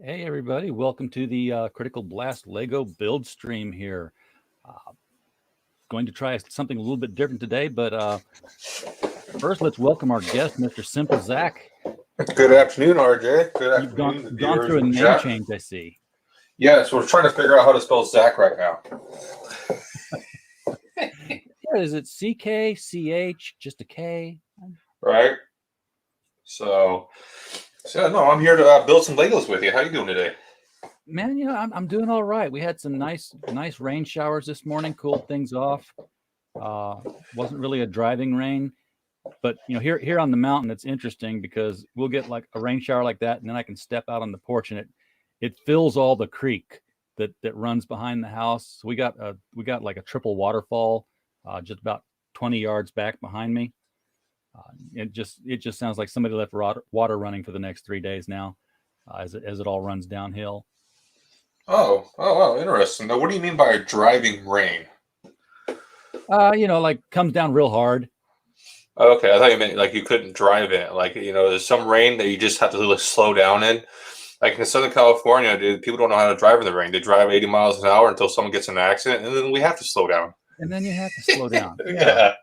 Hey everybody, welcome to the Critical Blast Lego build stream here. Going to try something a little bit different today, but first let's welcome our guest, Mr. Simple Zach. Good afternoon, RJ. Good You've afternoon, gone through a name change, I see. Yes, we're trying to figure out how to spell Zach right now. Yeah, is it CK, CH, just a K? Right? So no, I'm here to build some Legos with you. How you doing today? Man, I'm doing all right. We had some nice rain showers this morning, cooled things off. Wasn't really a driving rain, but here on the mountain, it's interesting because we'll get like a rain shower like that, and then I can step out on the porch and it fills all the creek that runs behind the house. So we got like a triple waterfall just about 20 yards back behind me. It just sounds like somebody left water running for the next 3 days now, as it all runs downhill. Oh, interesting. Now, what do you mean by driving rain? Like comes down real hard. Okay, I thought you meant like you couldn't drive in it. Like, there's some rain that you just have to like, slow down in. Like in Southern California, dude, people don't know how to drive in the rain. They drive 80 miles an hour until someone gets in an accident, and then we have to slow down. And then you have to slow down. Yeah.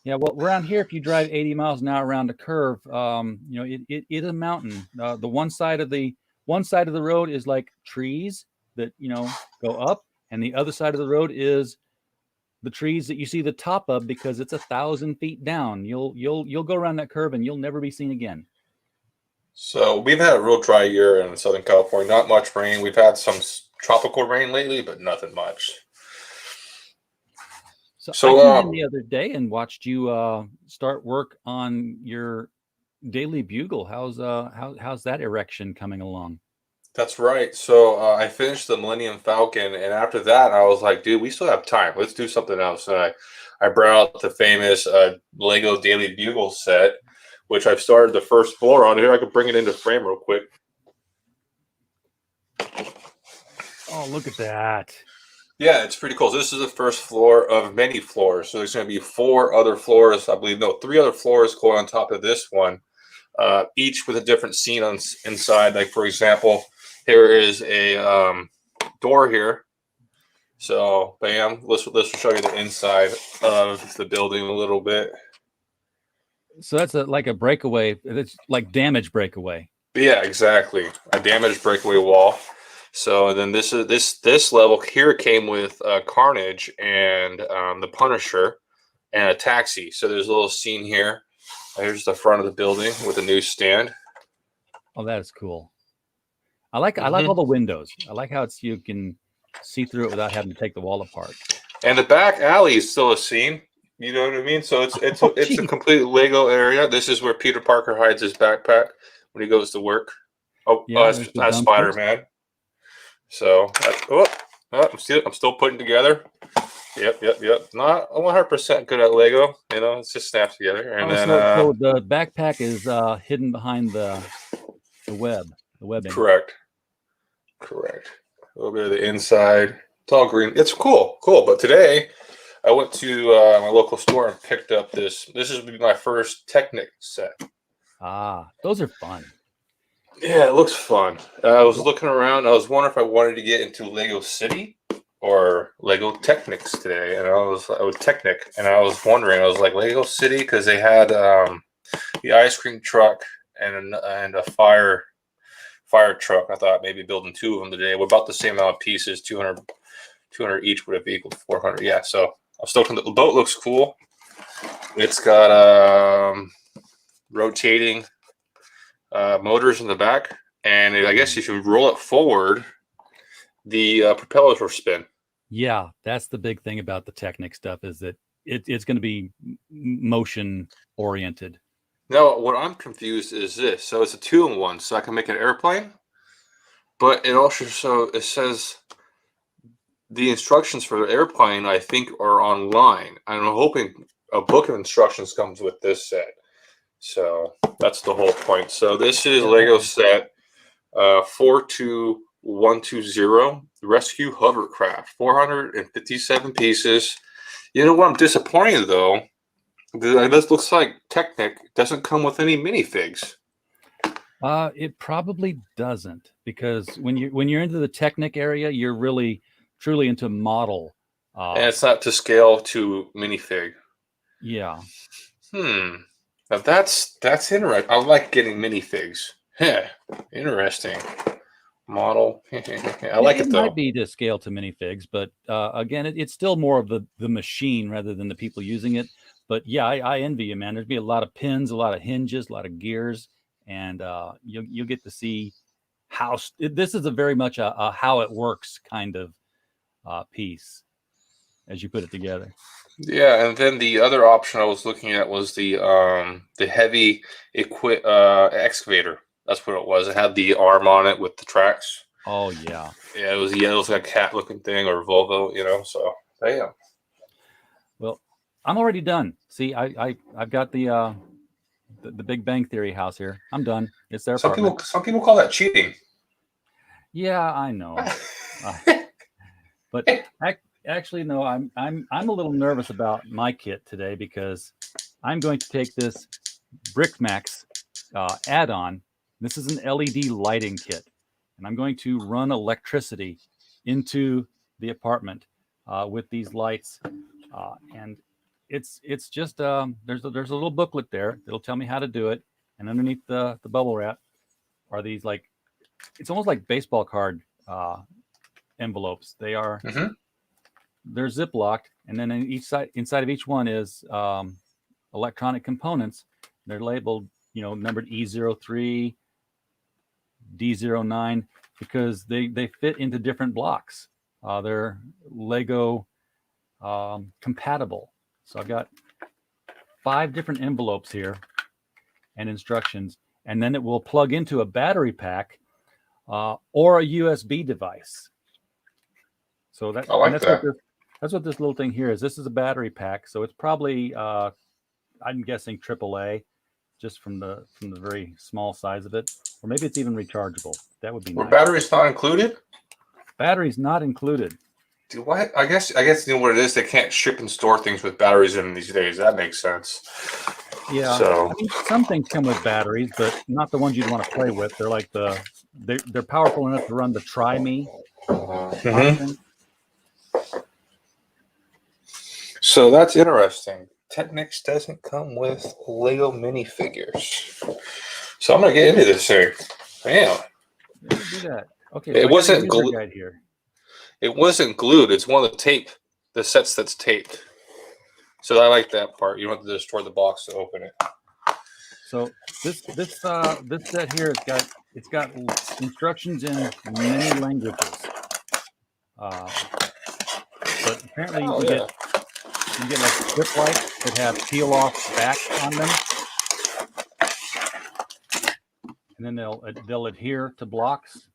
Yeah, well, around here, if you drive 80 miles an hour around a curve, it's a mountain. The one side of the road is like trees that go up, and the other side of the road is the trees that you see the top of because it's 1,000 feet down. You'll go around that curve and you'll never be seen again. So we've had a real dry year in Southern California. Not much rain. We've had some tropical rain lately, but nothing much. So I came in the other day and watched you start work on your daily bugle. How's that erection coming along? That's right. So I finished the Millennium Falcon, and after that, I was like, dude, we still have time. Let's do something else. And I brought out the famous Lego Daily Bugle set, which I've started the first floor on. Here, I could bring it into frame real quick. Oh, look at that. Yeah, it's pretty cool. So this is the first floor of many floors. So there's going to be 4 other floors, I believe. No, 3 other floors going on top of this one, each with a different scene inside. Like, for example, here is a door here. So, bam, let's show you the inside of the building a little bit. So that's like a breakaway. It's like damage breakaway. Yeah, exactly. A damaged breakaway wall. So then this level here came with Carnage and the Punisher and a taxi. So there's a little scene here. Here's the front of the building with a newsstand. Oh, that is cool. I like all the windows. I like how you can see through it without having to take the wall apart. And the back alley is still a scene. You know what I mean? So it's a complete Lego area. This is where Peter Parker hides his backpack when he goes to work. That's Spider-Man. So I'm still putting together. Yep. Not 100% good at Lego. It just snaps together. And so the backpack is hidden behind the webbing. Correct. A little bit of the inside. It's all green. It's cool. But today I went to my local store and picked up this. This is my first Technic set. Those are fun. Yeah, it looks fun. I was looking around. I was wondering if I wanted to get into Lego City or Lego Technics today, and I was Technic, and I was wondering. I was like Lego City because they had the ice cream truck and a fire truck. I thought maybe building 2 of them today. We're about the same amount of pieces. 200 each would have equaled 400. Yeah, so I'm stoked on the boat. Looks cool. It's got rotating motors in the back, and I guess if you roll it forward, the propellers will spin. Yeah, that's the big thing about the Technic stuff is that it's going to be motion oriented. Now, what I'm confused is this. So it's a 2-in-1, so I can make an airplane, but it also it says the instructions for the airplane, I think, are online. I'm hoping a book of instructions comes with this set. So that's the whole point. So this is Lego set 42120 Rescue Hovercraft, 457 pieces. You know what? I'm disappointed though. This looks like Technic doesn't come with any minifigs. It probably doesn't, because when you're into the Technic area, you're really truly into model. And it's not to scale to minifig. Yeah. Now that's interesting. I like getting minifigs. Yeah, interesting. Model. I like It it might though. be to scale to minifigs, but again, it's still more of the machine rather than the people using it. But yeah, I envy you, man. There'd be a lot of pins, a lot of hinges, a lot of gears, and you'll get to see how this is a very much a how it works kind of piece as you put it together. Yeah, and then the other option I was looking at was the heavy excavator. That's what it was. It had the arm on it with the tracks. Oh yeah. Yeah, it was yellow, like a cat looking thing or Volvo, So damn. Well, I'm already done. See, I've got the Big Bang Theory house here. I'm done. It's their apartment. Some people call that cheating. Yeah, I know. But actually, no. I'm a little nervous about my kit today because I'm going to take this BrickMax add-on. This is an LED lighting kit, and I'm going to run electricity into the apartment with these lights, and it's just there's a little booklet there that'll tell me how to do it, and underneath the bubble wrap are these it's almost like baseball card envelopes. They're ziplocked, and then inside of each one is electronic components. They're labeled, numbered E03, D09, because they fit into different blocks. They're Lego compatible. So I've got 5 different envelopes here and instructions, and then it will plug into a battery pack or a USB device. So I like that. That's what this little thing here is. This is a battery pack, so it's probably I'm guessing AAA, just from the very small size of it, or maybe it's even rechargeable. That would be nice. Batteries not included? Batteries not included. Dude, what? I guess you know what it is. They can't ship and store things with batteries in them these days. That makes sense. Yeah. So I mean, some things come with batteries, but not the ones you'd want to play with. They're like they're powerful enough to run the Try Me option. So that's interesting. Technics doesn't come with Lego minifigures. So I'm gonna get into this thing. Damn. Do that. Okay. It wasn't guide here. It wasn't glued. It's one of the sets that's taped. So I like that part. You don't have to destroy the box to open it. So this set here it's got instructions in many languages. But apparently you get like strip lights that have peel off backs on them, and then they'll adhere to blocks.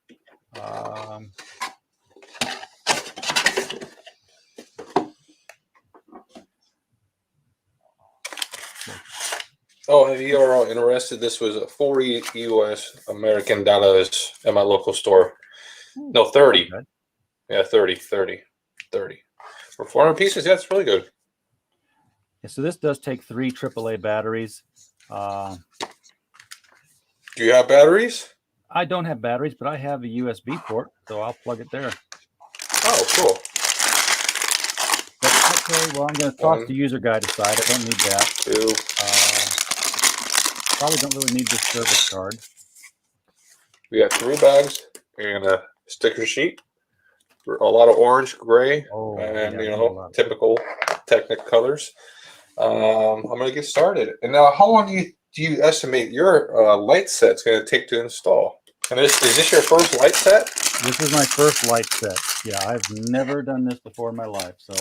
Oh, if you are all interested, this was $40 US American dollars at my local store. No, 30. Yeah, 30. For 400 pieces, yeah, that's really good. Yeah, so this does take 3 AAA batteries. Do you have batteries? I don't have batteries, but I have a USB port, so I'll plug it there. Oh, cool. Okay, well, I'm going to toss the user guide aside. I don't need that. 2. Probably don't really need this service card. We got 3 bags and a sticker sheet. A lot of orange, gray, and typical Technic colors. I'm going to get started. And now, how long do you estimate your light set's going to take to install? And is this your first light set? This is my first light set. Yeah, I've never done this before in my life, so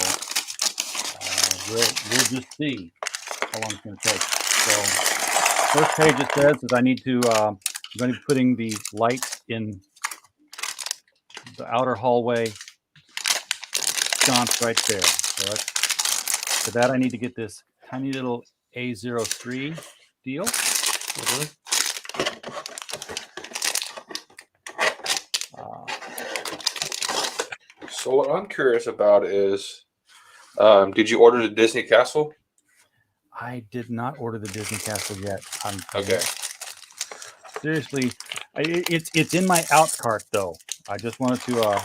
we'll just see how long it's going to take. So, first page it says is I'm going to be putting the light in the outer hallway sconce right there. So for that, I need to get this tiny little A03 deal. So what I'm curious about is, did you order the Disney Castle? I did not order the Disney Castle yet. Okay. seriously, it's in my out cart though. I just wanted to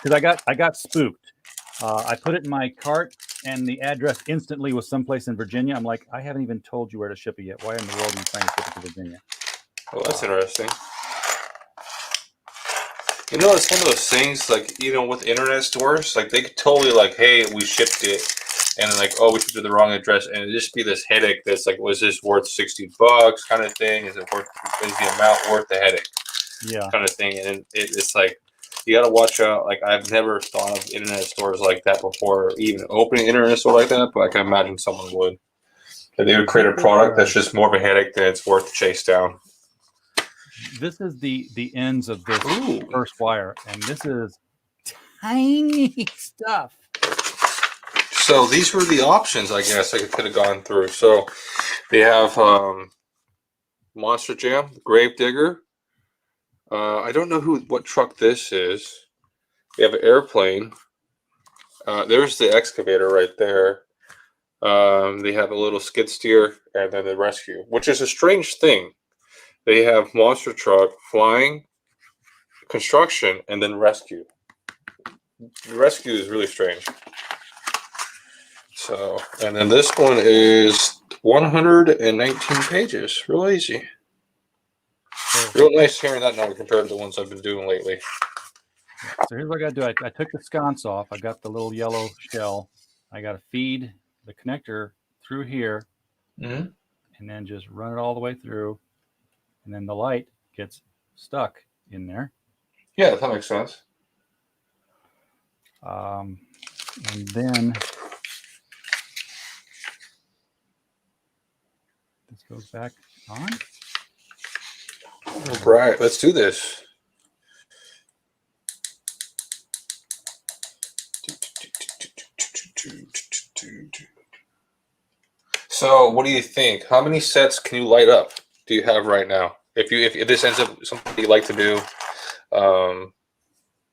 because I got spooked. I put it in my cart, and the address instantly was someplace in Virginia. I'm like, I haven't even told you where to ship it yet. Why in the world are you trying to ship it to Virginia? Well, that's interesting. You know, it's one of those things, like, you know, with internet stores, like, they could totally, like, hey, we shipped it, and then, like, oh, we shipped it to the wrong address, and it'd just be this headache that's like, was this worth $60 kind of thing? Is the amount worth the headache? Yeah. Kind of thing. And it's like, you got to watch out. Like, I've never thought of internet stores like that before, even opening an internet store like that, but I can imagine someone would. That they would create a product that's just more of a headache than it's worth to chase down. This is the ends of this first wire, and this is tiny stuff. So these were the options, I guess, I could have gone through. So they have Monster Jam, Grave Digger. I don't know what truck this is. They have an airplane. There's the excavator right there. They have a little skid steer, and then the rescue, which is a strange thing. They have monster truck, flying, construction, and then rescue. The rescue is really strange. So, and then this one is 119 pages. Real easy. Real nice hearing that number compared to the ones I've been doing lately. So here's what I got to do. I took the sconce off. I got the little yellow shell. I got to feed the connector through here, and then just run it all the way through, and then the light gets stuck in there. Yeah, that makes sense. And then this goes back on. All right, let's do this. So, what do you think? How many sets can you light up? Do you have right now? If this ends up something you like to do,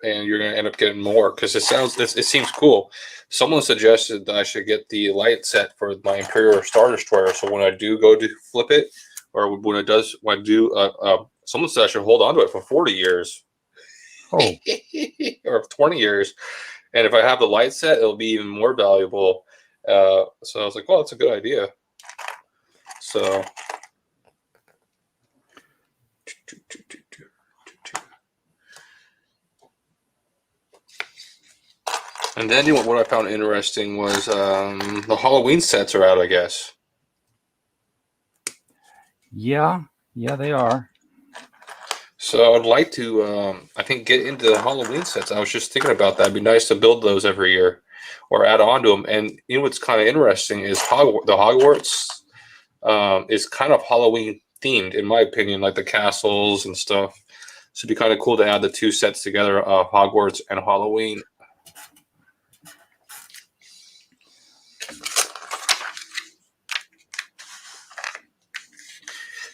and you're gonna end up getting more because it seems cool. Someone suggested that I should get the light set for my Imperial Star Destroyer. So when I do go to flip it, or when I do, someone said I should hold on to it for 40 years, or 20 years. And if I have the light set, it'll be even more valuable. So I was like, well, that's a good idea. So. And then what I found interesting was the Halloween sets are out, I guess. Yeah, they are. So I'd like to, I think, get into the Halloween sets. I was just thinking about that. It'd be nice to build those every year or add on to them. And you know what's kind of interesting is the Hogwarts is kind of Halloween themed, in my opinion, like the castles and stuff. So it'd be kind of cool to add the two sets together, Hogwarts and Halloween.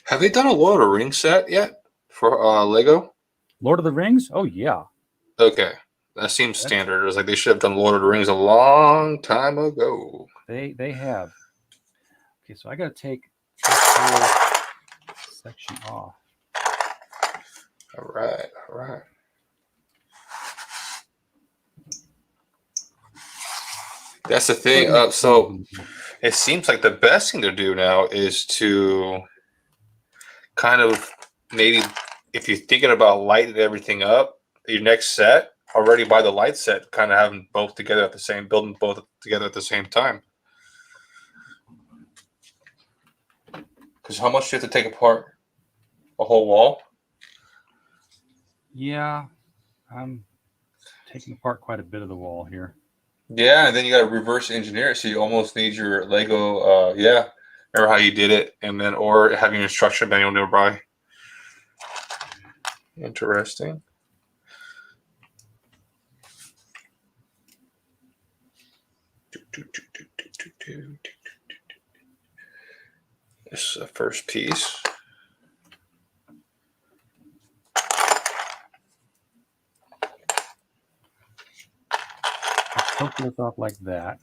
Have they done a Lord of the Rings set yet for Lego? Lord of the Rings? Oh, yeah. Okay. That seems standard. It was like they should have done Lord of the Rings a long time ago. They have. Okay, so I got to take this whole section off. All right. That's the thing. So it seems like the best thing to do now is to kind of maybe, if you're thinking about lighting everything up, your next set, already buy the light set, kind of having both together at the same, building both together at the same time. Because how much do you have to take apart? A whole wall? Yeah, I'm taking apart quite a bit of the wall here. Yeah, and then you got to reverse engineer it, so you almost need your Lego. Remember how you did it, and then or having an instruction manual nearby. Interesting. This is the first piece. Let's this off like that.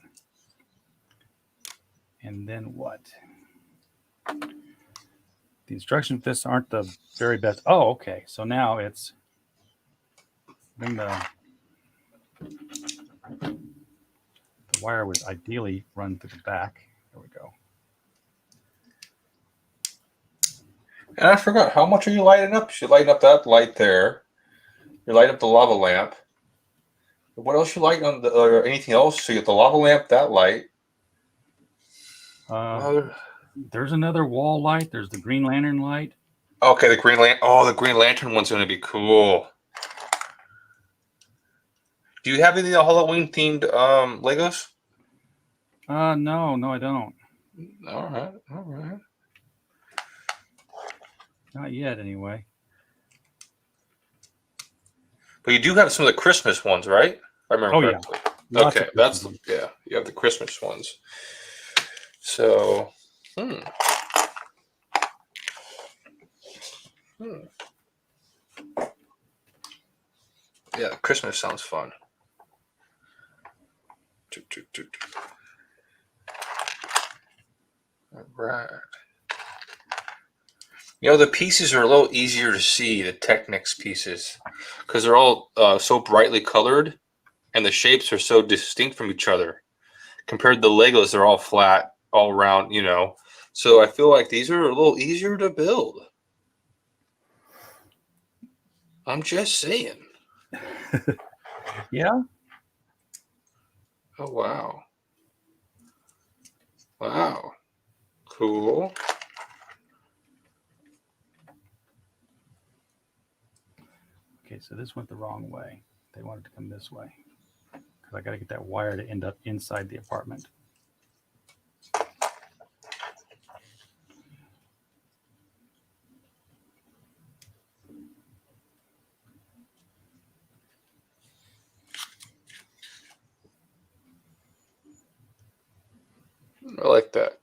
And then what? The instruction lists aren't the very best. Oh, okay. So now it's bring the wire would ideally run through the back. There we go. And I forgot, how much are you lighting up? You lighting up that light there. You're lighting up the lava lamp. What else you lighting on or anything else? So you got the lava lamp, that light. There's another wall light. There's the Green Lantern light. Okay, the Green Lantern. Oh, the Green Lantern one's going to be cool. Do you have any Halloween themed Legos? No, I don't. All right. Not yet, anyway. But you do have some of the Christmas ones, right? I remember correctly. Yeah. Okay, that's the you have the Christmas ones. So, yeah, Christmas sounds fun. All right. You know, the pieces are a little easier to see, the Technics pieces, because they're all so brightly colored, and the shapes are so distinct from each other. Compared to the Legos, they're all flat, all round, you know. So I feel like these are a little easier to build. I'm just saying. Yeah. Oh, wow. Wow. Cool. Okay, so this went the wrong way. They wanted to come this way because I got to get that wire to end up inside the apartment. I like that.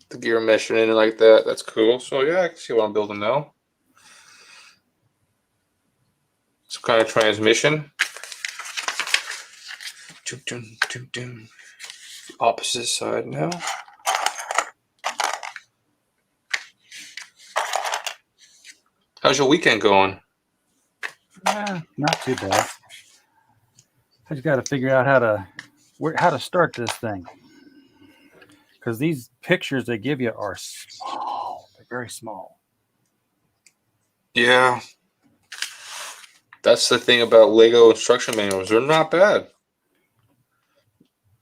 The gear meshing in like that. That's cool. So, yeah, I can see what I'm building now. Some kind of transmission. Opposite side now. How's your weekend going? Not too bad. I just got to figure out how to start this thing, because these pictures they give you are small. They're very small. Yeah. That's the thing about Lego instruction manuals. They're not bad.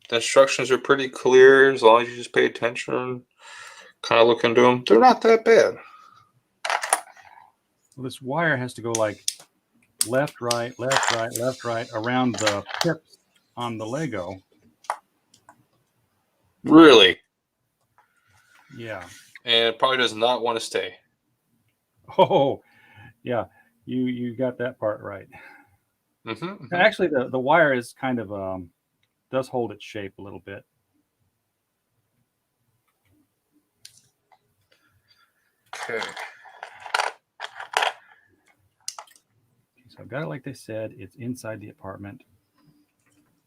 The instructions are pretty clear as long as you just pay attention and kind of look into them. They're not that bad. Well, this wire has to go like left, right, left, right, left, right around the pips on the Lego. Really? Yeah. And it probably does not want to stay. Oh, yeah. You got that part right. Mm-hmm. Actually, the wire is kind of does hold its shape a little bit. Okay. So I've got it like they said. It's inside the apartment.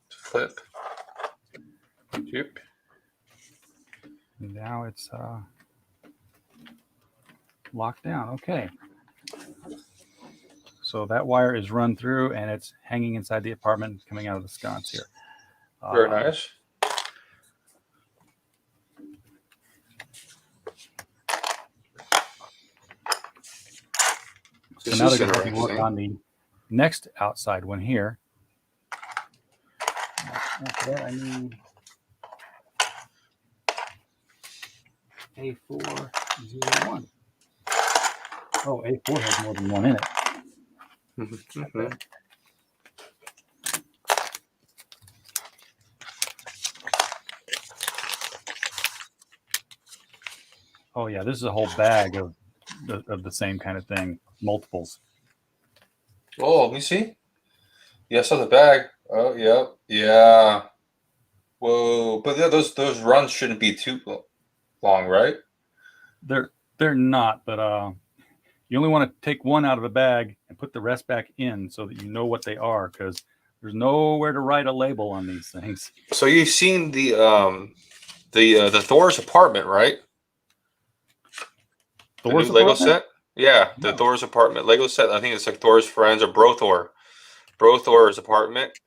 Flip. Yep. And now it's locked down. Okay. So that wire is run through and it's hanging inside the apartment, coming out of the sconce here. Very nice. So now they're going to work on the next outside one here. After that, I need A401. Oh, A4 has more than one in it. Mm-hmm. Oh yeah, this is a whole bag of the same kind of thing, multiples. Oh, let me see. Yes, on the bag. Oh, yeah, yeah. Whoa, but yeah, those runs shouldn't be too long, right? They're not, but you only want to take one out of a bag and put the rest back in so that you know what they are, because there's nowhere to write a label on these things. So you've seen the Thor's apartment, right? The new Thor's Lego apartment? set? Yeah, the No. Thor's apartment Lego set. I think it's like Thor's friends or Thor's apartment.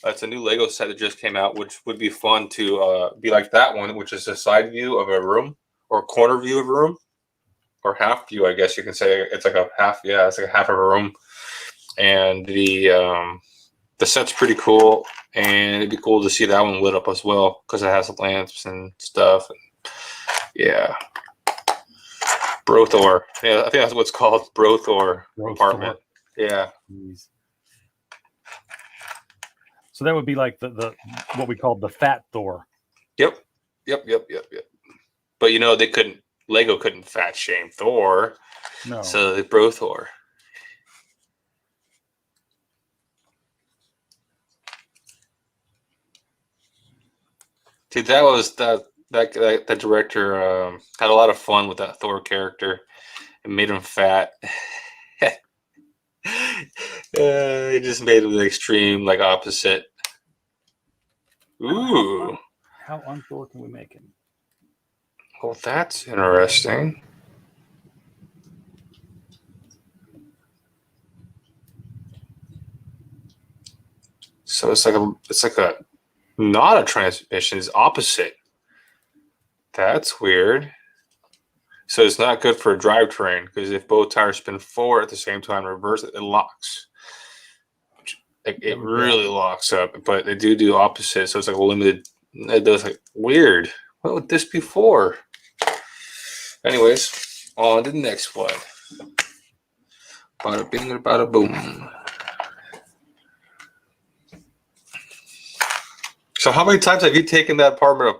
That's a new Lego set that just came out, which would be fun to be like that one, which is a side view of a room or corner view of a room or half view, I guess you can say. It's like a half, yeah, it's like a half of a room. And the set's pretty cool, and it'd be cool to see that one lit up as well because it has lamps and stuff. Yeah. Thor. Yeah, I think that's what's called Thor apartment. Yeah. Jeez. So that would be like the what we call the fat Thor. Yep. But Lego couldn't fat shame Thor. No. So they Thor. Dude, that was that director had a lot of fun with that Thor character and made him fat. He just made him the extreme, like opposite. Ooh. How un-Thor can we make him? Well, that's interesting. So it's like a not a transmission, it's opposite. That's weird. So it's not good for a drivetrain because if both tires spin forward at the same time, reverse it locks. It really locks up, but they do opposite, so it's like a limited. It does like weird. What would this be for? Anyways, on to the next one. Bada bing, bada boom. So how many times have you taken that apartment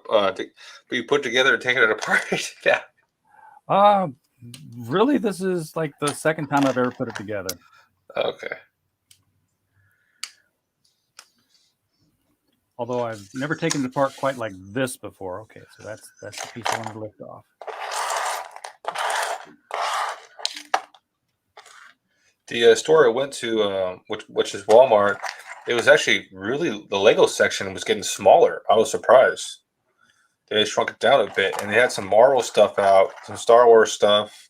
you put together and taken it apart? Yeah. Really, this is like the second time I've ever put it together. Okay. Although I've never taken it apart quite like this before. Okay, so that's the piece I wanted to lift off. The store I went to, which is Walmart, it was actually really the Lego section was getting smaller. I was surprised. They shrunk it down a bit, and they had some Marvel stuff out, some Star Wars stuff,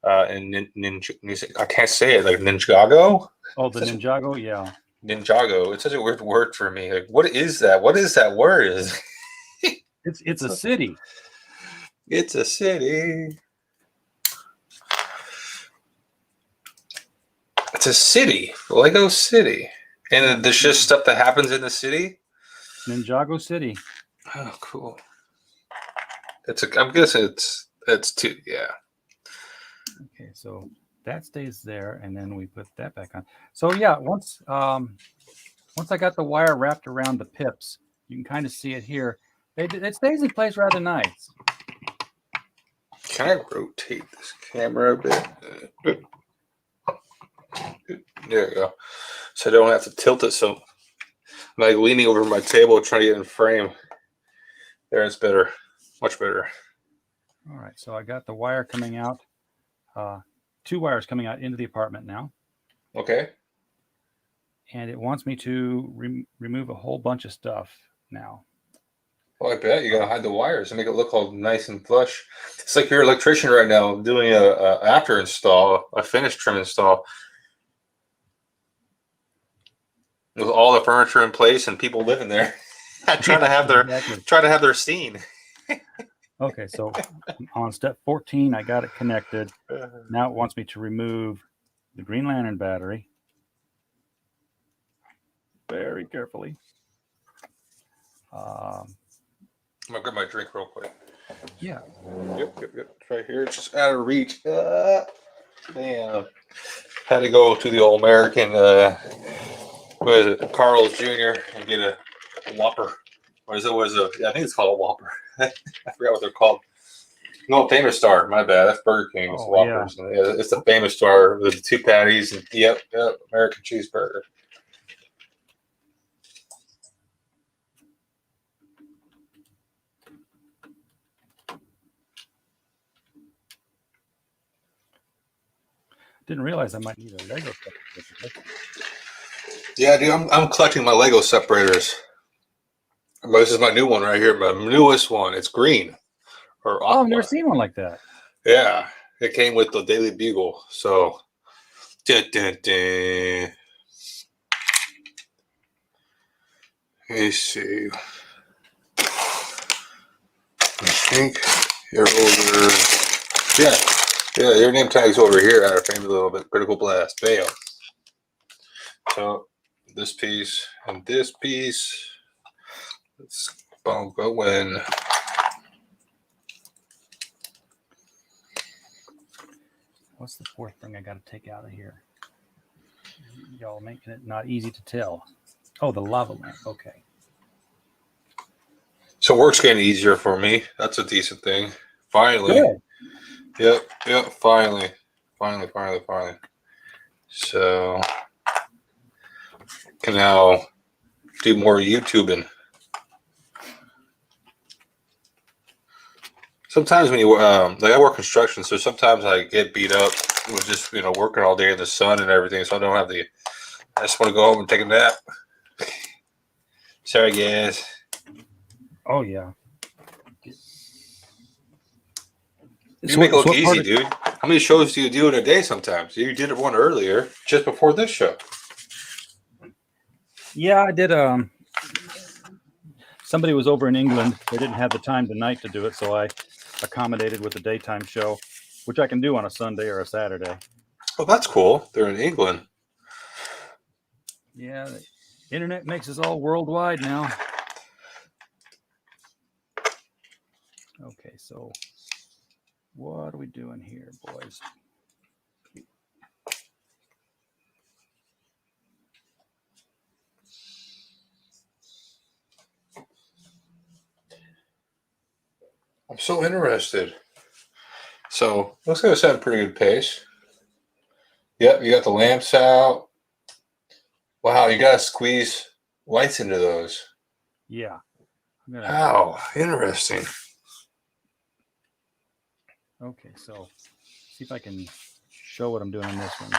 and Ninja. I can't say it, like Ninjago. Oh, the Ninjago, yeah. Ninjago. It's such a weird word for me. Like, what is that? What is that word? It's a city. It's a city. It's a city, Lego City, and there's just stuff that happens in the city. Ninjago City. Oh, cool. I'm guessing it's two. Yeah. Okay, so that stays there, and then we put that back on. So yeah, once I got the wire wrapped around the pips, you can kind of see it here. It stays in place rather nice. Can I rotate this camera a bit? There you go. So I don't have to tilt it. So I'm like leaning over my table trying to get in frame. There, it's better. Much better. All right, so I got the wire coming out. 2 wires coming out into the apartment now. Okay. And it wants me to remove a whole bunch of stuff now. Well, I bet you're gonna hide the wires and make it look all nice and flush. It's like your electrician right now doing a after install, a finished trim install, with all the furniture in place and people living there, trying to have their scene. Okay, so on step 14, I got it connected. Now it wants me to remove the Green Lantern battery. Very carefully. I'm gonna grab my drink real quick. Yeah. Yep. It's right here. It's just out of reach. Damn. Had to go to the old American, what is it, Carl's Jr. and get a Whopper. Or is it? I think it's called a Whopper. I forgot what they're called. No, Famous Star. My bad. That's Burger King. It's Whoppers. Yeah. It's the Famous Star with the 2 patties and yep, American cheeseburger. Didn't realize I might need a Lego separator. Yeah, dude, I'm collecting my Lego separators. But this is my new one right here, my newest one. It's green. Or aqua. Oh, I've never seen one like that. Yeah. It came with the Daily Bugle. So, dun, dun, dun. Let me see. I think you're over. Yeah, your name tag's over here. I framed a little bit. Critical Blast. Bam. So, this piece and this piece. Let's go in. What's the fourth thing I got to take out of here? Y'all making it not easy to tell. Oh, the lava lamp. Okay. So work's getting easier for me. That's a decent thing. Finally. Good. Yep. Finally. So can now do more YouTubing. Sometimes when you like I work construction, so sometimes I get beat up with just working all day in the sun and everything. So I don't have I just want to go home and take a nap. Sorry, guys. Oh yeah. You make it look easy, dude. How many shows do you do in a day sometimes? You did one earlier, just before this show. Yeah, I did. Somebody was over in England. They didn't have the time tonight to do it, so I accommodated with a daytime show, which I can do on a Sunday or a Saturday. Oh, that's cool. They're in England. Yeah, the internet makes us all worldwide now. Okay, so what are we doing here, boys? I'm so interested. So looks like it's at a pretty good pace. Yep, you got the lamps out. Wow, you gotta squeeze lights into those. Yeah. Wow, interesting. Okay, so see if I can show what I'm doing on this one.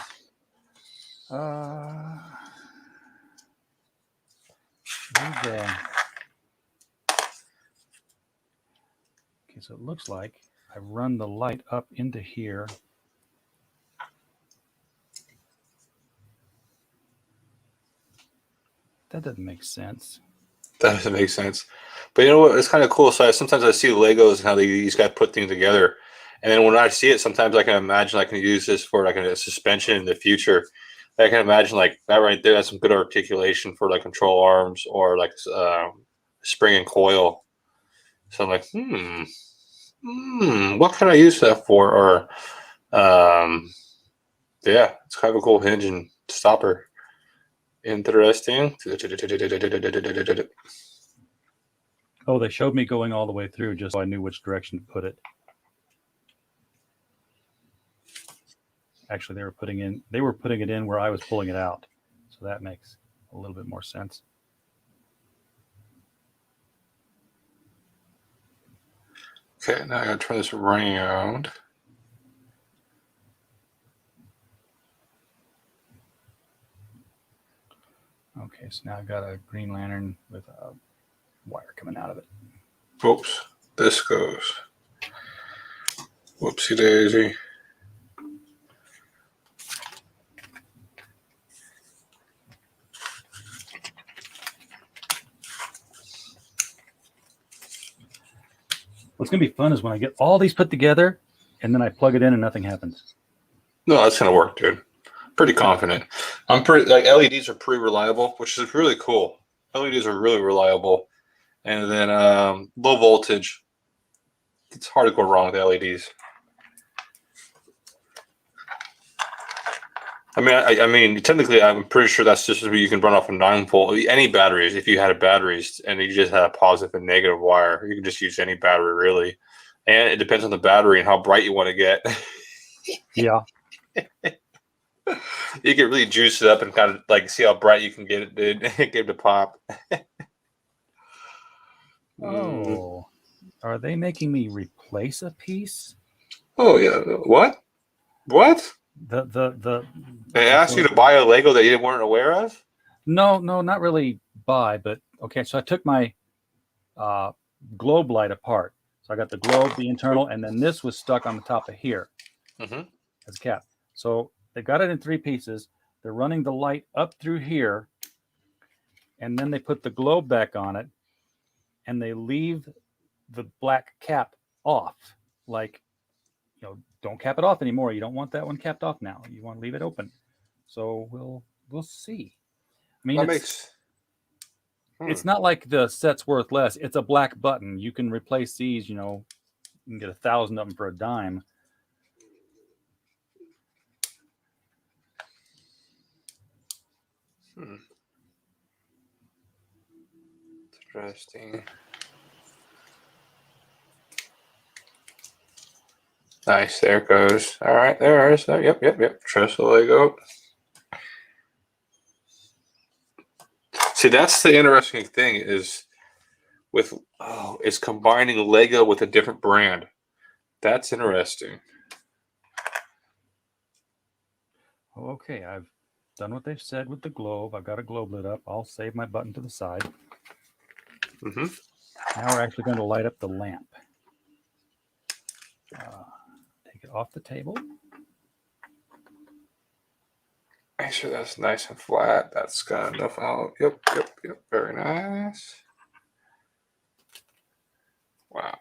Okay, so it looks like I run the light up into here. That doesn't make sense. That doesn't make sense. But you know what? It's kind of cool. So sometimes I see Legos and how these guys put things together. And then when I see it, sometimes I can imagine I can use this for like a suspension in the future. I can imagine like that right there. That's some good articulation for like control arms or like spring and coil. So I'm like, what can I use that for? Or, yeah, it's kind of a cool hinge and stopper. Interesting. Oh, they showed me going all the way through just so I knew which direction to put it. Actually, they were putting it in where I was pulling it out. So that makes a little bit more sense. Okay, now I gotta turn this around. Okay, so now I've got a green lantern with a wire coming out of it. Oops, this goes. Whoopsie daisy. What's going to be fun is when I get all these put together and then I plug it in and nothing happens. No, that's gonna work, dude. Pretty confident. I'm pretty like LEDs are pretty reliable, which is really cool. LEDs are really reliable, and then low voltage. It's hard to go wrong with LEDs. I mean, technically, I'm pretty sure that's just where you can run off a 9-volt. Any batteries, if you had a batteries and you just had a positive and negative wire, you can just use any battery really. And it depends on the battery and how bright you want to get. Yeah. You can really juice it up and kind of like see how bright you can get it, dude. Get it to pop. Oh, are they making me replace a piece? Oh yeah. What? They asked you to buy a Lego that you weren't aware of? No, not really buy, but okay. So I took my globe light apart. So I got the globe, the internal, and then this was stuck on the top of here. as a cap. So they got it in 3 pieces. They're running the light up through here, and then they put the globe back on it, and they leave the black cap off. Like, don't cap it off anymore. You don't want that one capped off now. You want to leave it open. So we'll see. I mean, it's not like the set's worth less. It's a black button. You can replace these. You can get 1,000 of them for a dime. Interesting. Nice. There it goes. All right. There it is. Yep. Trust the Lego. See, that's the interesting thing is it's combining Lego with a different brand. That's interesting. Okay, I've done what they've said with the globe. I've got a globe lit up. I'll save my button to the side. Now we're actually going to light up the lamp. Take it off the table. Make sure that's nice and flat. That's got enough out. Yep. Very nice. Wow.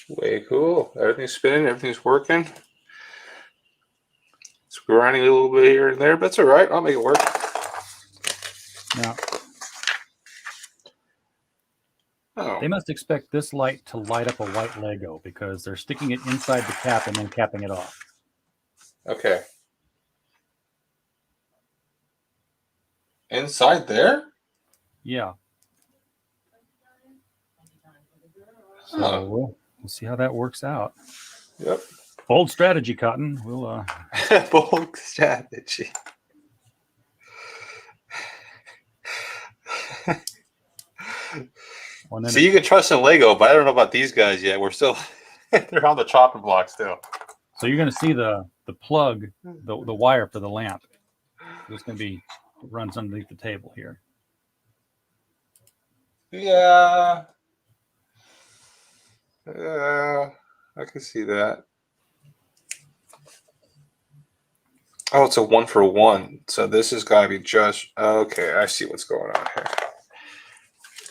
Way cool. Everything's spinning. Everything's working. It's grinding a little bit here and there, but it's all right. I'll make it work. Now, Oh. They must expect this light to light up a white Lego because they're sticking it inside the cap and then capping it off. Okay. Inside there? Yeah. Huh. So we'll see how that works out. Yep. Bold strategy, Cotton. We'll Bold strategy. See, you can trust in Lego, but I don't know about these guys yet. We're still they're on the chopping block still. So you're going to see the plug, the wire for the lamp. It's going to be runs underneath the table here. Yeah. I can see that. Oh, it's a 1-for-1. So this has got to be just okay. I see what's going on here.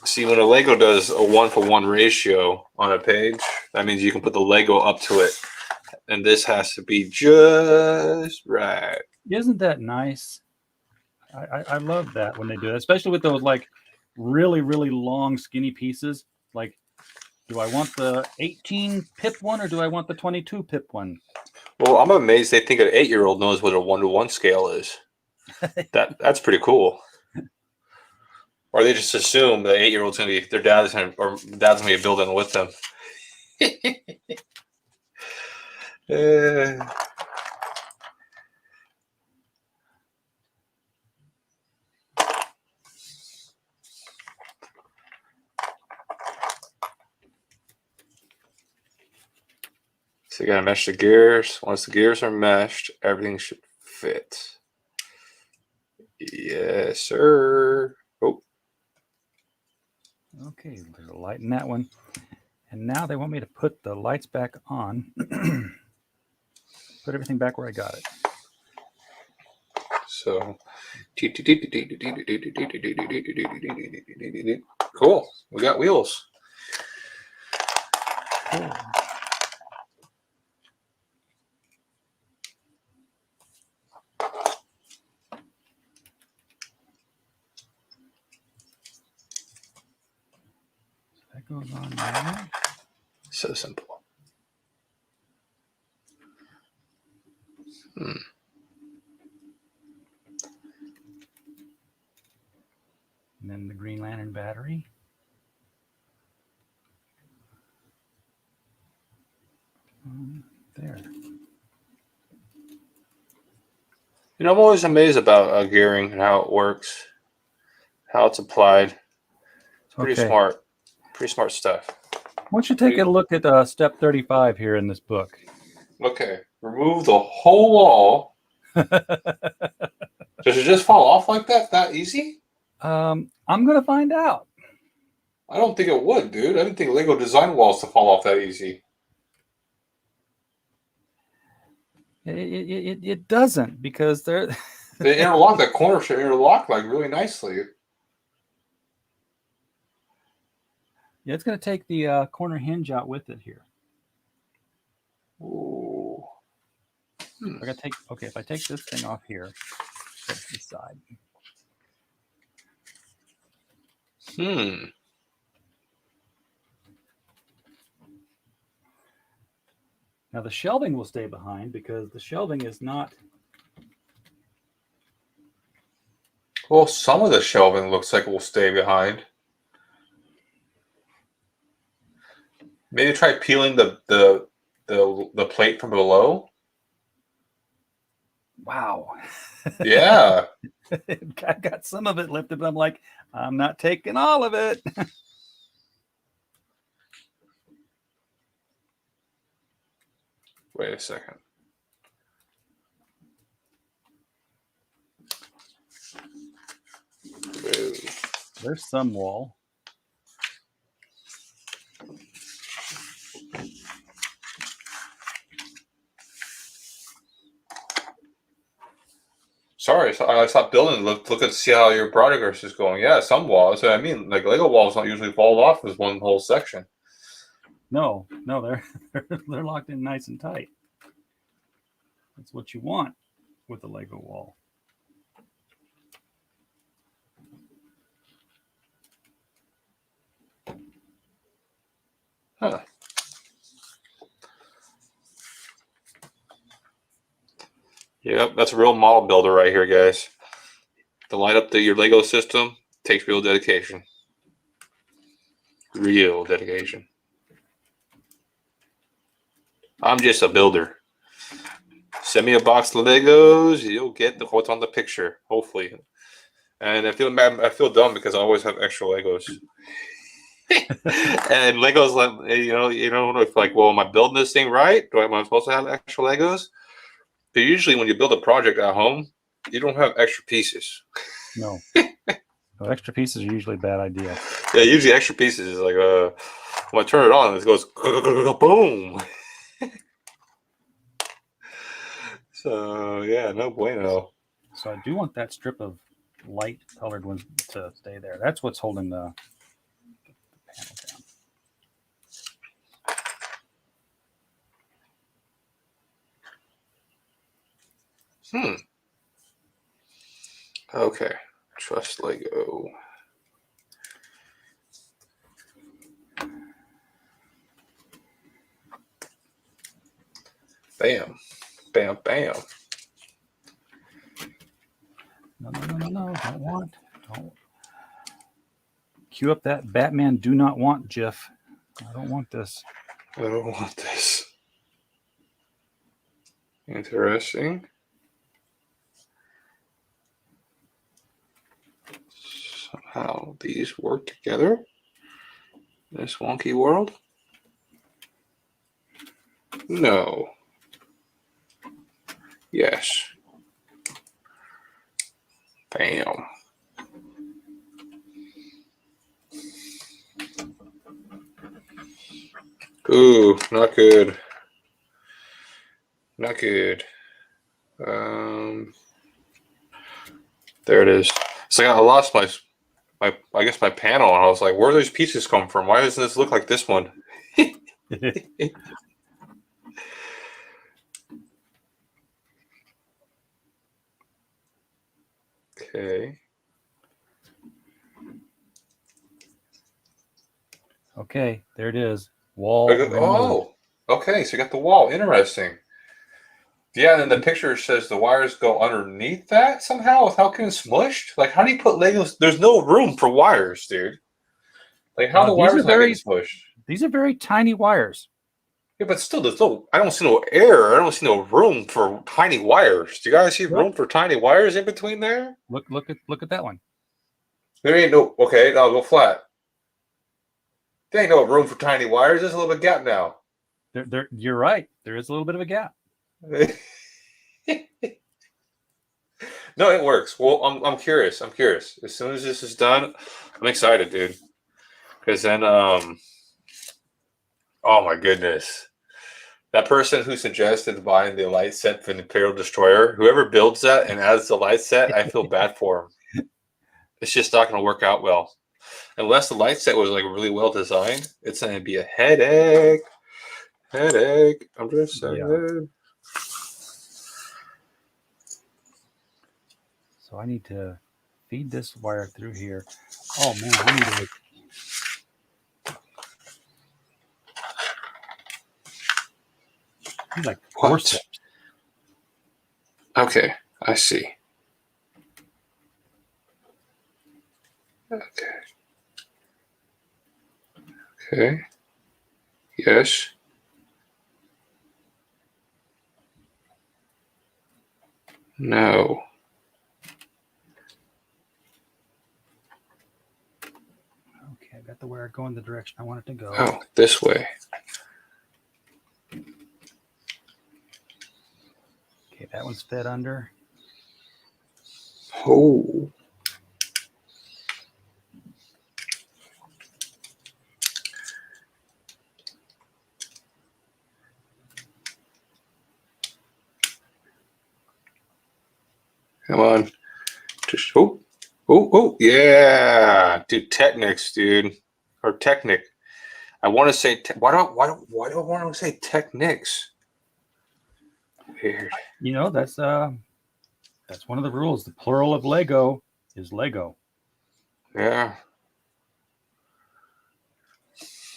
See, when a Lego does a 1-for-1 ratio on a page, that means you can put the Lego up to it, and this has to be just right. Isn't that nice? I love that when they do it, especially with those like really, really long, skinny pieces. Like, do I want the 18 pip one or do I want the 22 pip one? Well, I'm amazed they think an 8-year-old knows what a 1-to-1 scale is. That's pretty cool. Or they just assume the 8-year-old's gonna be their dad's gonna be building with them. So you gotta mesh the gears. Once the gears are meshed, everything should fit. Yes, sir. Oh. Okay, there's a light in that one. And now they want me to put the lights back on. Put everything back where I got it. So, cool. We got wheels. Cool. That goes on there. So simple. And then the Green Lantern battery. There. You know, I'm always amazed about gearing and how it works, how it's applied. It's pretty smart. Pretty smart stuff. Why don't you take a look at step 35 here in this book? Okay. Remove the whole wall. Does it just fall off like that? That easy? I'm gonna find out. I don't think it would, dude. I didn't think Lego design walls to fall off that easy. It doesn't, because they're They interlock. That corner should interlock like really nicely. yeah, it's gonna take the corner hinge out with it here. Ooh. I gotta take, okay, if I take this thing off here, set it to the side. Now the shelving will stay behind because the shelving is not. Well, some of the shelving looks like it will stay behind. Maybe try peeling the plate from below. Wow. Yeah. I got some of it lifted, but I'm like, I'm not taking all of it. Wait a second. There's some wall. Sorry, I stopped building. Look and see how your progress is going. Yeah, some walls. I mean, like Lego walls don't usually fall off as one whole section. No, they're locked in nice and tight. That's what you want with a Lego wall. Huh. Yep, that's a real model builder right here, guys. To line up your Lego system takes real dedication. Real dedication. I'm just a builder. Send me a box of Legos, you'll get what's on the picture, hopefully. And I feel dumb because I always have extra Legos. And Legos, like, you know, if like, well, am I building this thing right? Am I supposed to have extra Legos? But usually, when you build a project at home, you don't have extra pieces. No. No, extra pieces are usually a bad idea. Yeah, usually extra pieces is like, when I turn it on, it goes boom. So yeah, no bueno. So I do want that strip of light colored ones to stay there. That's what's holding the panel down. Okay. Trust Lego. Bam. Bam, bam. No. Don't. Cue up that Batman do not want GIF. I don't want this. I don't want this. Interesting. Somehow these work together in this wonky world? No. Yes. Bam. Ooh, not good. Not good. There it is. So I lost my I guess my panel, and I was like, where do these pieces come from? Why doesn't this look like this one? Okay. Okay, there it is. Wall. Oh, okay. So you got the wall. Interesting. Yeah, and then the picture says the wires go underneath that somehow without getting smushed. Like, how do you put Legos? There's no room for wires, dude. Like, how the wires not getting smushed? These are very tiny wires. Yeah, but still, there's no. I don't see no air. I don't see no room for tiny wires. Do you guys see room for tiny wires in between there? Look at that one. There ain't no. Okay, I'll go flat. There ain't no room for tiny wires. There's a little bit of gap now. You're right. There is a little bit of a gap. No, it works. Well, I'm curious. I'm curious. As soon as this is done, I'm excited, dude. Because then, oh my goodness, that person who suggested buying the light set for the Imperial Destroyer, whoever builds that and adds the light set, I feel bad for him. It's just not going to work out well. Unless the light set was like really well designed, it's going to be a headache. Headache. I'm just saying. Yeah. So I need to feed this wire through here. Oh man, I need to. He's like forceps. Okay, I see. Okay. Okay. Yes. No. Okay, I got the wire going the direction I want it to go. Oh, this way. Okay, that one's fed under. Oh. Come on. Just yeah. Dude, Technics, dude. Or Technic. I want to say why do I want to say Technics? Weird. You know, that's one of the rules. The plural of Lego is Lego. Yeah.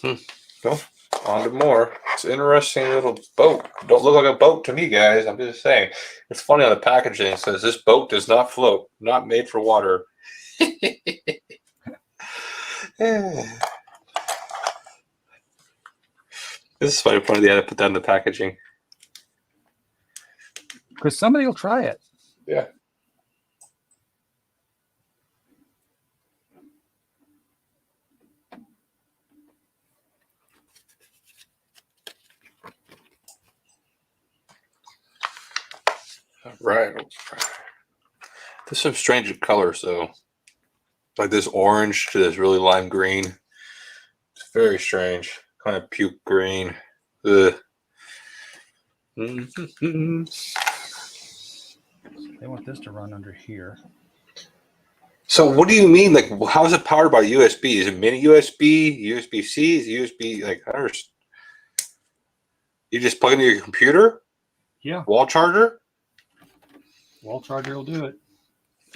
Well, on to more. It's an interesting little boat. Don't look like a boat to me, guys. I'm just saying. It's funny on the packaging. It says this boat does not float. Not made for water. This is funny. Funny they had to put that in the packaging. Because somebody will try it. Yeah. All right. There's some strange colors though. Like this orange to this really lime green. It's very strange. Kind of puke green. Ugh. They want this to run under here. So what do you mean? Like, how is it powered by USB? Is it mini USB, USB-C? Is it USB? Like, I understand. You just plug into your computer? Yeah. Wall charger? Wall charger will do it.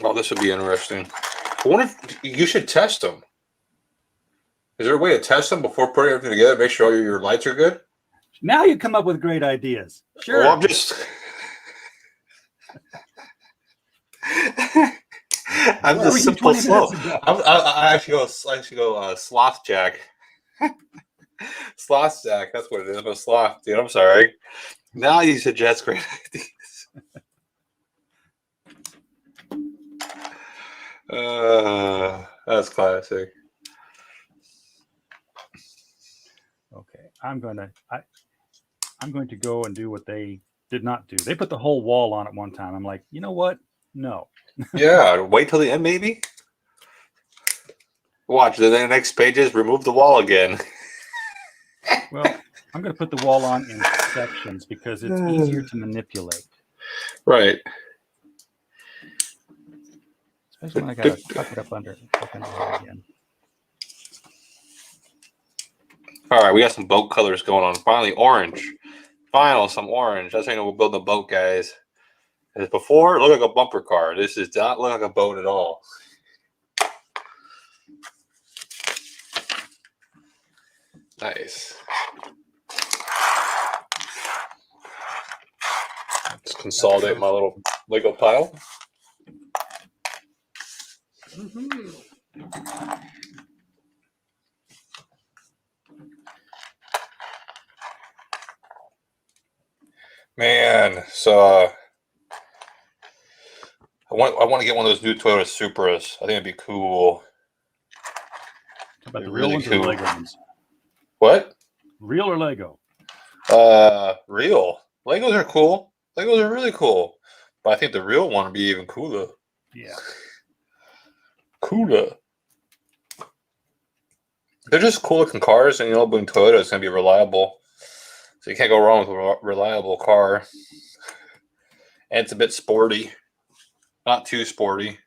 Oh, this would be interesting. I wonder if you should test them. Is there a way to test them before putting everything together? Make sure all your lights are good? Now you come up with great ideas. Sure. Well, I'm just... I'm just simple slow. I actually go sloth jack. Sloth jack, that's what it is. I'm a sloth, dude. I'm sorry. Now you suggest great ideas. That's classic. Okay, I'm going to go and do what they did not do. They put the whole wall on at one time. I'm like, you know what? No. Yeah, wait till the end, maybe. Watch, then the next page is remove the wall again. Well, I'm going to put the wall on in sections because it's easier to manipulate. Right. Especially when I got to tuck it up under it again. All right, we got some boat colors going on. Finally, orange. Some orange. That's how you know we're building a boat, guys. As before, it looked like a bumper car. This does not look like a boat at all. Nice. Let's consolidate my little Lego pile. Man, so I want to get one of those new Toyota Supras. I think it'd be cool. How about the real ones or the Lego ones? What? Real or Lego? Real. Legos are cool. Legos are really cool. But I think the real one would be even cooler. Yeah. Cooler. They're just cool looking cars, and being Toyota is going to be reliable. So you can't go wrong with a reliable car. And it's a bit sporty. Not too sporty.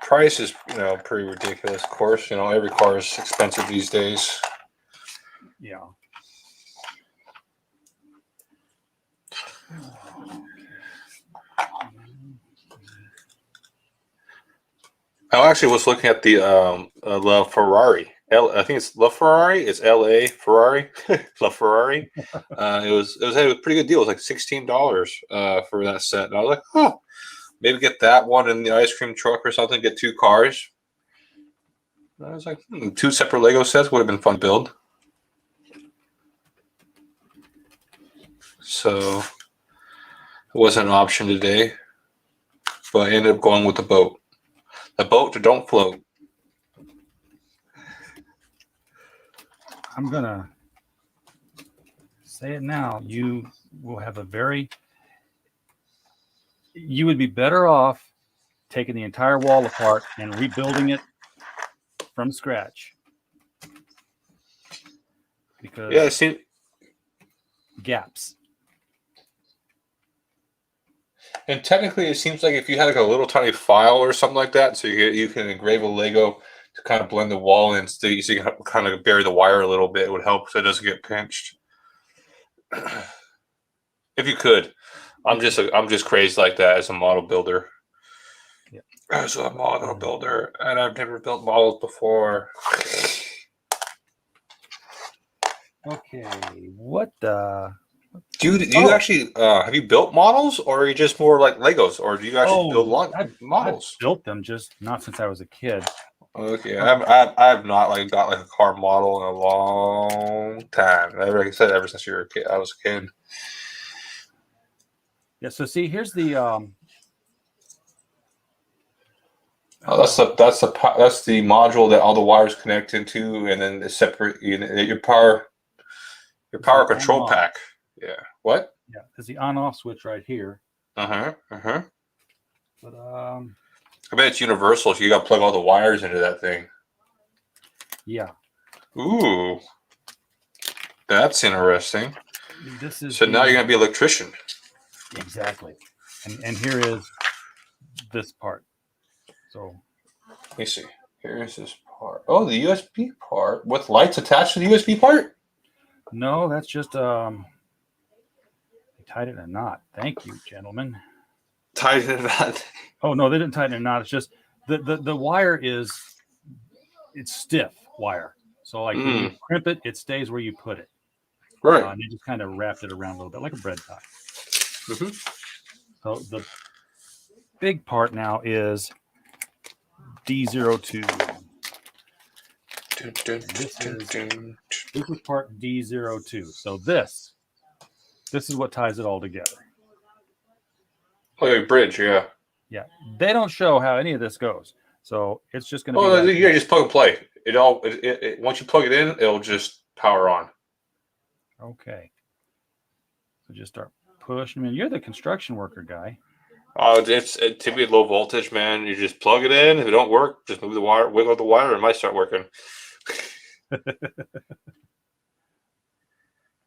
Price is, pretty ridiculous, of course. Every car is expensive these days. Yeah. I actually was looking at the La Ferrari. I think it's La Ferrari. It's L.A. Ferrari. La Ferrari. It was a pretty good deal. It was like $16 for that set. And I was like, oh, maybe get that one in the ice cream truck or something. Get 2 cars. And I was like, 2 separate Lego sets would have been fun to build. So it wasn't an option today, but I ended up going with the boat. The boat that don't float. I'm going to say it now. You will have you would be better off taking the entire wall apart and rebuilding it from scratch. Because yeah, I see. Gaps. And technically, it seems like if you had like a little tiny file or something like that, so you can engrave a Lego to kind of blend the wall in, so you can kind of bury the wire a little bit. It would help so it doesn't get pinched. If you could, I'm just crazy like that as a model builder. Yeah. As a model builder, and I've never built models before. Okay, what the? Do you actually have you built models, or are you just more like Legos, or do you actually build models? I've built them, just not since I was a kid. Okay, I've not got like a car model in a long time. Like I said, ever since you were a kid, I was a kid. Yeah. So see, here's the. That's the module that all the wires connect into, and then the separate your power control pack. Yeah. What? Yeah, there's the on-off switch right here. But I bet it's universal, so you got to plug all the wires into that thing. Yeah. Ooh, that's interesting. So now you're gonna be an electrician. Exactly. And here is this part. So let me see. Here's this part. Oh, the USB part with lights attached to the USB part? No, that's just they tied it in a knot. Thank you, gentlemen. Tied in a knot. Oh no, they didn't tighten it in a knot. It's just the wire it's stiff wire. So like when you crimp it, it stays where you put it. Right. And you just kind of wrapped it around a little bit like a bread tie. Mm-hmm. So the big part now is D02. This is part D02. So this is what ties it all together. Oh, a bridge, yeah. Yeah, they don't show how any of this goes, so it's just going to. Oh, yeah, just plug and play. It once you plug it in, it'll just power on. Okay. So just start pushing. I mean, you're the construction worker guy. Oh, it's typically low voltage, man. You just plug it in. If it don't work, just move the wire, wiggle the wire, and it might start working.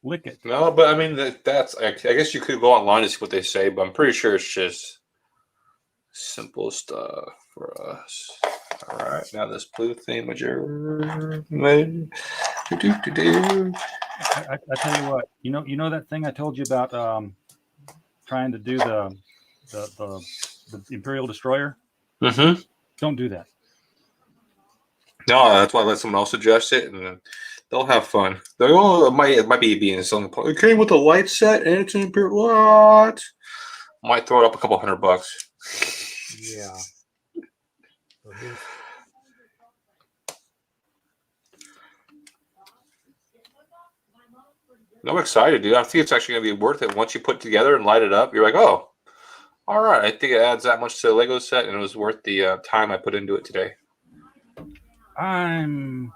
Lick it. No, but I mean that's. I guess you could go online to see what they say, but I'm pretty sure it's just simple stuff for us. All right, now this blue thing, I tell you what. You know that thing I told you about trying to do the Imperial Destroyer. Mm-hmm. Don't do that. No, that's why I let someone else suggest it, and they'll have fun. They're like, oh, it might be being something. It came with a light set, and it's an Imperial. What? Might throw it up a couple $100. Yeah. I'm excited, dude. I think it's actually going to be worth it once you put it together and light it up. You're like, oh, all right. I think it adds that much to the Lego set, and it was worth the time I put into it today. I'm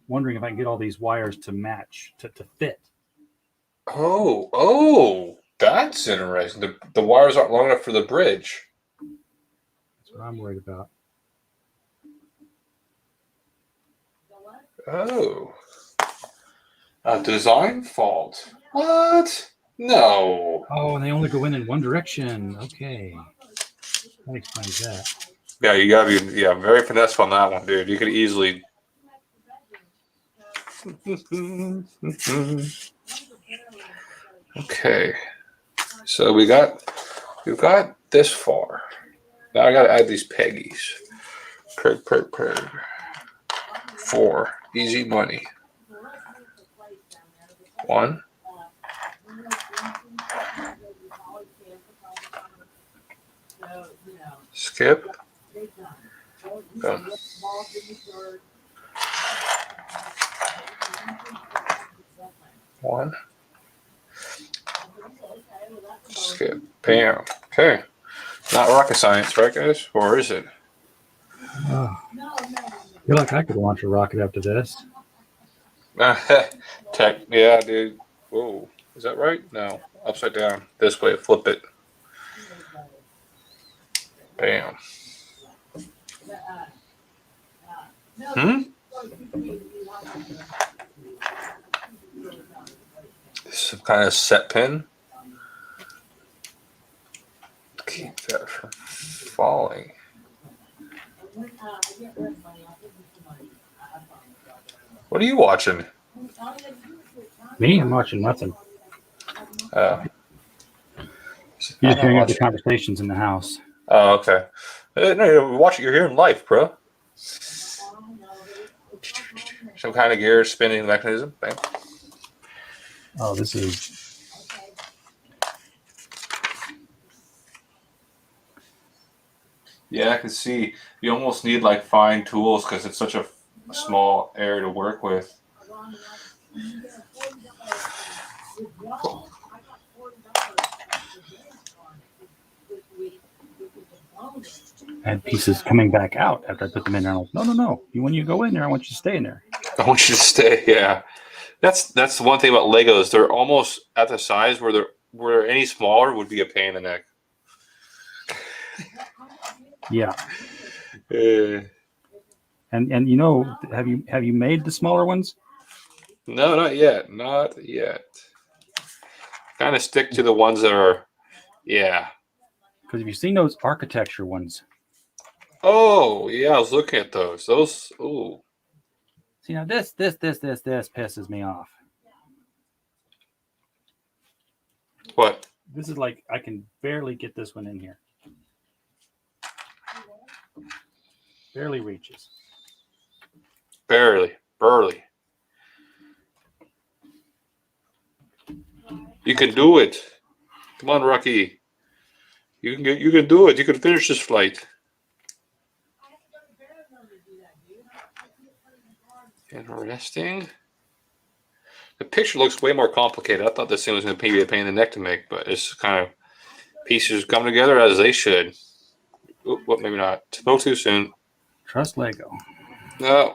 wondering if I can get all these wires to match to fit. Oh. That's interesting. The wires aren't long enough for the bridge. That's what I'm worried about. Oh. A design fault. What? No. Oh, and they only go in one direction. Okay. That explains that. Yeah, you gotta be very finesse on that one, dude. You could easily. Okay. So we've got this far. Now I gotta add these peggies. Peg. 4. Easy money. 1. Skip. Go. 1. Skip. Bam. Okay. Not rocket science, right, guys? Or is it? Oh. I feel like I could launch a rocket after this. Tech. Yeah, dude. Whoa. Is that right? No. Upside down. This way. Flip it. Bam. This is some kind of set pin. Keep that from falling. What are you watching? Me? I'm watching nothing. You're You're just hearing the conversations in the house. Oh, okay. No, you're watching. You're hearing life, bro. Some kind of gear spinning mechanism. Bam. Oh, this is. Yeah, I can see. You almost need like fine tools because it's such a small area to work with. And pieces coming back out after I put them in there. No. When you go in there, I want you to stay in there. I want you to stay. Yeah, that's the one thing about Legos. They're almost at the size where any smaller would be a pain in the neck. Yeah. And you know, have you made the smaller ones? No, not yet. Not yet. Kind of stick to the ones that are, yeah. Because have you seen those architecture ones? Oh, yeah, I was looking at those. Those, ooh. See, now this pisses me off. What? This is like, I can barely get this one in here. Barely reaches. Barely. You can do it. Come on, Rocky. You can do it. You can finish this flight. Interesting. The picture looks way more complicated. I thought this thing was going to be a pain in the neck to make, but it's kind of pieces come together as they should. Oop, well, maybe not. Spoke too soon. Trust Lego. No.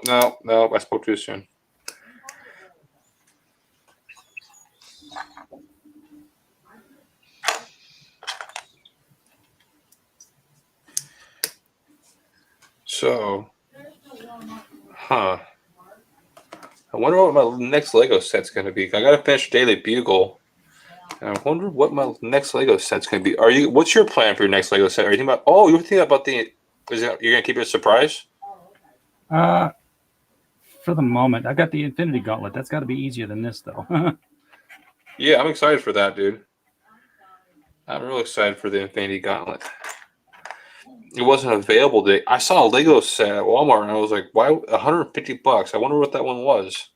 I spoke too soon. So, I wonder what my next Lego set's going to be. I got to finish Daily Bugle. And I wonder what my next Lego set's going to be. What's your plan for your next Lego set? Are you thinking about, you're thinking about you're going to keep it a surprise? For the moment, I got the Infinity Gauntlet. That's got to be easier than this, though. Yeah, I'm excited for that, dude. I'm real excited for the Infinity Gauntlet. It wasn't available today. I saw a Lego set at Walmart, and I was like, why $150? I wonder what that one was.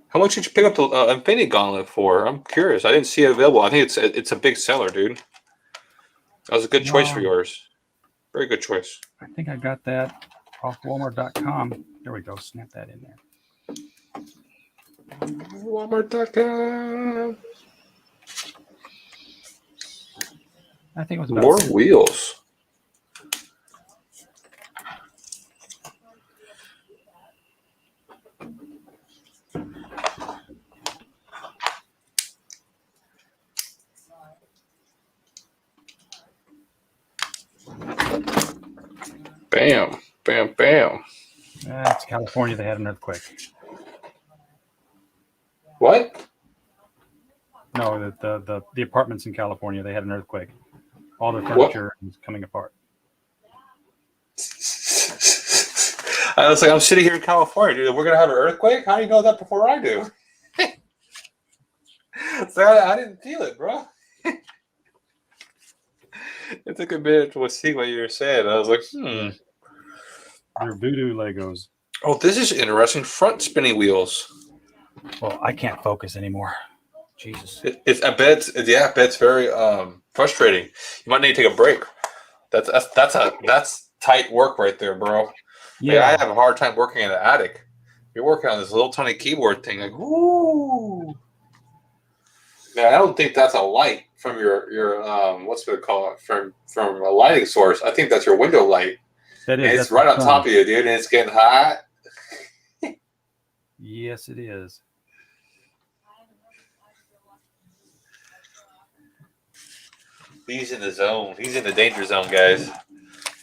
How much did you pick up the Infinity Gauntlet for? I'm curious. I didn't see it available. I think it's a big seller, dude. That was a good choice for yours. Very good choice. I think I got that off Walmart.com. There we go. Snap that in there. Walmart.com. I think it was about More wheels. Bam, bam, bam. It's California. They had an earthquake. What? No, the apartments in California, they had an earthquake. All their furniture is coming apart. I was like, I'm sitting here in California, dude. We're gonna have an earthquake. How do you know that before I do? So I didn't feel it, bro. It took a minute to see what you were saying. I was like, They're voodoo Legos. Oh, this is interesting. Front spinning wheels. Well, I can't focus anymore. Jesus. I bet it's very frustrating. You might need to take a break. That's tight work right there, bro. Yeah. Like, I have a hard time working in the attic. You're working on this little tiny keyboard thing, like whoo. Man, I don't think that's a light from your what's it called from a lighting source. I think that's your window light. That is. And it's right on top of you, dude, and it's getting hot. Yes, it is. He's in the zone. He's in the danger zone, guys.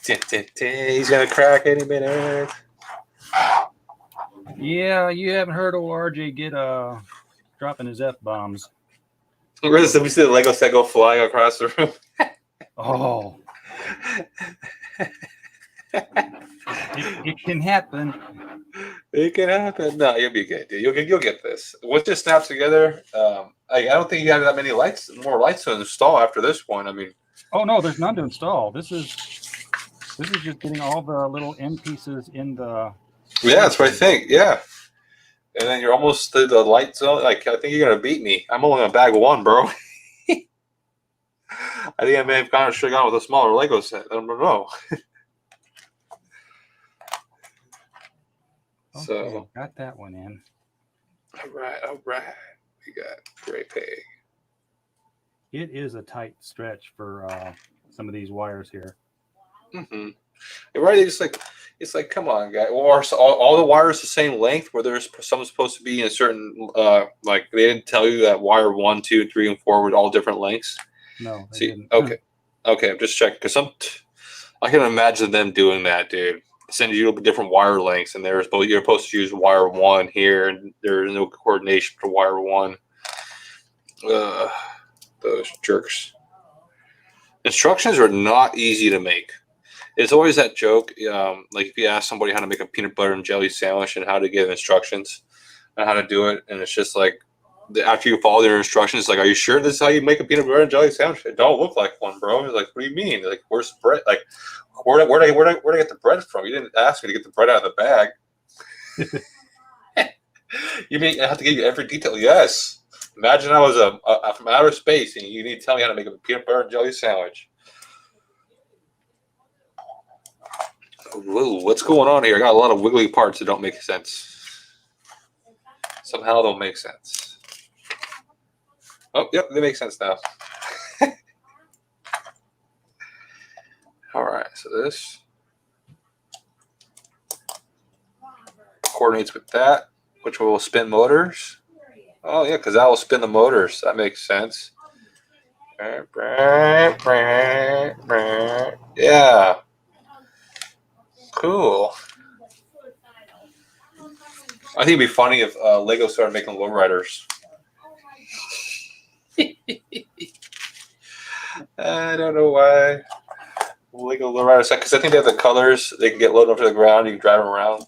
He's gonna crack any minute. Yeah, you haven't heard of RJ get dropping his F-bombs. We see the Lego set go flying across the room. Oh. It can happen. It can happen. No, you'll be good, dude. You'll get this. Once it snaps together, I don't think you have that many more lights to install after this one. I mean, oh no, there's none to install. This is just getting all the little end pieces in the. Yeah, that's what I think. Yeah, and then you're almost to the light zone. Like I think you're gonna beat me. I'm only on bag one, bro. I think I may have should have gone with a smaller Lego set. I don't know. Okay, So got that one in. All right. We got great pay. It is a tight stretch for some of these wires here. Mm-hmm. Right? It's like, come on, guy. Or all the wires the same length? Where there's some supposed to be in a certain like they didn't tell you that wire 1, 2, 3, and 4 were all different lengths. No, they See, didn't. okay. I'm just checking because I can imagine them doing that, dude. Send you different wire lengths, and you're supposed to use wire 1 here, and there's no coordination for wire 1. Those jerks. Instructions are not easy to make. It's always that joke, like if you ask somebody how to make a peanut butter and jelly sandwich and how to give instructions and how to do it, and it's just like after you follow their instructions, it's like, are you sure this is how you make a peanut butter and jelly sandwich? It don't look like one, bro. It's like, what do you mean? Like, where's the bread? Like, where did I get the bread from? You didn't ask me to get the bread out of the bag. You mean I have to give you every detail? Yes. Imagine I was from outer space and you need to tell me how to make a peanut butter and jelly sandwich. Whoa, what's going on here? I got a lot of wiggly parts that don't make sense. Somehow they'll make sense. Oh, yep, they make sense now. All right, so this coordinates with that, which will spin motors. Oh, yeah, because that will spin the motors. That makes sense. Yeah. Cool. I think it'd be funny if Lego started making lowriders. I don't know why. Lego lowriders, because I think they have the colors. They can get loaded up to the ground. You can drive them around.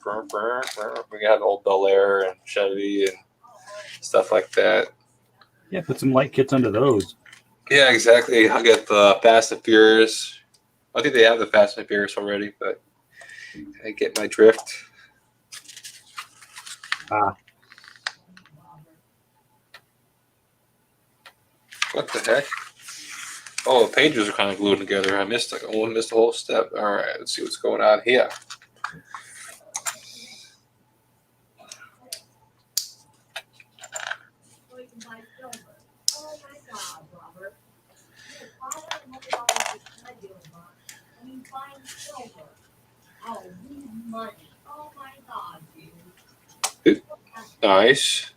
We can have the old Bel Air and Chevy and stuff like that. Yeah, put some light kits under those. Yeah, exactly. I'll get the Fast and Furious. I think they have the Fast and Furious already, but I get my drift. What the heck? Oh, the pages are kind of glued together. I missed a whole step. All right, let's see what's going on here. Nice.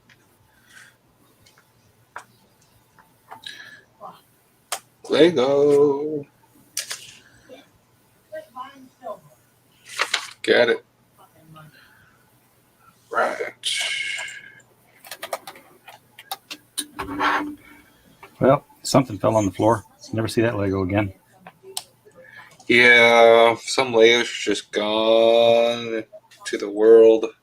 Lego. Get it. Right. Well, something fell on the floor. Never see that Lego again. Yeah, some Legos are just gone to the world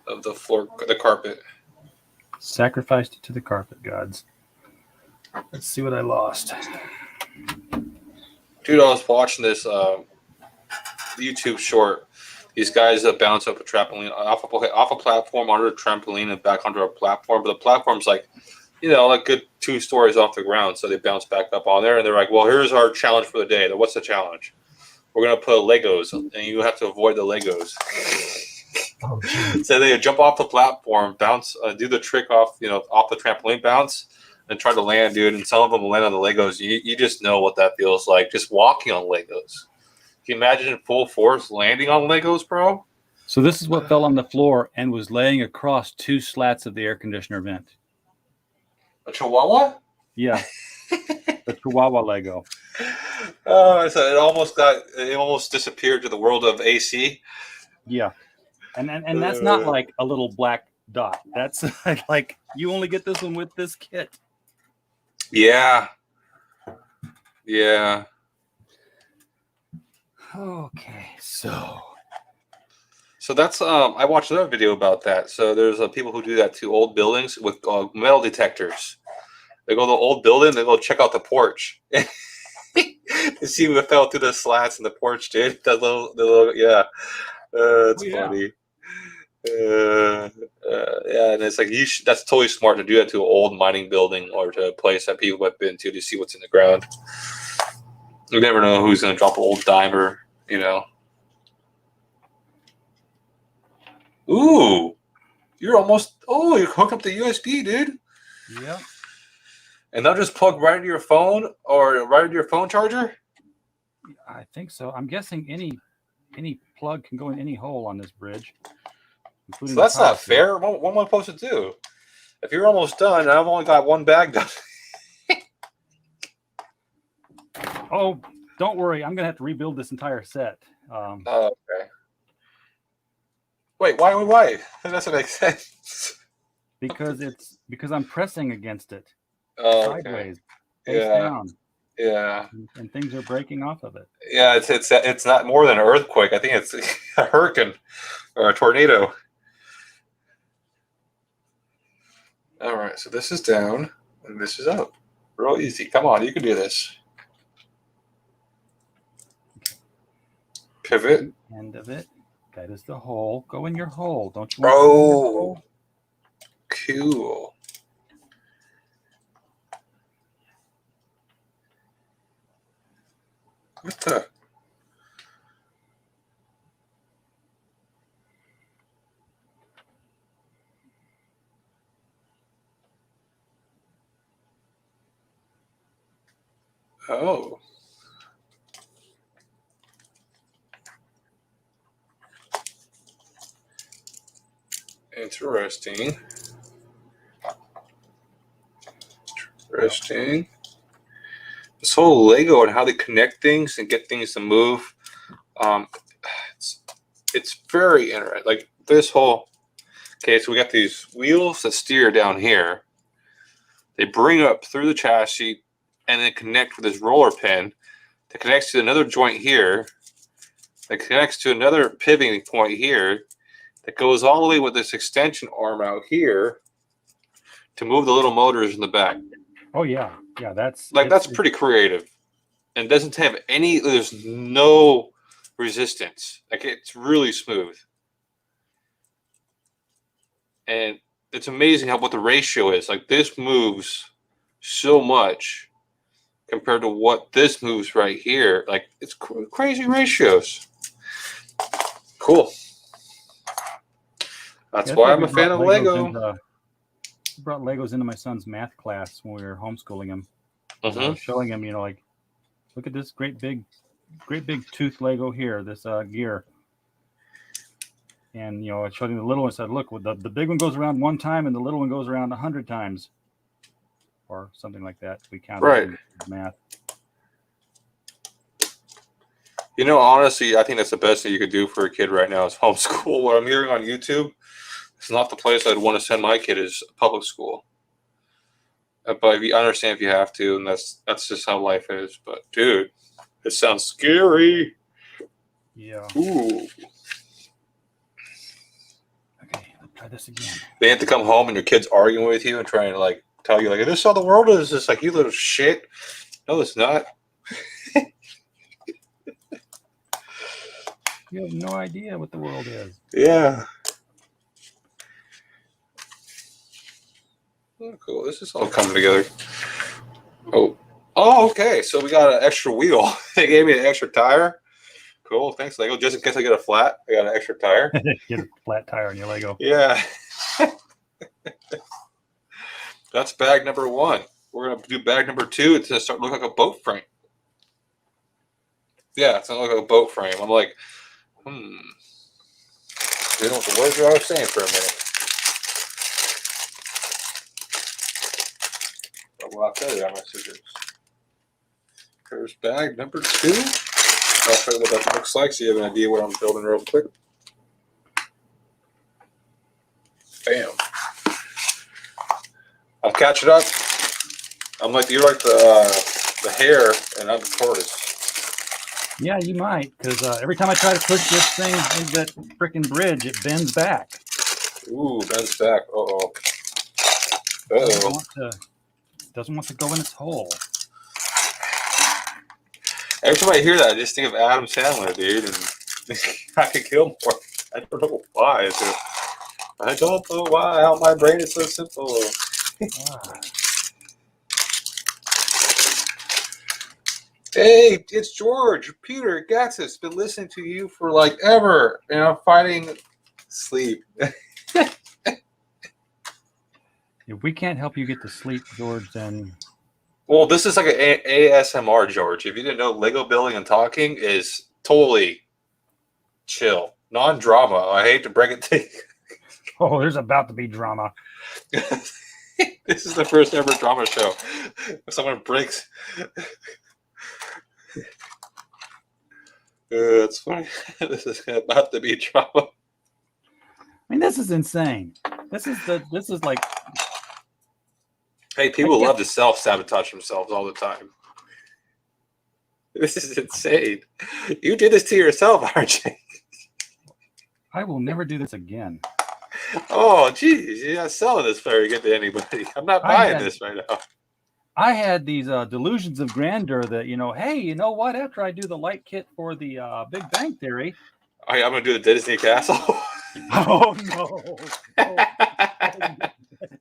of the floor, the carpet. Sacrificed to the carpet gods. Let's see what I lost. Dude, I was watching this YouTube short. These guys bounce up a trampoline off a platform onto a trampoline and back onto a platform. But the platform's like, like good 2 stories off the ground. So they bounce back up on there and they're like, well, here's our challenge for the day. What's the challenge? We're going to put Legos and you have to avoid the Legos. Oh, so they jump off the platform, bounce, do the trick off the trampoline bounce and try to land, dude. And some of them will land on the Legos. You just know what that feels like, just walking on Legos. Can you imagine in full force landing on Legos, bro? So this is what fell on the floor and was laying across 2 slats of the air conditioner vent. A Chihuahua? Yeah. The Chihuahua Lego. Oh, so it almost disappeared to the world of AC. Yeah. And that's not like a little black dot. That's like you only get this one with this kit. Yeah. Yeah. Okay, so that's I watched another video about that. So there's people who do that to old buildings with metal detectors. They go to the old building, they go check out the porch. To see what fell through the slats in the porch, dude. The little yeah. It's funny. Yeah, and it's like that's totally smart to do that to an old mining building or to a place that people have been to see what's in the ground. You never know who's going to drop an old dimer, Ooh, you're hooked up the USB, dude. Yeah. And they'll just plug right into your phone or right into your phone charger? I think so. I'm guessing any plug can go in any hole on this bridge. So that's not fair. What am I supposed to do? If you're almost done, I've only got one bag done. Oh, don't worry. I'm going to have to rebuild this entire set. Okay. Wait, why? That doesn't make sense. Because I'm pressing against it. Okay. Sideways, face down. Yeah. And things are breaking off of it. Yeah, it's not more than an earthquake. I think it's a hurricane or a tornado. All right, so this is down and this is up. Real easy. Come on, you can do this. Pivot. End of it. That is the hole. Go in your hole. Don't you Oh, want cool. What the? Oh. Interesting. This whole Lego and how they connect things and get things to move, it's very interesting. Like this whole, okay, so we got these wheels that steer down here. They bring up through the chassis and then connect with this roller pin that connects to another joint here, that connects to another pivoting point here, that goes all the way with this extension arm out here to move the little motors in the back. Oh yeah, that's pretty creative, and doesn't have any. There's no resistance. Like it's really smooth, and it's amazing what the ratio is. Like this moves so much compared to what this moves right here. Like it's crazy ratios. Cool. That's why I'm a fan of Lego. Brought Legos into my son's math class when we were homeschooling him. Mm-hmm. I was showing him, like, look at this great big tooth Lego here, this gear. And I showed him the little one and said, look, the big one goes around 1 time and the little one goes around 100 times. Or something like that. We counted right. Math. You know, honestly, I think that's the best thing you could do for a kid right now is homeschool. What I'm hearing on YouTube, it's not the place I'd want to send my kid is public school. But I understand if you have to, and that's just how life is. But dude, it sounds scary. Yeah. Ooh. Okay, let's try this again. They have to come home and your kid's arguing with you and trying to like tell you like, "This is how the world is." It's like, you little shit. No, it's not. You have no idea what the world is. Yeah. Oh, cool. This is all coming together. Oh. Oh, okay. So we got an extra wheel. They gave me an extra tire. Cool. Thanks, Lego. Just in case I get a flat, I got an extra tire. Get a flat tire on your Lego. Yeah. That's bag number 1. We're going to do bag number 2. It's going to start looking like a boat frame. Yeah, it's going to look like a boat frame. I'm like, You know what the words I was saying for a minute. Well, I'll tell you, I got my scissors. Here's bag number 2. I'll show you what that looks like so you have an idea what I'm building real quick. Bam. I'll catch it up. You're like the hare and I'm the tortoise. Yeah, you might, because every time I try to push this thing into that freaking bridge, it bends back. Ooh, bends back. Uh-oh. Doesn't want to go in its hole. Every time I hear that, I just think of Adam Sandler, dude, and I could kill more. I don't know why. I don't know why. How my brain is so simple. Hey, it's George. Peter Gatsis. Been listening to you for like ever, and I'm fighting sleep. If we can't help you get to sleep, George, then... Well, this is like an ASMR, George. If you didn't know, Lego building and talking is totally chill. Non-drama. I hate to break it to you. Oh, there's about to be drama. This is the first ever drama show. Someone breaks... It's funny. This is about to be drama. I mean, this is insane. This is like... Hey, people love to self-sabotage themselves all the time. This is insane. You did this to yourself, RJ. I will never do this again. Oh, geez. You're not selling this very good to anybody. I'm not buying this right now. I had these delusions of grandeur that, hey, you know what? After I do the light kit for the Big Bang Theory... I'm going to do the Disney Castle. Oh, no.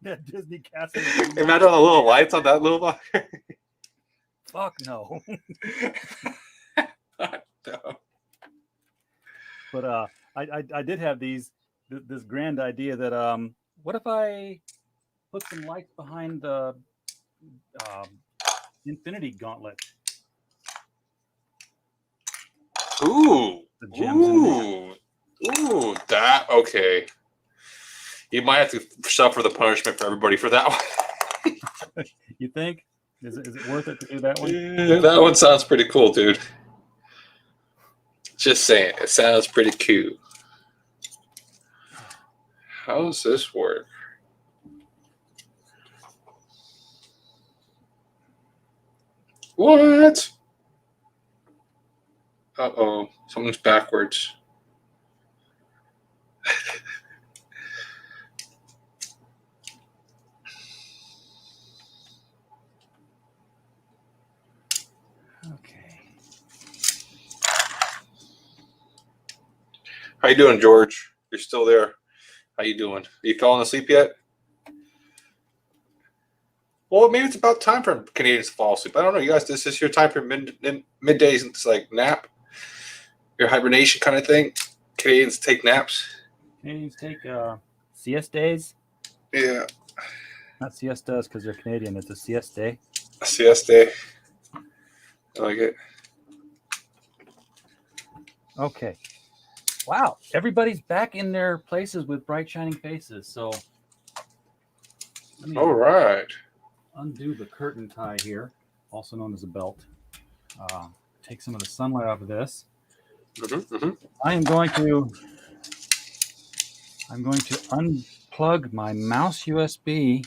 That Disney Castle. Imagine all the little lights on that little box. Fuck no. No. But I did have this grand idea that what if I put some lights behind the Infinity Gauntlet? Ooh. The gems Ooh, that okay. You might have to suffer the punishment for everybody for that one. You think? Is it worth it to do that one? Yeah, that one sounds pretty cool, dude. Just saying, it sounds pretty cute. How does this work? What? Uh-oh, something's backwards. Okay. How you doing, George? You're still there. How you doing? Are you falling asleep yet? Well, maybe it's about time for Canadians to fall asleep. I don't know. You guys, this is your time for middays. It's like nap, your hibernation kind of thing. Canadians take naps. Canadians take siesta days. Yeah. Not siestas because they're Canadian. It's a siesta day. A siesta. I like it. Okay. Wow. Everybody's back in their places with bright shining faces. So All right. Undo the curtain tie here, also known as a belt. Take some of the sunlight off of this. I'm going to unplug my mouse USB.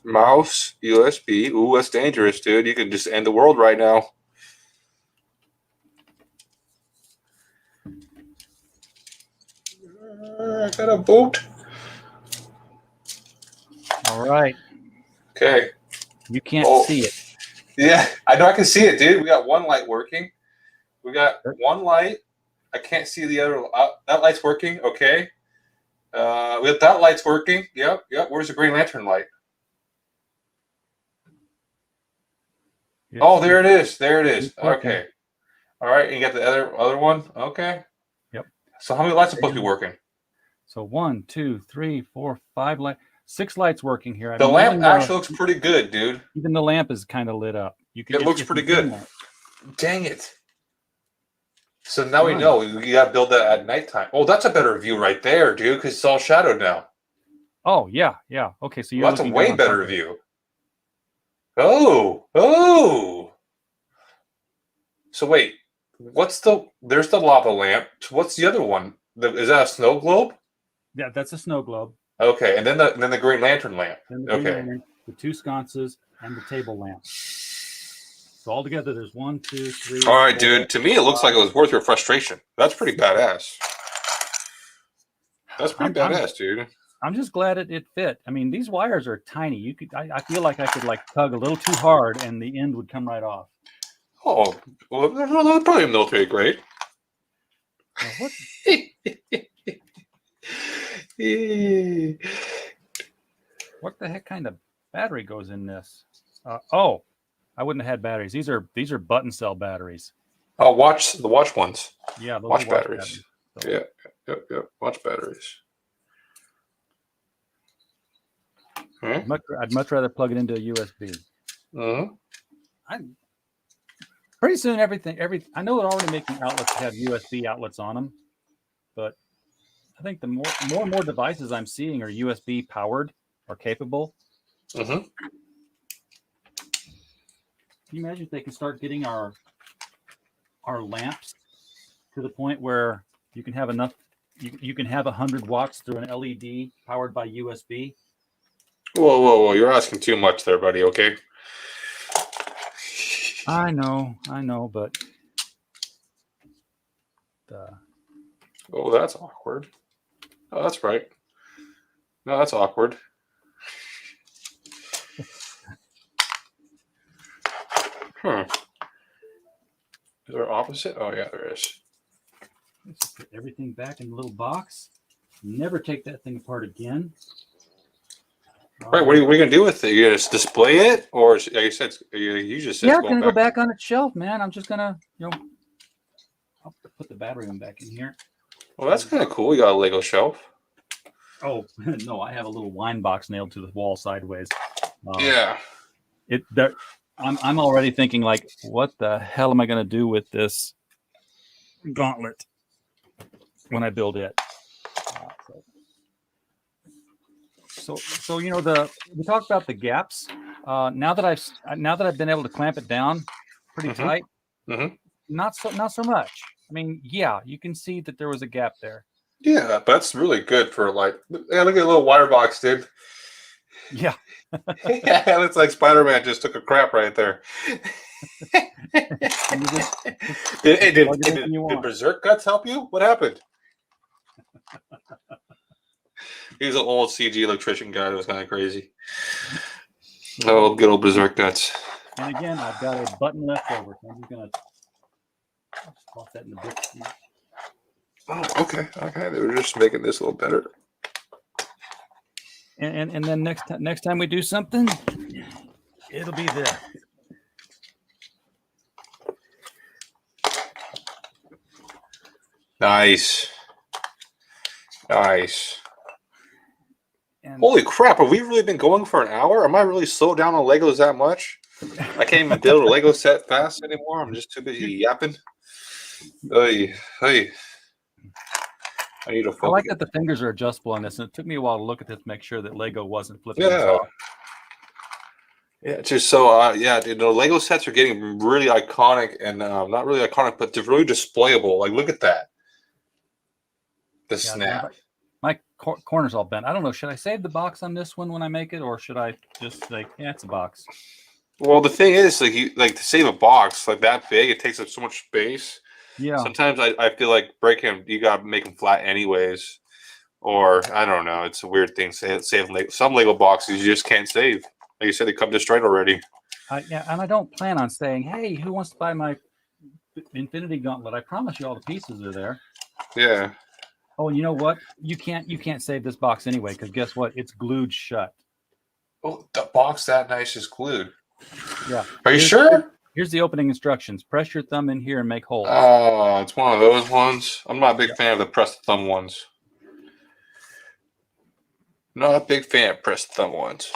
Mouse USB. Ooh, that's dangerous, dude. You can just end the world right now. I got a boat. All right. Okay. You can't see it. Yeah, I know. I can see it, dude. We got one light working. We got one light. I can't see the other. That light's working. Okay. We have that light's working. Yep. Where's the Green Lantern light? Oh, there it is. There it is. Okay. All right. And you got the other one. Okay. Yep. So how many lights are supposed to be working? So 1, 2, 3, 4, 5 lights. 6 lights working here. The lamp actually looks pretty good, dude. Even the lamp is kind of lit up. It looks pretty good. Dang it. So now we know you got to build that at nighttime. Oh, that's a better view right there, dude, because it's all shadowed now. Oh, yeah. Okay, so that's a way better view. Oh. So wait, there's the lava lamp. What's the other one? Is that a snow globe? Yeah, that's a snow globe. Okay, and then the Green Lantern lamp. The 2 sconces and the table lamp. So all together, there's 1, 2, 3. All right, dude. To me, it looks like it was worth your frustration. That's pretty badass. That's pretty badass, dude. I'm just glad it fit. I mean, these wires are tiny. I feel like I could tug a little too hard, and the end would come right off. Oh, well, that's probably a military grade. What? What the heck kind of battery goes in this? I wouldn't have had batteries. These are button cell batteries. Oh, the watch ones. Yeah, those watch batteries. So. Yeah. Yep. Watch batteries. I'd much rather plug it into a USB. Pretty soon, I know they're already making outlets that have USB outlets on them, but I think the more and more devices I'm seeing are USB powered or capable. Can you imagine if they can start getting our lamps to the point where you can have enough, you can have 100 watts through an LED powered by USB? Whoa! You're asking too much there, buddy. Okay. I know, but oh, that's awkward. Oh, that's right. No, that's awkward. Is there an opposite? Oh, yeah, there is. Let's just put everything back in the little box. Never take that thing apart again. Right, what are you going to do with it? You going to display it? Or, like you said, you just said it's going to go back on its shelf, man. I'm just going to, I'll put the battery one back in here. Well, that's kind of cool. You got a Lego shelf. Oh, no, I have a little wine box nailed to the wall sideways. Yeah. I'm already thinking, what the hell am I going to do with this Gauntlet when I build it? So we talked about the gaps. Now that I've been able to clamp it down pretty tight, not so much. I mean, yeah, you can see that there was a gap there. Yeah, but that's really good for look at a little wire box, dude. Yeah. Yeah, it looks like Spider-Man just took a crap right there. Did Berserk Guts help you? What happened? He's an old CG electrician guy that was kind of crazy. Oh, good old Berserk Guts. And again, I've got a button left over, so I'm just going to toss that in the book. Oh, okay. They were just making this a little better. And then next time we do something, it'll be this. Nice. And holy crap, have we really been going for an hour? Am I really slowed down on Legos that much? I can't even build a Lego set fast anymore. I'm just too busy yapping. Hey. I need to focus. I like that the fingers are adjustable on this, and it took me a while to look at this, make sure that Lego wasn't flipping us off. Yeah, it's just so yeah, dude, the Lego sets are getting really iconic and not really iconic, but they're really displayable. Like, look at that, the Yeah, snap. my corner's all bent. I don't know. Should I save the box on this one when I make it, or should I just say, yeah, it's a box? Well, the thing is, like, you like to save a box like that big, it takes up so much space. Yeah. Sometimes I feel like breaking them, you gotta make them flat anyways, or I don't know. It's a weird thing. Save some Lego boxes you just can't save. Like you said, they come destroyed already. Yeah, and I don't plan on saying, hey, who wants to buy my Infinity Gauntlet? I promise you all the pieces are there. Yeah. Oh, and you know what? You can't save this box anyway, because guess what? It's glued shut. Oh, the box that nice is glued. Yeah. Are you sure? Here's the opening instructions. Press your thumb in here and make holes. Oh, it's one of those ones. I'm not a big fan of the press the thumb ones. Not a big fan of press the thumb ones.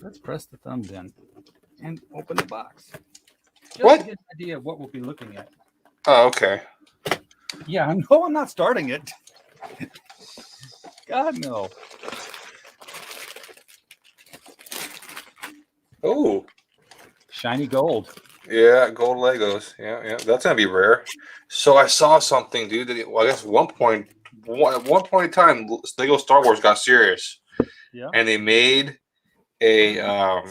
Let's press the thumb then and open the box. Just What? to get an idea of what we'll be looking at. Oh, okay. Yeah, no, I'm not starting it. God, no. Oh. Shiny gold. Yeah, gold Legos. Yeah, that's gonna be rare. So I saw something, dude. That I guess at one point in time, Lego Star Wars got serious. Yeah. And they made a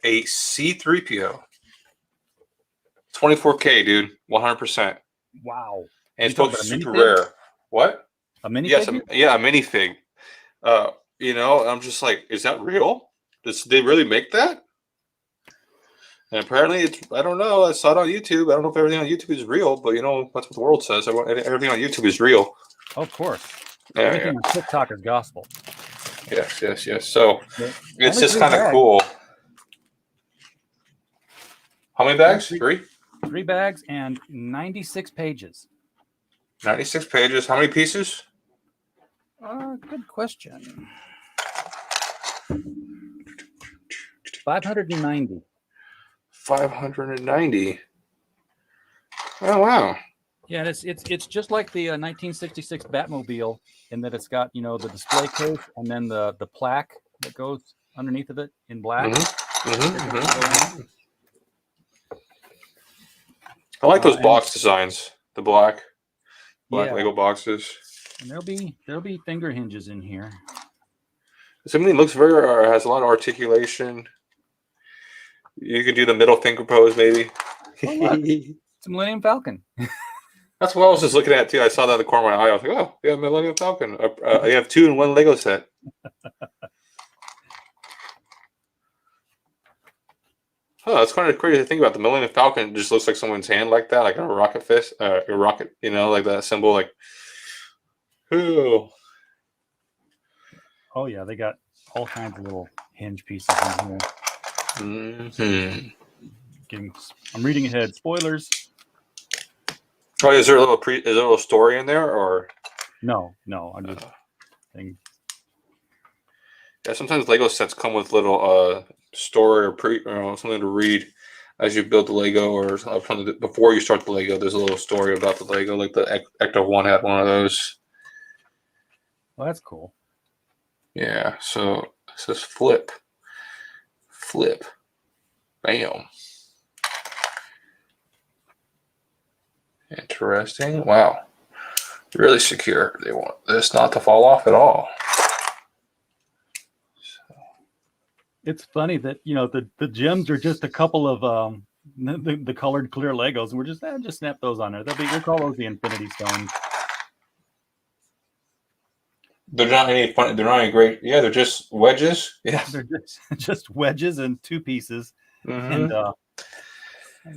C-3PO, 24K, dude, 100%. Wow. And it's You supposed to be talking super about a minifig? rare. What? A minifig? Yes, yeah, a minifig. I'm just like, is that real? Did they really make that? And apparently, I don't know. I saw it on YouTube. I don't know if everything on YouTube is real, but that's what the world says. Everything on YouTube is real. Oh, of course. Yeah, Everything on TikTok is gospel. Yes. So Yeah. it's Only just 3 kind of bags. cool. How many bags? 3? 3 bags and 96 pages. 96 pages. How many pieces? Good question. 590. 590. Oh wow! Yeah, and it's just like the 1966 Batmobile in that it's got the display case and then the plaque that goes underneath of it in black. I like those box designs. The black Lego boxes. And there'll be finger hinges in here. Something looks has a lot of articulation. You could do the middle finger pose, maybe. Oh, look. It's a Millennium Falcon. That's what I was just looking at too. I saw that in the corner of my eye. I was like, "Oh, yeah, Millennium Falcon." You have 2 in 1 Lego set. Oh, that's kind of crazy to think about. The Millennium Falcon just looks like someone's hand like that, like a rocket fist, a rocket. Like that symbol, like. Ooh. Oh yeah, they got all kinds of little hinge pieces in here. I'm reading ahead. Spoilers. Oh, is there a little story in there, or no? I'm just saying. Yeah, sometimes Lego sets come with little story or something to read as you build the Lego, or something before you start the Lego. There's a little story about the Lego, like the Ecto 1 had one of those. Well, that's cool. Yeah. So it says flip. Bam. Interesting. Wow. Really secure. They want this not to fall off at all. It's funny that the gems are just a couple of the colored clear Legos. We're just snap those on there. We'll call those the Infinity Stones. They're not any fun. They're not any great. Yeah, they're just wedges. Yeah, they're just wedges and 2 pieces. And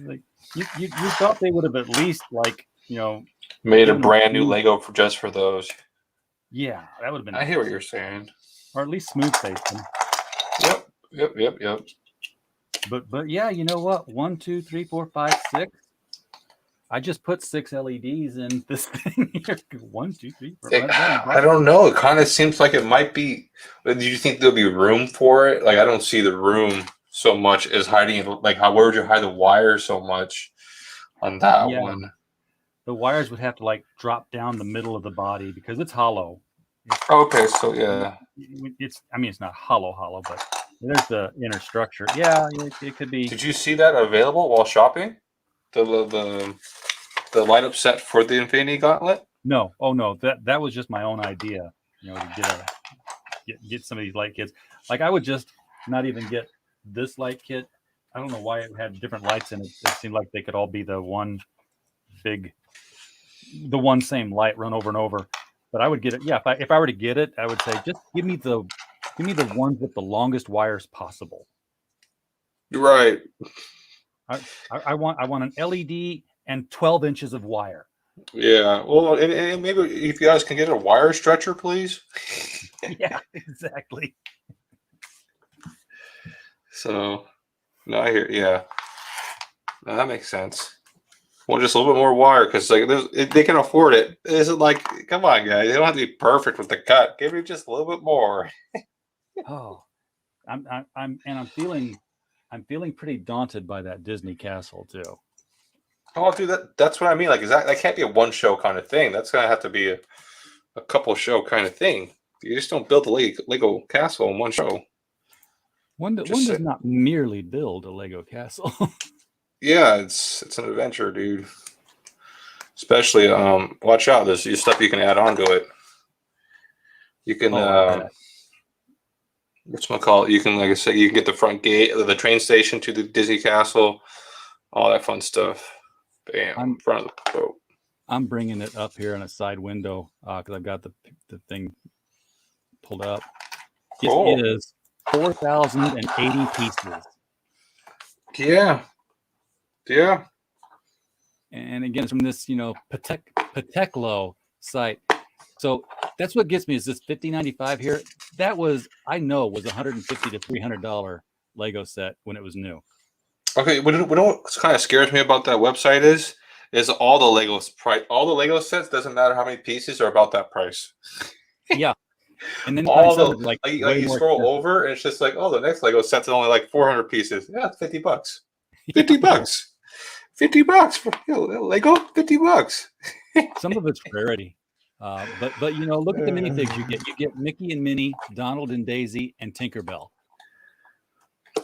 like you thought they would have at least made a brand new Lego just for those. Yeah, that would have been. I hear what you're saying. Or at least smooth face them. Yep. But yeah, you know what? 1, 2, 3, 4, 5, 6. I just put 6 LEDs in this thing here. 1, 2, 3, 4, 5. I don't know. It kind of seems like it might be. Do you think there'll be room for it? Like, I don't see the room so much as hiding it. Like, where would you hide the wires so much on that one? The wires would have to drop down the middle of the body because it's hollow. Okay, so yeah. It's not hollow, but There's the inner structure. Yeah, it could be. Did you see that available while shopping? The light up set for the Infinity Gauntlet? No, oh no, that was just my own idea. To get some of these light kits. Like I would just not even get this light kit. I don't know why it had different lights in it. It seemed like they could all be the one same light run over and over. But I would get it. Yeah, if I were to get it, I would say just give me the ones with the longest wires possible. Right. I want an LED and 12 inches of wire. Yeah. Well, and maybe if you guys can get a wire stretcher, please. Yeah, exactly. So, no, I hear. Yeah, no, that makes sense. Well, just a little bit more wire because like they can afford it. It isn't like, come on, guys, they don't have to be perfect with the cut. Give me just a little bit more. Oh, I'm feeling pretty daunted by that Disney castle too. Oh, dude, that's what I mean. Like, that can't be a one show kind of thing. That's gonna have to be a couple show kind of thing. You just don't build a Lego castle in one show. One does not merely build a Lego castle. Yeah, it's an adventure, dude. Especially, watch out. There's stuff you can add on to it. You can, whatchamacallit? You can, like I said, you can get the front gate, the train station to the Disney Castle, all that fun stuff. Bam, in front of the boat. I'm bringing it up here in a side window because I've got the thing pulled up. Cool. It is 4,080 pieces. Yeah. Yeah. And again, it's from this, Pateklo site. So that's what gets me is this $50.95 here. That was $150 to $300 Lego set when it was new. Okay, what kind of scares me about that website is all the Lego sets, doesn't matter how many pieces, are about that price. Yeah. And then all the like you scroll over and it's just like, oh, the next Lego set's only like 400 pieces. Yeah, it's $50. $50. $50 for Lego. $50. Some of it's rarity. But look at the minifigs you get. You get Mickey and Minnie, Donald and Daisy, and Tinkerbell.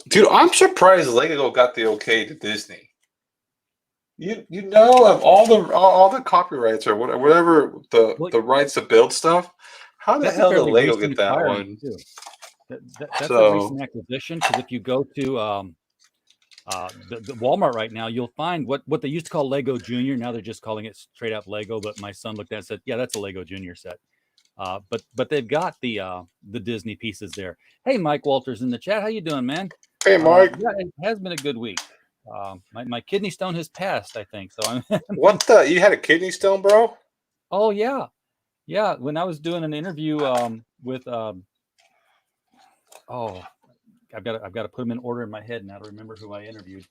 Dude, I'm surprised Lego got the okay to Disney. Of all the copyrights or whatever the rights to build stuff. How the hell did Lego get that one? That's a recent acquisition because if you go to the Walmart right now, you'll find what they used to call Lego Junior. Now they're just calling it straight up Lego. But my son looked at it and said, "Yeah, that's a Lego Junior set." But they've got the Disney pieces there. Hey, Mike Walters in the chat. How you doing, man? Hey, Mike. Yeah, it has been a good week. My kidney stone has passed, I think. So I'm. What the? You had a kidney stone, bro? Oh yeah. Yeah, when I was doing an interview with I've got to put them in order in my head now to remember who I interviewed.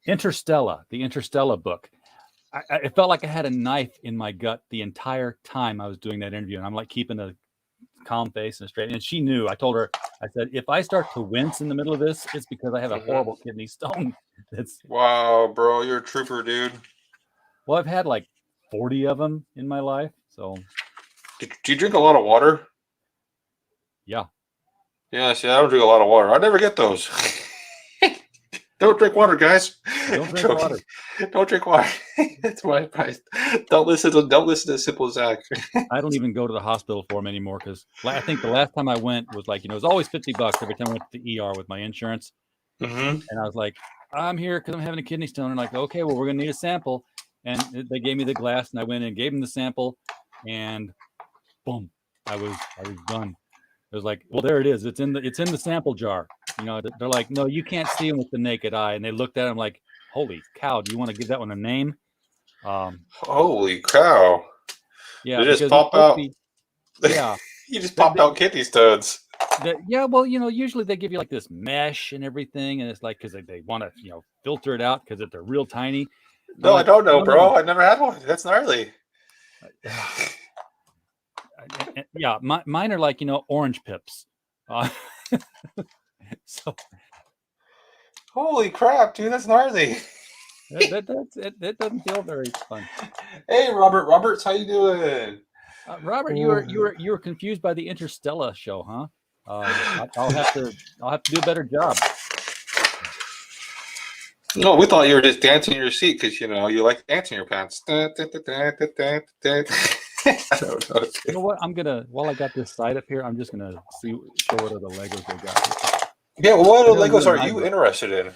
Interstellar, the Interstellar book. I felt like I had a knife in my gut the entire time I was doing that interview, and I'm like keeping a calm face and straight. And she knew. I told her, I said, if I start to wince in the middle of this, it's because I have a horrible kidney stone. Wow, bro, you're a trooper, dude. Well, I've had like 40 of them in my life. So, do you drink a lot of water? Yeah. Yeah, see, I don't drink a lot of water. I never get those. Don't drink water, guys. Don't drink water. Don't drink water. That's my advice. Don't listen to Simple Zach. I don't even go to the hospital for them anymore because I think the last time I went was like, it was always $50 every time I went to the ER with my insurance. Mm-hmm. And I was like, I'm here because I'm having a kidney stone. And like, okay, well, we're going to need a sample. And they gave me the glass and I went in and gave them the sample and boom, I was done. It was like, well, there it is. It's in the sample jar. They're like, no, you can't see them with the naked eye. And they looked at him like, holy cow, do you want to give that one a name? Holy cow. Yeah. They just pop out. Yeah. You just popped out kidney stones. Yeah. Well, usually they give you like this mesh and everything. And it's like, because they want to, filter it out because they're real tiny. No, I don't know, bro. I never had one. That's gnarly. Yeah. Mine are like, orange pips. So, holy crap, dude, that's gnarly. That doesn't feel very fun. Hey, Roberts, how you doing? Robert, you were confused by the Interstellar show, huh? I'll have to do a better job. No, we thought you were just dancing in your seat because you like dancing in your pants. I don't know. You know what? While I got this side up here, I'm just gonna show what other Legos they got. Yeah, well, what I other know Legos and are I you look. interested in?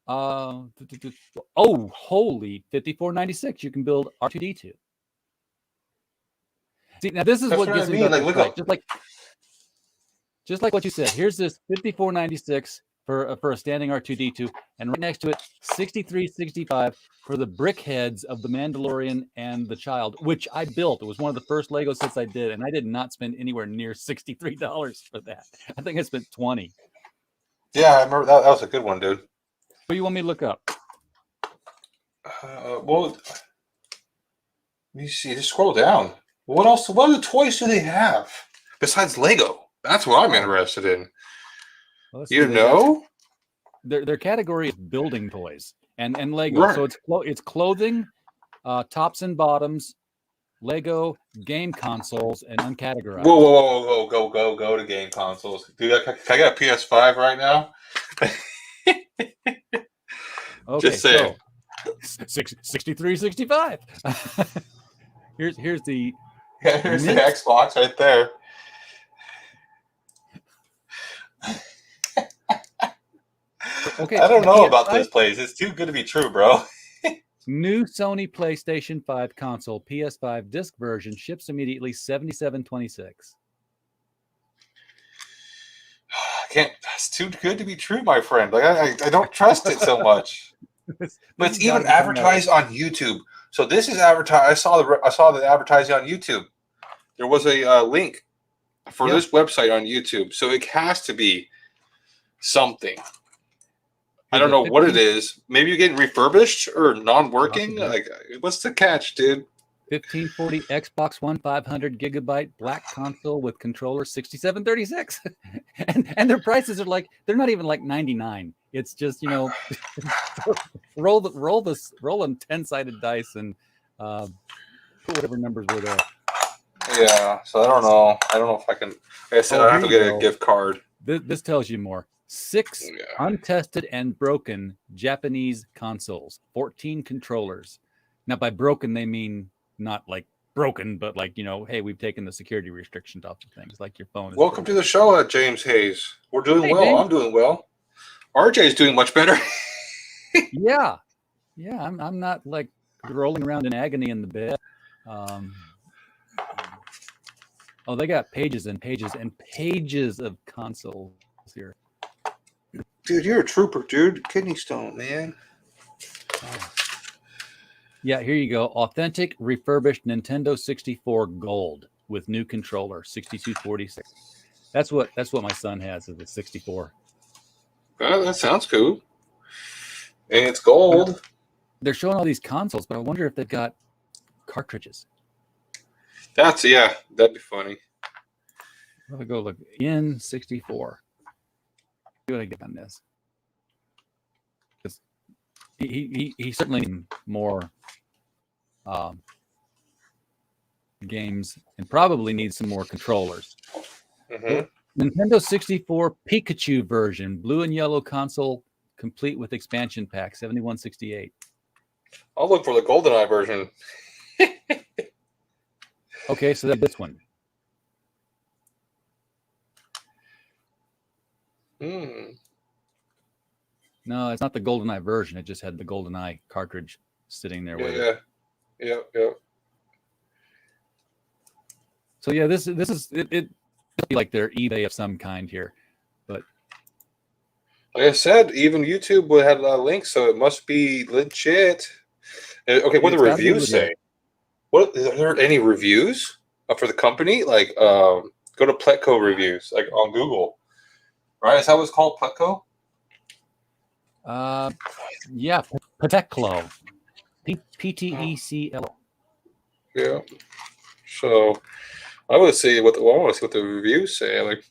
Oh, holy 5496! You can build R2D2. See, now this is That's what what I gets me mean. about Like, this look site. up. Just like what you said. Here's this 5496 for a standing R2D2, and right next to it 6365 for the brick heads of the Mandalorian and the Child, which I built. It was one of the first Lego sets I did, and I did not spend anywhere near $63 for that. I think I spent $20. Yeah, I remember that. That was a good one, dude. What do you want me to look up? Well, you see, just scroll down. What else? What other toys do they have besides Lego? That's what I'm interested in. Well, let's You see, know? their category is building toys and Lego. Right. So it's clothing, tops and bottoms, Lego, game consoles, and uncategorized. Whoa, go to game consoles. Dude, can I get a PS5 right now? Okay, Just saying. so 6365. here's the Here's the Xbox right there. Okay, I don't know about PS5? this place. It's too good to be true, bro. New Sony PlayStation 5 console PS5 disc version ships immediately $77.26. I can't. That's too good to be true, my friend. Like I don't trust it so much. But it's even advertised on YouTube. So this is advertised. I saw the advertising on YouTube. There was a link for this website on YouTube. So it has to be something. I don't know what it is. Maybe you're getting refurbished or non-working. Like, what's the catch, dude? 1540 Xbox One 500 gigabyte black console with controller $67.36. and their prices are they're not even like $99. It's just, roll them 10-sided dice and put whatever numbers were there. Yeah, so I don't know. I don't know if I can. Like I said, I have to get a gift card. This tells you more. 6 untested and broken Japanese consoles, 14 controllers. Now, by broken, they mean not like broken, but like, hey, we've taken the security restrictions off of things, like your phone. Welcome to the show, James Hayes. We're doing well. James. I'm doing well. RJ's doing much better. Yeah. I'm not like rolling around in agony in the bed. They got pages and pages and pages of consoles here. Dude, you're a trooper, dude. Kidney stone, man. Yeah, here you go. Authentic refurbished Nintendo 64 Gold with new controller, 6246. That's what my son has, is a 64. That sounds cool. And it's gold. They're showing all these consoles, but I wonder if they've got cartridges. That'd be funny. Let me go look. N64. See what I get on this. He certainly needs more games and probably needs some more controllers. Mm-hmm. Nintendo 64 Pikachu version, blue and yellow console, complete with expansion pack, $71.68. I'll look for the GoldenEye version. Okay, so that's this one. No, it's not the GoldenEye version. It just had the GoldenEye cartridge sitting there with it. Yeah. So yeah, this is it like their eBay of some kind here, but like I said, even YouTube would have a link, so it must be legit. Okay, what do the reviews say? What are there any reviews for the company? Like, go to Pletco reviews, like on Google, right? Is that what's called, Pletco? Yeah, Peteclo, PTECL. Yeah. So I would say I want to see what the reviews say. Like,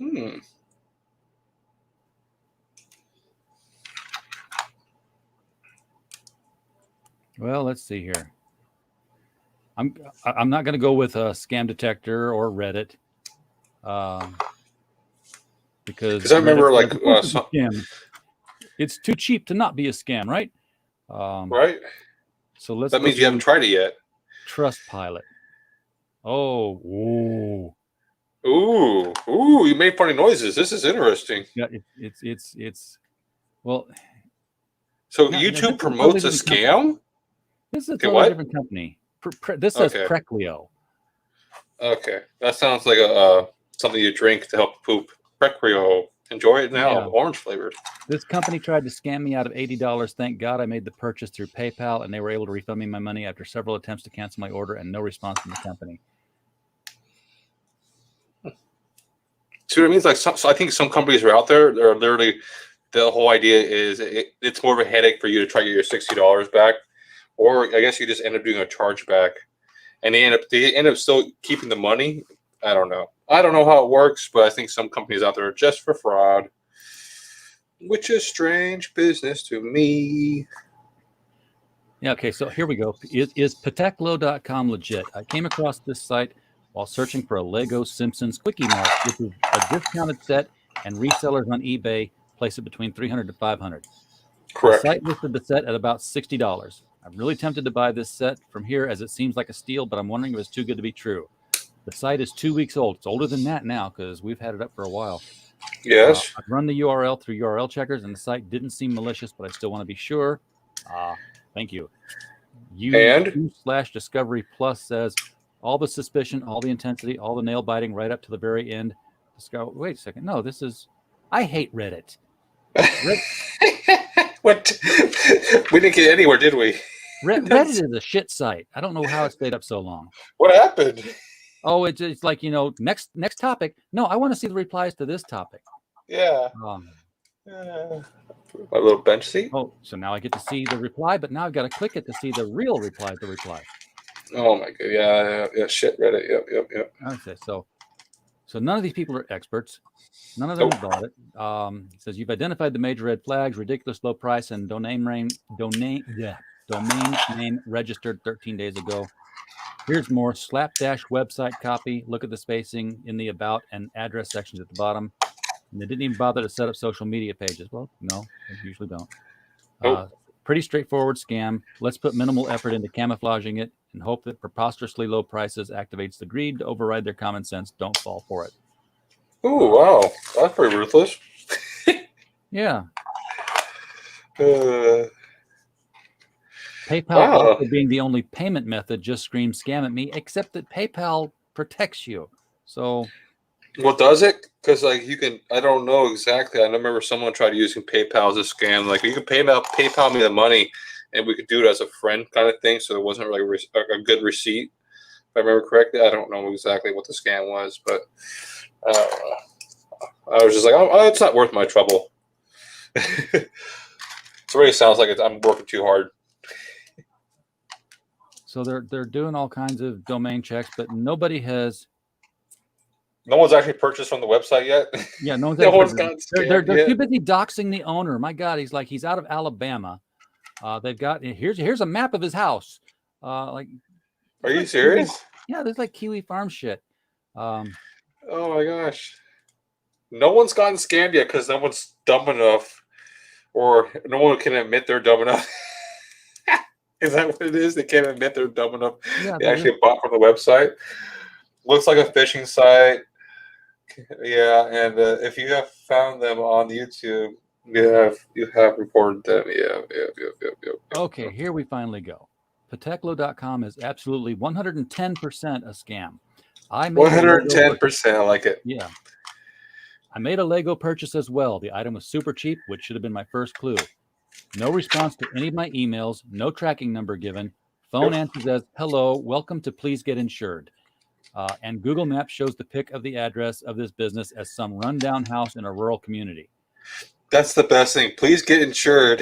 Well, let's see here. I'm not going to go with a scam detector or Reddit, because I remember like it's a scam. It's too cheap to not be a scam, right? right. So let's That means you haven't tried it yet. Trustpilot. Oh, ooh. Ooh! You made funny noises. This is interesting. Yeah, it's well. So YouTube promotes a scam. This is a totally different company. This says Preclio. Okay, that sounds like a something you drink to help poop. Preclio. Enjoy it now. Yeah. Orange flavored. This company tried to scam me out of $80. Thank God I made the purchase through PayPal, and they were able to refund me my money after several attempts to cancel my order and no response from the company. See what it means? Like, so I think some companies are out there. They're literally, the whole idea is it's more of a headache for you to try to get your $60 back, or I guess you just end up doing a chargeback, and they end up still keeping the money. I don't know how it works, but I think some companies out there are just for fraud, which is strange business to me. Yeah. Okay. So here we go. Is Pateklo.com legit? I came across this site while searching for a Lego Simpsons Quickie Mart, which is a discounted set, and resellers on eBay place it between $300 to $500. Correct. The site listed the set at about $60. I'm really tempted to buy this set from here as it seems like a steal, but I'm wondering if it's too good to be true. The site is 2 weeks old. It's older than that now because we've had it up for a while. Yes. I've run the URL through URL checkers, and the site didn't seem malicious, but I still want to be sure. Thank you. U/Discovery Plus says all the suspicion, all the intensity, all the nail biting, right up to the very end. Wait a second. No, this is. I hate Reddit. What? We didn't get anywhere, did we? Reddit is a shit site. I don't know how it stayed up so long. What happened? Oh, it's like, next topic. No, I want to see the replies to this topic. Yeah. My little bench seat. Oh, so now I get to see the reply, but now I've got to click it to see the real reply to the reply. Oh my god! Yeah. Shit, Reddit. Yep. Okay, so none of these people are experts. None of them have bought it. It says you've identified the major red flags: ridiculous low price and domain name registered 13 days ago. Here's more: slapdash website copy. Look at the spacing in the about and address sections at the bottom. And they didn't even bother to set up social media pages. Well, no, they usually don't. Pretty straightforward scam. Let's put minimal effort into camouflaging it and hope that preposterously low prices activates the greed to override their common sense. Don't fall for it. Oh, wow. That's pretty ruthless. Yeah. PayPal also being the only payment method just screams scam at me, except that PayPal protects you. So... Well, does it? Because you can. I don't know exactly. I remember someone tried using PayPal as a scam. Like, you can PayPal me the money, and we could do it as a friend kind of thing. So it wasn't really a good receipt, if I remember correctly. I don't know exactly what the scam was, but I was just like, oh, it's not worth my trouble. It already sounds like I'm working too hard. So they're doing all kinds of domain checks, but nobody has. No one's actually purchased from the website yet. Yeah, no one's. They're too busy doxing the owner. My God, he's out of Alabama. They've got here's a map of his house. Are you serious? Yeah, there's like Kiwi Farm shit. Oh my gosh, no one's gotten scammed yet because no one's dumb enough, or no one can admit they're dumb enough. Is that what it is? They can't admit they're dumb enough. Yeah, they actually bought from the website. Looks like a phishing site. Yeah, and if you have found them on YouTube, you have reported them. Yeah. Okay, here we finally go. Pateklo.com is absolutely 110% a scam. 110%. I like it. Yeah. I made a Lego purchase as well. The item was super cheap, which should have been my first clue. No response to any of my emails. No tracking number given. Phone answers as, hello, welcome to Please Get Insured. And Google Maps shows the pic of the address of this business as some rundown house in a rural community. That's the best thing. Please get insured.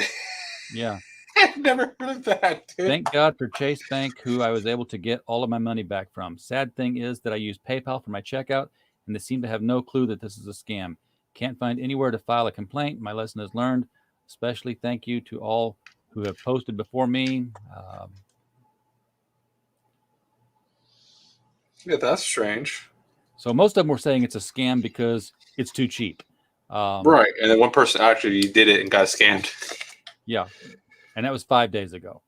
Yeah. I've never heard of that, dude. Thank God for Chase Bank, who I was able to get all of my money back from. Sad thing is that I used PayPal for my checkout, and they seem to have no clue that this is a scam. Can't find anywhere to file a complaint. My lesson is learned. Especially thank you to all who have posted before me. Yeah, that's strange. So most of them were saying it's a scam because it's too cheap. Right, and then one person actually did it and got scammed. Yeah, and that was 5 days ago.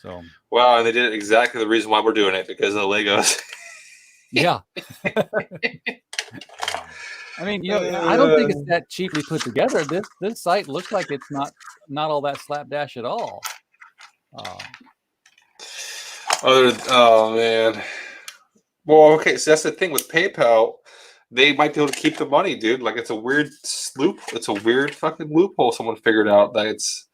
So Wow, and they did it exactly the reason why we're doing it, because of the Legos. yeah. I mean, I don't think it's that cheaply put together. This site looks like it's not all that slapdash at all. Oh man. Well, okay, so that's the thing with PayPal. They might be able to keep the money, dude. Like it's a weird loop. It's a weird fucking loophole someone figured out. That it's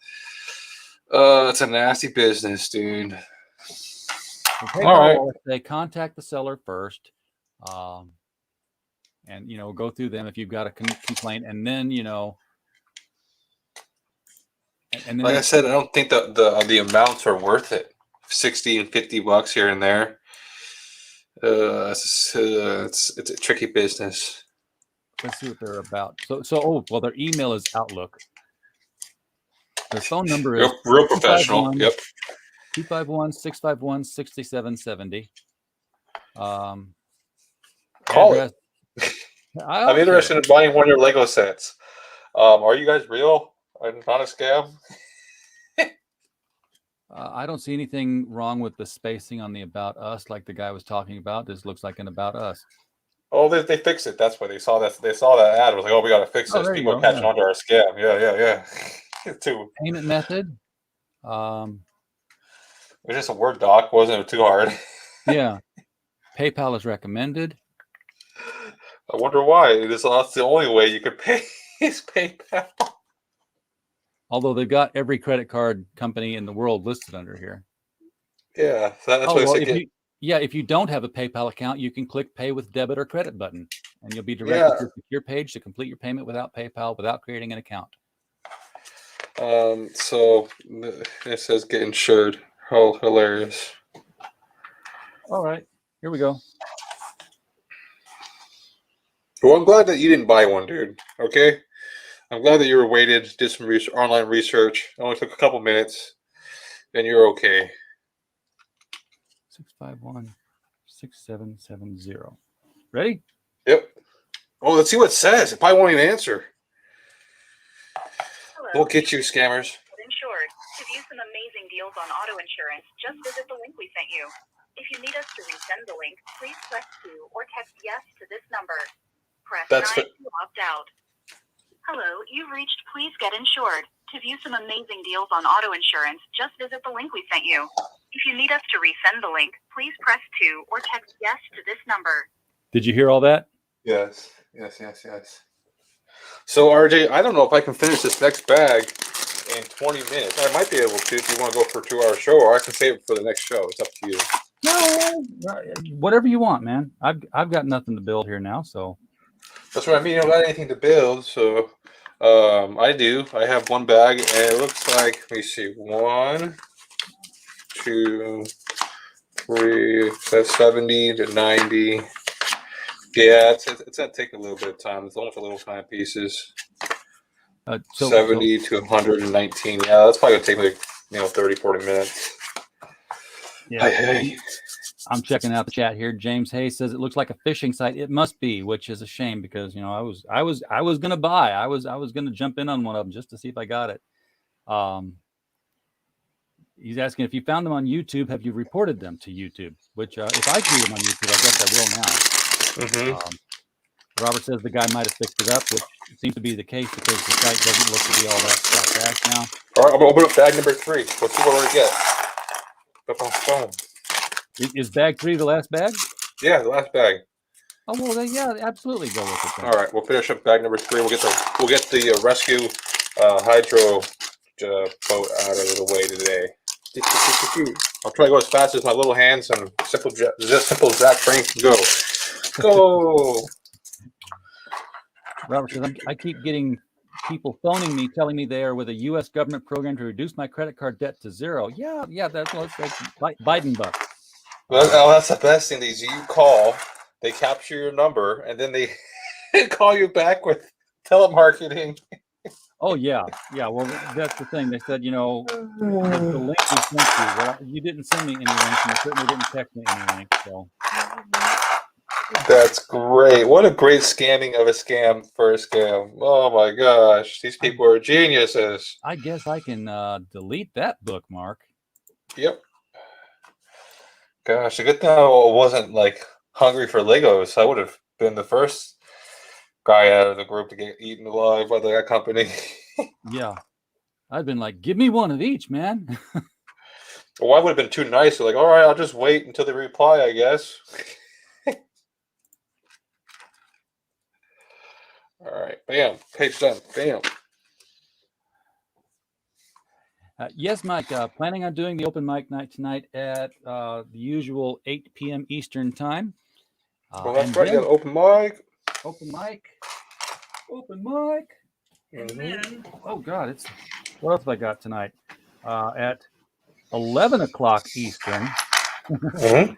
a nasty business, dude. PayPal, All right. they contact the seller first, and go through them if you've got a complaint, and then and then Like I said, I don't think the amounts are worth it. $60 and $50 here and there. It's a tricky business. Let's see what they're about. So well, their email is Outlook. Their phone number is real professional. Yep. 251-651-6770. Call address. I'm interested in buying one of your Lego sets. Are you guys real? Not a scam? I don't see anything wrong with the spacing on the About Us, like the guy was talking about. This looks like an About Us. Oh, they fixed it. That's why they saw that. They saw that ad. It was like, oh, we got to fix this. People are catching on to our scam. Yeah. Too. Payment method. It was just a Word doc. Wasn't too hard. Yeah. PayPal is recommended. I wonder why. That's the only way you could pay is PayPal. Although they've got every credit card company in the world listed under here. Yeah, that's what I said. If you don't have a PayPal account, you can click Pay with Debit or Credit button, and you'll be directed to a secure page to complete your payment without PayPal, without creating an account. So it says get insured. How hilarious. All right, here we go. Well, I'm glad that you didn't buy one, dude. Okay? I'm glad that you were waited, did some online research. It only took a couple minutes, and you're okay. 651-6770. Ready? Yep. Oh, let's see what it says. It probably won't even answer. Hello. We'll get you, scammers. Insured. To view some amazing deals on auto insurance, just visit the link we sent you. If you need us to resend the link, please press 2 or text yes to this number. Press 9 to opt out. Hello, you've reached Please Get Insured. To view some amazing deals on auto insurance, just visit the link we sent you. If you need us to resend the link, please press 2 or text yes to this number. Did you hear all that? Yes. So, RJ, I don't know if I can finish this next bag in 20 minutes. I might be able to if you want to go for a 2-hour show, or I can save it for the next show. It's up to you. No, whatever you want, man. I've got nothing to build here now, so. That's what I mean. I don't got anything to build, so I do. I have one bag, and it looks like, let me see, 1, 2, 3. That's 70 to 90. Yeah, it's gonna take a little bit of time. It's almost a little tiny pieces. 70 to 119. Yeah, that's probably gonna take like 30, 40 minutes. Yeah. Hey. I'm checking out the chat here. James Hayes says it looks like a phishing site. It must be, which is a shame because I was gonna buy. I was gonna jump in on one of them just to see if I got it. He's asking if you found them on YouTube, have you reported them to YouTube? Which if I see them on YouTube, I guess I will now. Robert says the guy might have fixed it up, which seems to be the case because the site doesn't look to be all that slapdash now. All right, I'm gonna open up bag number 3. Let's see what we get. Boom. Is bag 3 the last bag? Yeah, the last bag. Oh well, yeah, absolutely go with it. Then. All right, we'll finish up bag number 3. We'll get the rescue hydro boat out of the way today. I'll try to go as fast as my little hands and simple Zach brain can go. Go. Robert says I keep getting people phoning me telling me they are with a U.S. government program to reduce my credit card debt to 0. Yeah, that's like Biden bucks. Well, that's the best thing. You call, they capture your number, and then they call you back with telemarketing. Oh yeah. Well, that's the thing. They said, the link we sent you. Well, you didn't send me any link, and you certainly didn't text me any link. So That's great. What a great scamming of a scam for a scam. Oh my gosh. These people are geniuses. I guess I can delete that bookmark. Yep. Gosh, a good thing I wasn't like hungry for Legos. I would have been the first guy out of the group to get eaten alive by that company. Yeah. I've been like, give me one of each, man. Well, I would have been too nice. Like, all right, I'll just wait until they reply, I guess. All right, bam, page done, bam. Yes, Mike, planning on doing the open mic night tonight at the usual 8 p.m. Eastern time. Well, that's and right, you then got open mic. open mic. And then, oh God, what else have I got tonight? At 11 o'clock Eastern. Mm-hmm.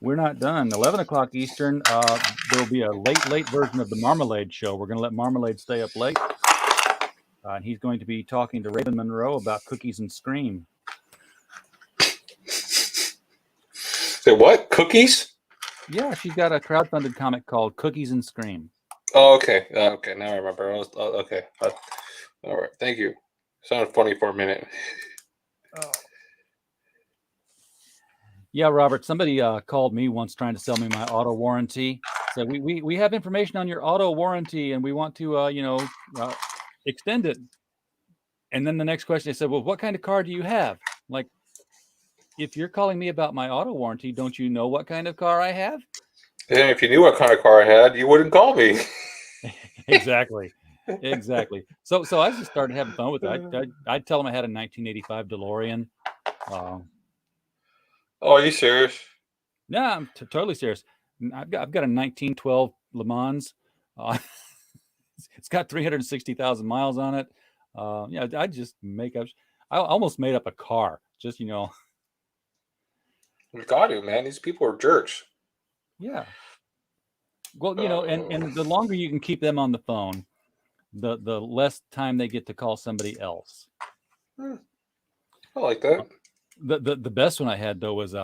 We're not done. 11 o'clock Eastern, there will be a late version of the Marmalade Show. We're going to let Marmalade stay up late. And he's going to be talking to Raven Monroe about Cookies and Scream. Say what? Cookies? Yeah, she's got a crowdfunded comic called Cookies and Scream. Oh, okay. Okay, now I remember. Okay. All right, thank you. Sounded funny for a minute. Oh. Yeah, Robert, somebody called me once trying to sell me my auto warranty. So we have information on your auto warranty and we want to, extend it. And then the next question, I said, well, what kind of car do you have? Like, if you're calling me about my auto warranty, don't you know what kind of car I have? And if you knew what kind of car I had, you wouldn't call me. Exactly. So I just started having fun with it. I'd tell them I had a 1985 DeLorean. Oh, are you serious? No, I'm totally serious. I've got a 1912 Le Mans. It's got 360,000 miles on it. I just make up. I almost made up a car. Just You got to, man. These people are jerks. Yeah. Well, and the longer you can keep them on the phone, the less time they get to call somebody else. I like that. The best one I had though was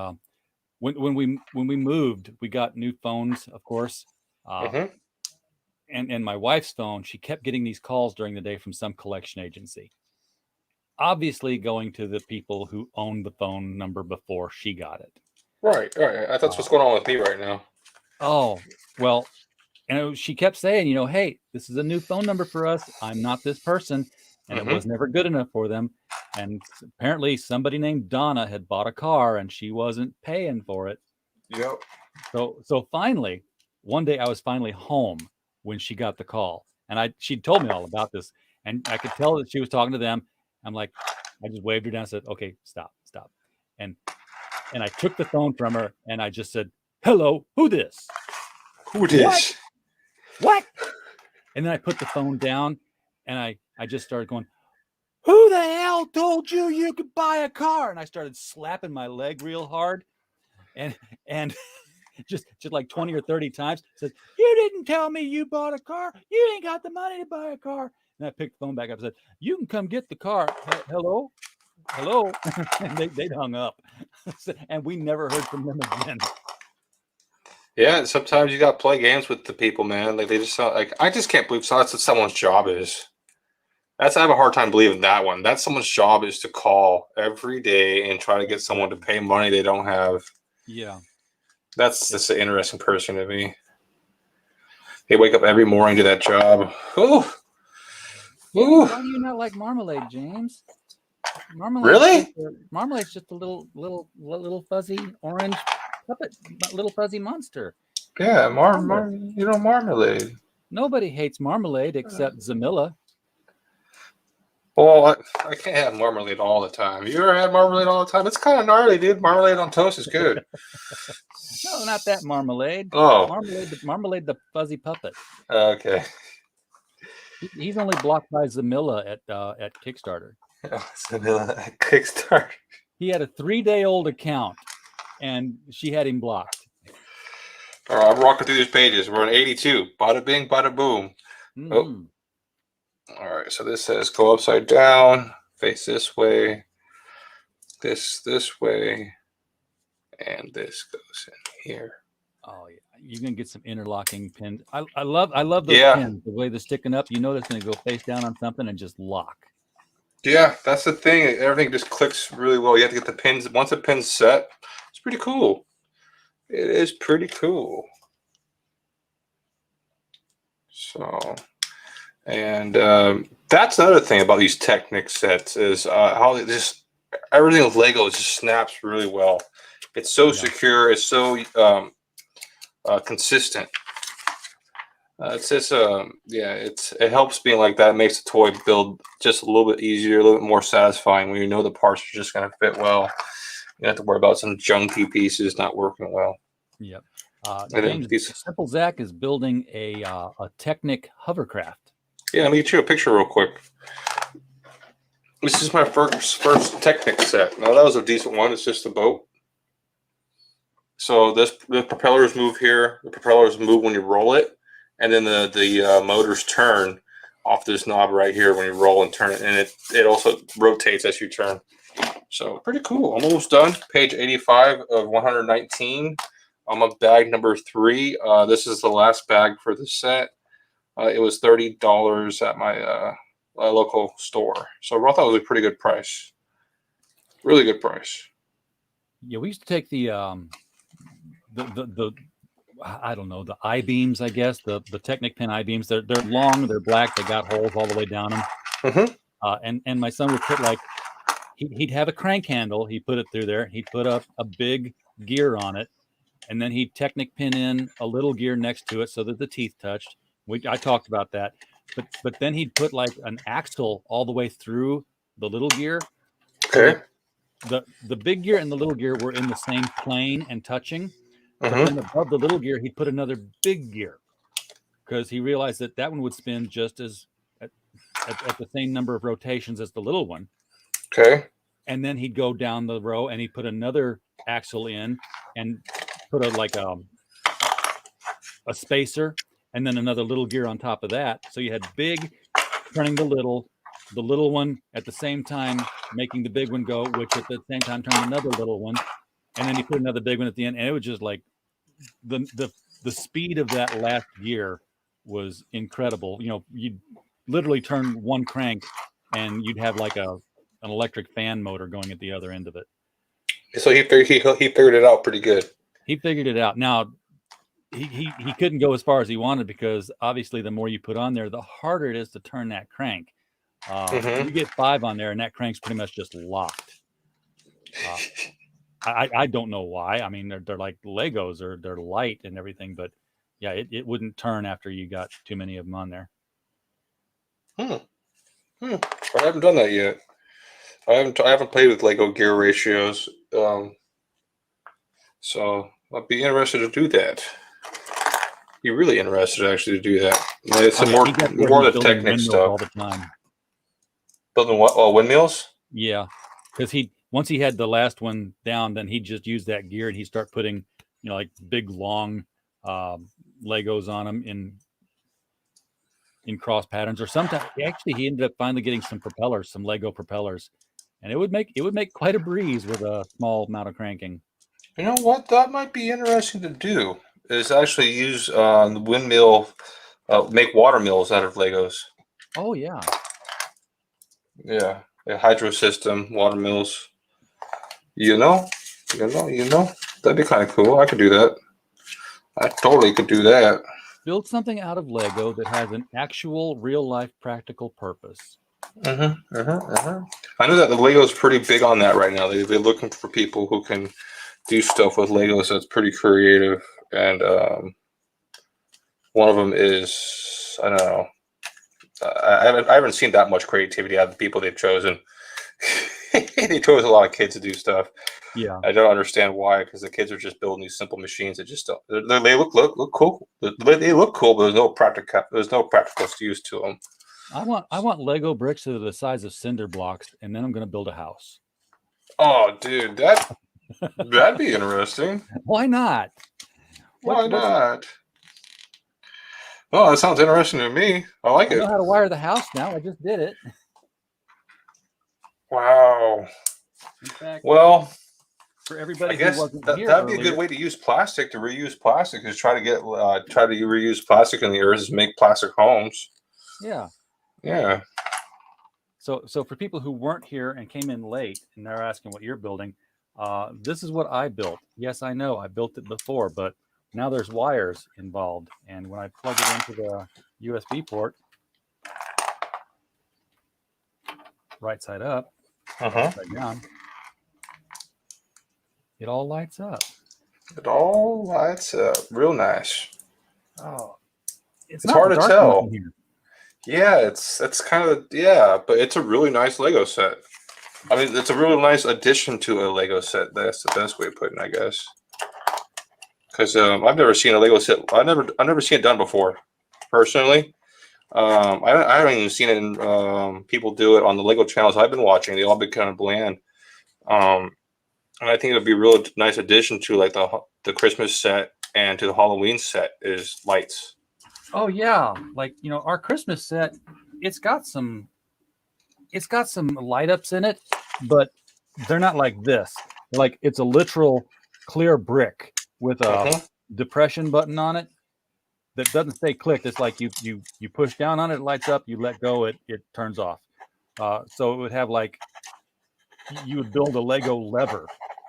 when we moved, we got new phones, of course. And my wife's phone, she kept getting these calls during the day from some collection agency. Obviously going to the people who owned the phone number before she got it. Right. I thought that's what's going on with me right now. Oh, well, and she kept saying, hey, this is a new phone number for us. I'm not this person. And it was never good enough for them. And apparently somebody named Donna had bought a car and she wasn't paying for it. Yep. So finally, one day I was finally home when she got the call. And she told me all about this. And I could tell that she was talking to them. I'm like, I just waved her down and said, okay, stop. And I took the phone from her and I just said, hello, who this? Who this? What? And then I put the phone down and I just started going, who the hell told you could buy a car? And I started slapping my leg real hard and just like 20 or 30 times. Said, you didn't tell me you bought a car. You ain't got the money to buy a car. And I picked the phone back up and said, you can come get the car. Hello? And they'd hung up. And we never heard from them again. Yeah, sometimes you got to play games with the people, man. Like they just like I just can't believe that's what someone's job is. I have a hard time believing that one. That's someone's job is to call every day and try to get someone to pay money they don't have. Yeah. That's just an interesting person to me. They wake up every morning to that job. Ooh. Why do you not like Marmalade, James? Marmalade's just a little fuzzy orange puppet, little fuzzy monster. Yeah, Marmalade. Nobody hates Marmalade except Zamilla. Well, I can't have Marmalade all the time. You ever had Marmalade all the time? It's kind of gnarly, dude. Marmalade on toast is good. No, not that Marmalade. Oh. Marmalade the fuzzy puppet. Okay. He's only blocked by Zamilla at Kickstarter. Zamilla at Kickstarter. He had a 3-day-old account, and she had him blocked. All right, I'm rocking through these pages. We're on 82. Bada bing, bada boom. Mm-hmm. Oh. All right, so this says go upside down, face this way, this way, and this goes in here. Oh you're gonna get some interlocking pins. I love those Yeah. pins. The way they're sticking up, you know that's gonna go face down on something and just lock. Yeah, that's the thing. Everything just clicks really well. You have to get the pins. Once the pin's set, it's pretty cool. It is pretty cool. So, and that's another thing about these Technic sets is how they just everything with Lego just snaps really well. It's so secure. It's so consistent. It's just it helps being like that. It makes the toy build just a little bit easier, a little bit more satisfying when you know the parts are just going to fit well. You don't have to worry about some junky pieces not working well. Yep. James, Simple Zach is building a Technic Hovercraft. Yeah, let me get you a picture real quick. This is my first Technic set. Now that was a decent one. It's just a boat. So the propellers move here. The propellers move when you roll it, and then the motors turn off this knob right here when you roll and turn it, and it also rotates as you turn. So pretty cool. I'm almost done. Page 85 of 119. I'm on bag number 3. This is the last bag for the set. It was $30 at my local store. So I thought it was a pretty good price. Really good price. Yeah, we used to take the I don't know, the I-beams, I guess, the Technic pin I-beams. They're long, they're black, they got holes all the way down them. Mm-hmm. And my son would put like he'd have a crank handle, he'd put it through there, he'd put up a big gear on it, and then he'd Technic pin in a little gear next to it so that the teeth touched. I talked about that. But then he'd put like an axle all the way through the little gear. Okay. So the big gear and the little gear were in the same plane and touching. Mm-hmm. But then above the little gear, he'd put another big gear because he realized that one would spin just as at the same number of rotations as the little one. Okay. And then he'd go down the row and he'd put another axle in and put a spacer and then another little gear on top of that. So you had big turning the little one at the same time making the big one go, which at the same time turned another little one. And then he put another big one at the end, and it was just like the speed of that last gear was incredible. You know, you'd literally turn one crank, and you'd have like an electric fan motor going at the other end of it. So he figured it out pretty good. He figured it out. Now he couldn't go as far as he wanted because obviously the more you put on there, the harder it is to turn that crank. You get 5 on there, and that crank's pretty much just locked. I don't know why. I mean, they're like Legos, or they're light and everything, but yeah, it wouldn't turn after you got too many of them on there. I haven't done that yet. I haven't played with Lego gear ratios, so I'd be interested to do that. Be really interested actually to do that. It's more the Technic stuff. All the time. Building what? Oh, windmills? Yeah, because once he had the last one down, then he'd just use that gear and he'd start putting, like big long Legos on them in cross patterns, or sometimes actually he ended up finally getting some Lego propellers, and it would make quite a breeze with a small amount of cranking. You know what? That might be interesting to do. Is actually use the windmill, make water mills out of Legos. Oh yeah. Yeah, a hydro system, water mills. You know, that'd be kind of cool. I could do that. I totally could do that. Build something out of Lego that has an actual real-life practical purpose. I know that the Lego's pretty big on that right now. They're looking for people who can do stuff with Legos that's pretty creative. And one of them is, I don't know. I haven't seen that much creativity out of the people they've chosen. They chose a lot of kids to do stuff. Yeah, I don't understand why, because the kids are just building these simple machines that just don't. They look cool. They look cool, but there's no practical use to them. I want Lego bricks that are the size of cinder blocks, and then I'm going to build a house. Oh, dude, that'd be interesting. Why not? Why not? Oh, that sounds interesting to me. I like it. I know how to wire the house now. I just did it. Wow. In fact, well, For everybody I guess who wasn't here that'd be a earlier, good way to use plastic, to reuse plastic, is try to reuse plastic in the earth, is make plastic homes. yeah. Yeah. So for people who weren't here and came in late and they're asking what you're building, this is what I built. Yes, I know I built it before, but now there's wires involved, and when I plug it into the USB port, right side up, upside down, it all lights up. It all lights up. Real nice. Oh, it's It's hard to dark tell. in here. Yeah, it's kind of, but it's a really nice Lego set. I mean, it's a really nice addition to a Lego set. That's the best way of putting it, I guess. Because I've never seen a Lego set. I've never seen it done before, personally. I haven't even seen it in people do it on the Lego channels I've been watching. They all been kind of bland. And I think it would be a real nice addition to like the Christmas set and to the Halloween set is lights. Oh yeah, like our Christmas set, it's got some light ups in it, but they're not like this. Like it's a literal clear brick with a depression button on it that doesn't stay clicked. It's like you push down on it, it lights up. You let go, it turns off. So it would have like you would build a Lego lever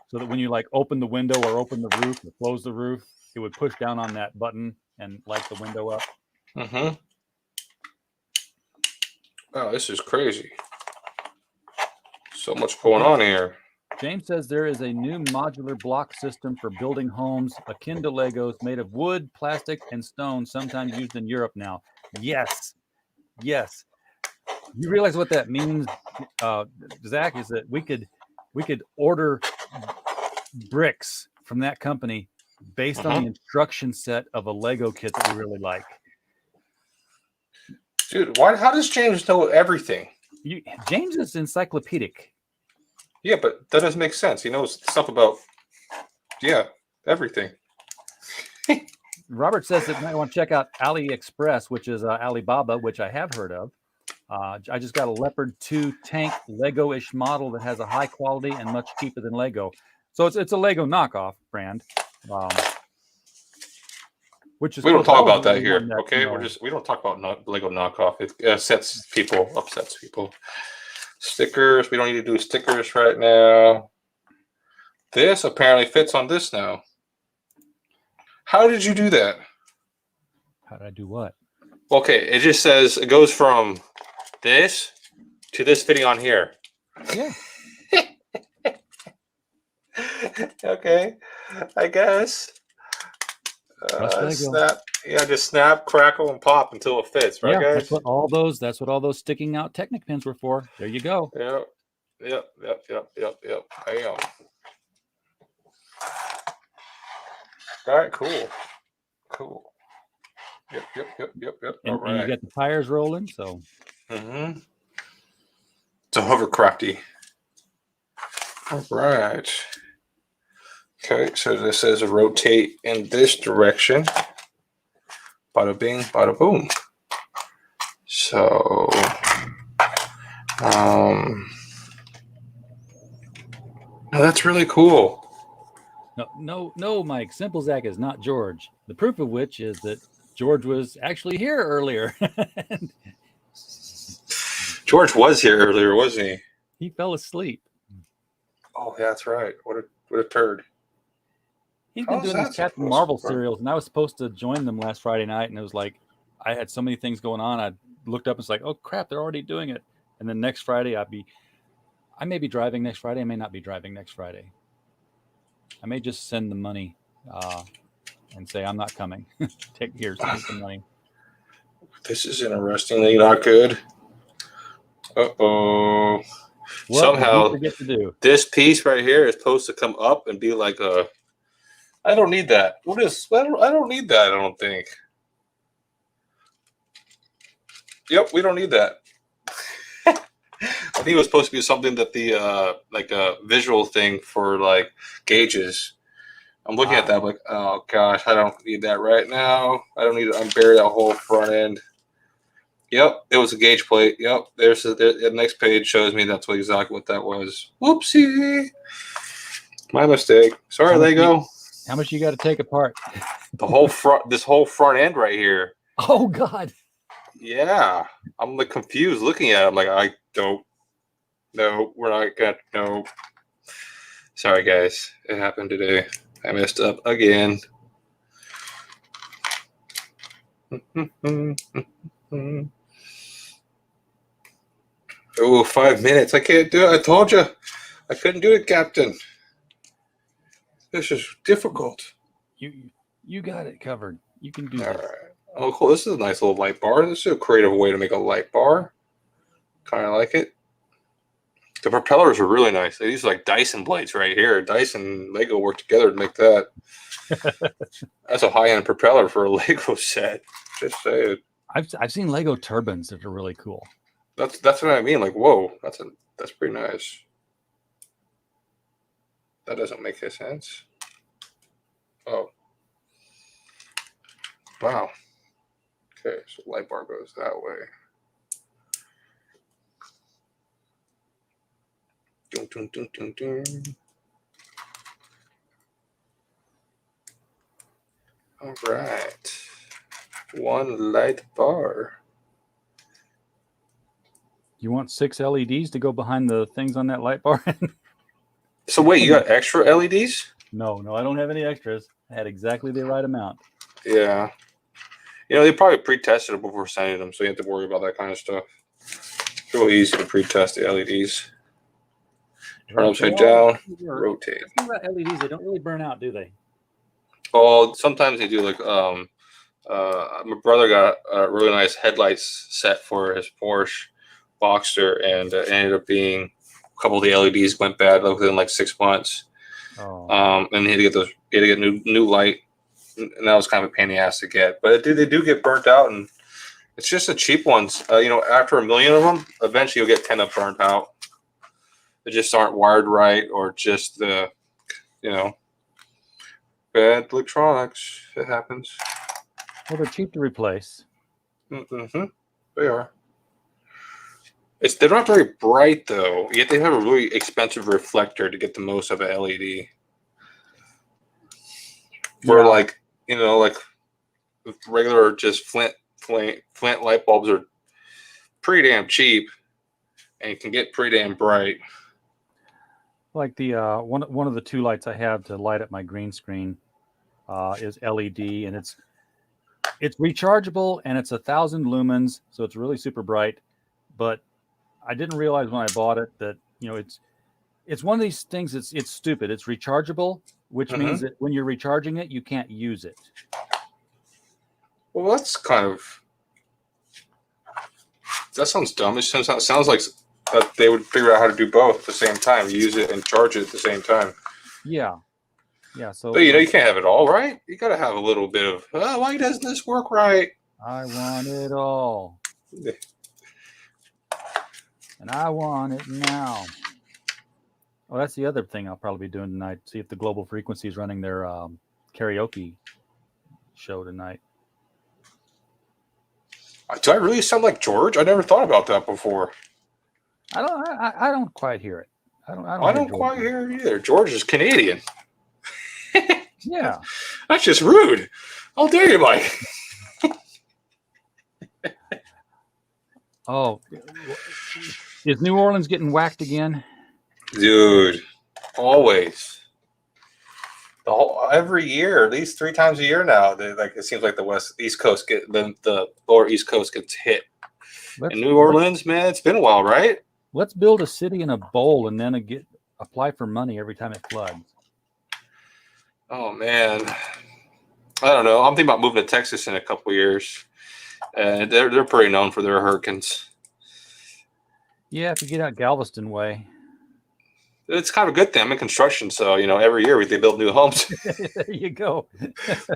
so that when you like open the window or open the roof or close the roof, it would push down on that button and light the window up. Oh, this is crazy. So much going on here. James says there is a new modular block system for building homes akin to Legos made of wood, plastic, and stone, sometimes used in Europe now. Yes. You realize what that means, Zach, is that we could order bricks from that company based on the instruction set of a Lego kit that we really like. Dude, how does James know everything? James is encyclopedic. Yeah, but that doesn't make sense. He knows stuff about, everything. Robert says that you might want to check out AliExpress, which is Alibaba, which I have heard of. I just got a Leopard 2 tank Lego-ish model that has a high quality and much cheaper than Lego. So it's a Lego knockoff brand. Which is we don't cool. talk about that here, That, okay? We don't talk about Lego knockoff. It upsets people. Stickers. We don't need to do stickers right now. This apparently fits on this now. How did you do that? How did I do what? Okay, it just says it goes from this to this fitting on here. Yeah. Okay, I guess. Snap. Yeah, just snap, crackle, and pop until it fits, right, guys? That's what all those sticking out Technic pins were for. There you go. Yep. Bam. All right, cool. Yep. And, All right. and you got the tires rolling, so. It's a hovercrafty. All right. Okay, so this says rotate in this direction. Bada bing, bada boom. So, that's really cool. No, Mike. Simple Zach is not George. The proof of which is that George was actually here earlier. George was here earlier, wasn't he? He fell asleep. Oh, yeah, that's right. What a turd. He's been doing these Captain Marvel serials, and I was supposed to join them last Friday night, and it was like I had so many things going on. I looked up and was like, oh crap, they're already doing it. And then next Friday I may be driving next Friday. I may not be driving next Friday. I may just send the money and say I'm not coming. Take the money. This is interestingly not good. Uh-oh. What Somehow did we forget to do? This piece right here is supposed to come up and be like a. I don't need that. I don't need that. I don't think. Yep, we don't need that. I think it was supposed to be something that the like a visual thing for like gauges. I'm looking at that like, oh gosh, I don't need that right now. I don't need to unbury that whole front end. Yep, it was a gauge plate. Yep, the next page shows me that's exactly what that was. Whoopsie. My mistake. Sorry, Lego. How much you got to take apart? The whole front, this whole front end right here. Oh God. Yeah, I'm like confused looking at it. I'm like, I don't. No, we're not gonna. No. Sorry, guys. It happened today. I messed up again. Oh, 5 minutes. I can't do it. I told you. I couldn't do it, Captain. This is difficult. You got it covered. You can do All this. right. Oh, cool. This is a nice little light bar. This is a creative way to make a light bar. Kind of like it. The propellers are really nice. They use like Dyson blades right here. Dyson and Lego work together to make that. That's a high-end propeller for a Lego set. Just say it. I've seen Lego turbines that are really cool. That's what I mean. Like, whoa, that's pretty nice. That doesn't make any sense. Oh. Wow. Okay, so light bar goes that way. Dun, dun, dun, dun, dun. All right. One light bar. You want 6 LEDs to go behind the things on that light bar? So wait, you got extra LEDs? No, I don't have any extras. I had exactly the right amount. Yeah. You know, they probably pre-tested it before sending them, so you have to worry about that kind of stuff. It's really easy to pre-test the LEDs. Turn upside down, rotate. The thing about LEDs, they don't really burn out, do they? Oh, sometimes they do. Like, my brother got a really nice headlights set for his Porsche Boxster, and it ended up being a couple of the LEDs went bad within like 6 months. Oh. And he had to get new light, and that was kind of a pain in the ass to get. But they do get burnt out, and it's just the cheap ones. You know, after 1 million of them, eventually you'll get 10 of burnt out. They just aren't wired right, or just the, you know, bad electronics. It happens. Well, they're cheap to replace. Mm-hmm. They are. They're not very bright though. Yet they have a really expensive reflector to get the most of an LED. Where like, you know, like regular just flint light bulbs are pretty damn cheap and can get pretty damn bright. Like the one of the 2 lights I have to light up my green screen is LED, and it's rechargeable, and it's 1,000 lumens, so it's really super bright. But I didn't realize when I bought it that, you know, it's one of these things. It's stupid. It's rechargeable, which means that when you're recharging it, you can't use it. Well, that sounds dumb. It sounds like that they would figure out how to do both at the same time, use it and charge it at the same time. Yeah. So, but you know, you can't have it all, right? You got to have a little bit of, why doesn't this work right? I want it all. And I want it now. Oh, that's the other thing I'll probably be doing tonight. See if the Global Frequency is running their karaoke show tonight. Do I really sound like George? I never thought about that before. I don't quite hear it. I don't quite hear it either. George is Canadian. Yeah. That's just rude. How dare you, Mike? Oh, is New Orleans getting whacked again? Dude, always. Every year, at least 3 times a year now. It seems like the East Coast the lower East Coast gets hit. In New Orleans, man, it's been a while, right? Let's build a city in a bowl and then apply for money every time it floods. Oh man, I don't know. I'm thinking about moving to Texas in a couple of years, and they're pretty known for their hurricanes. Yeah, if you get out Galveston way. It's kind of a good thing. I'm in construction, so you know every year they build new homes. There you go.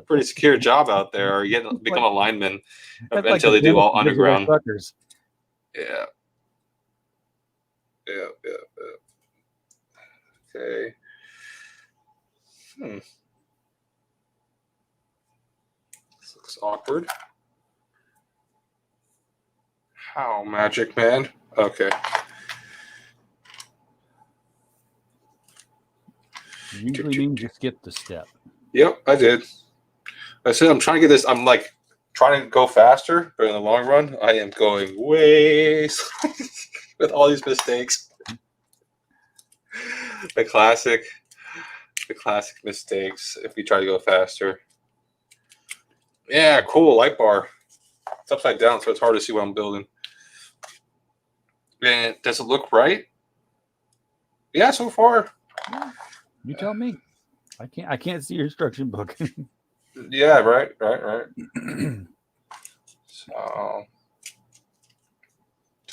Pretty secure job out there. Or you become a lineman until they do all underground. Yeah. Okay. This looks awkward. How, Magic Man? Okay. usually means you skip the step. Yep, I did. I said I'm trying to get this. I'm like trying to go faster, but in the long run, I am going way slow with all these mistakes. The classic mistakes if we try to go faster. Yeah, cool light bar. It's upside down, so it's hard to see what I'm building. And does it look right? Yeah, so far. You tell me. I can't see your instruction book. Yeah, right. So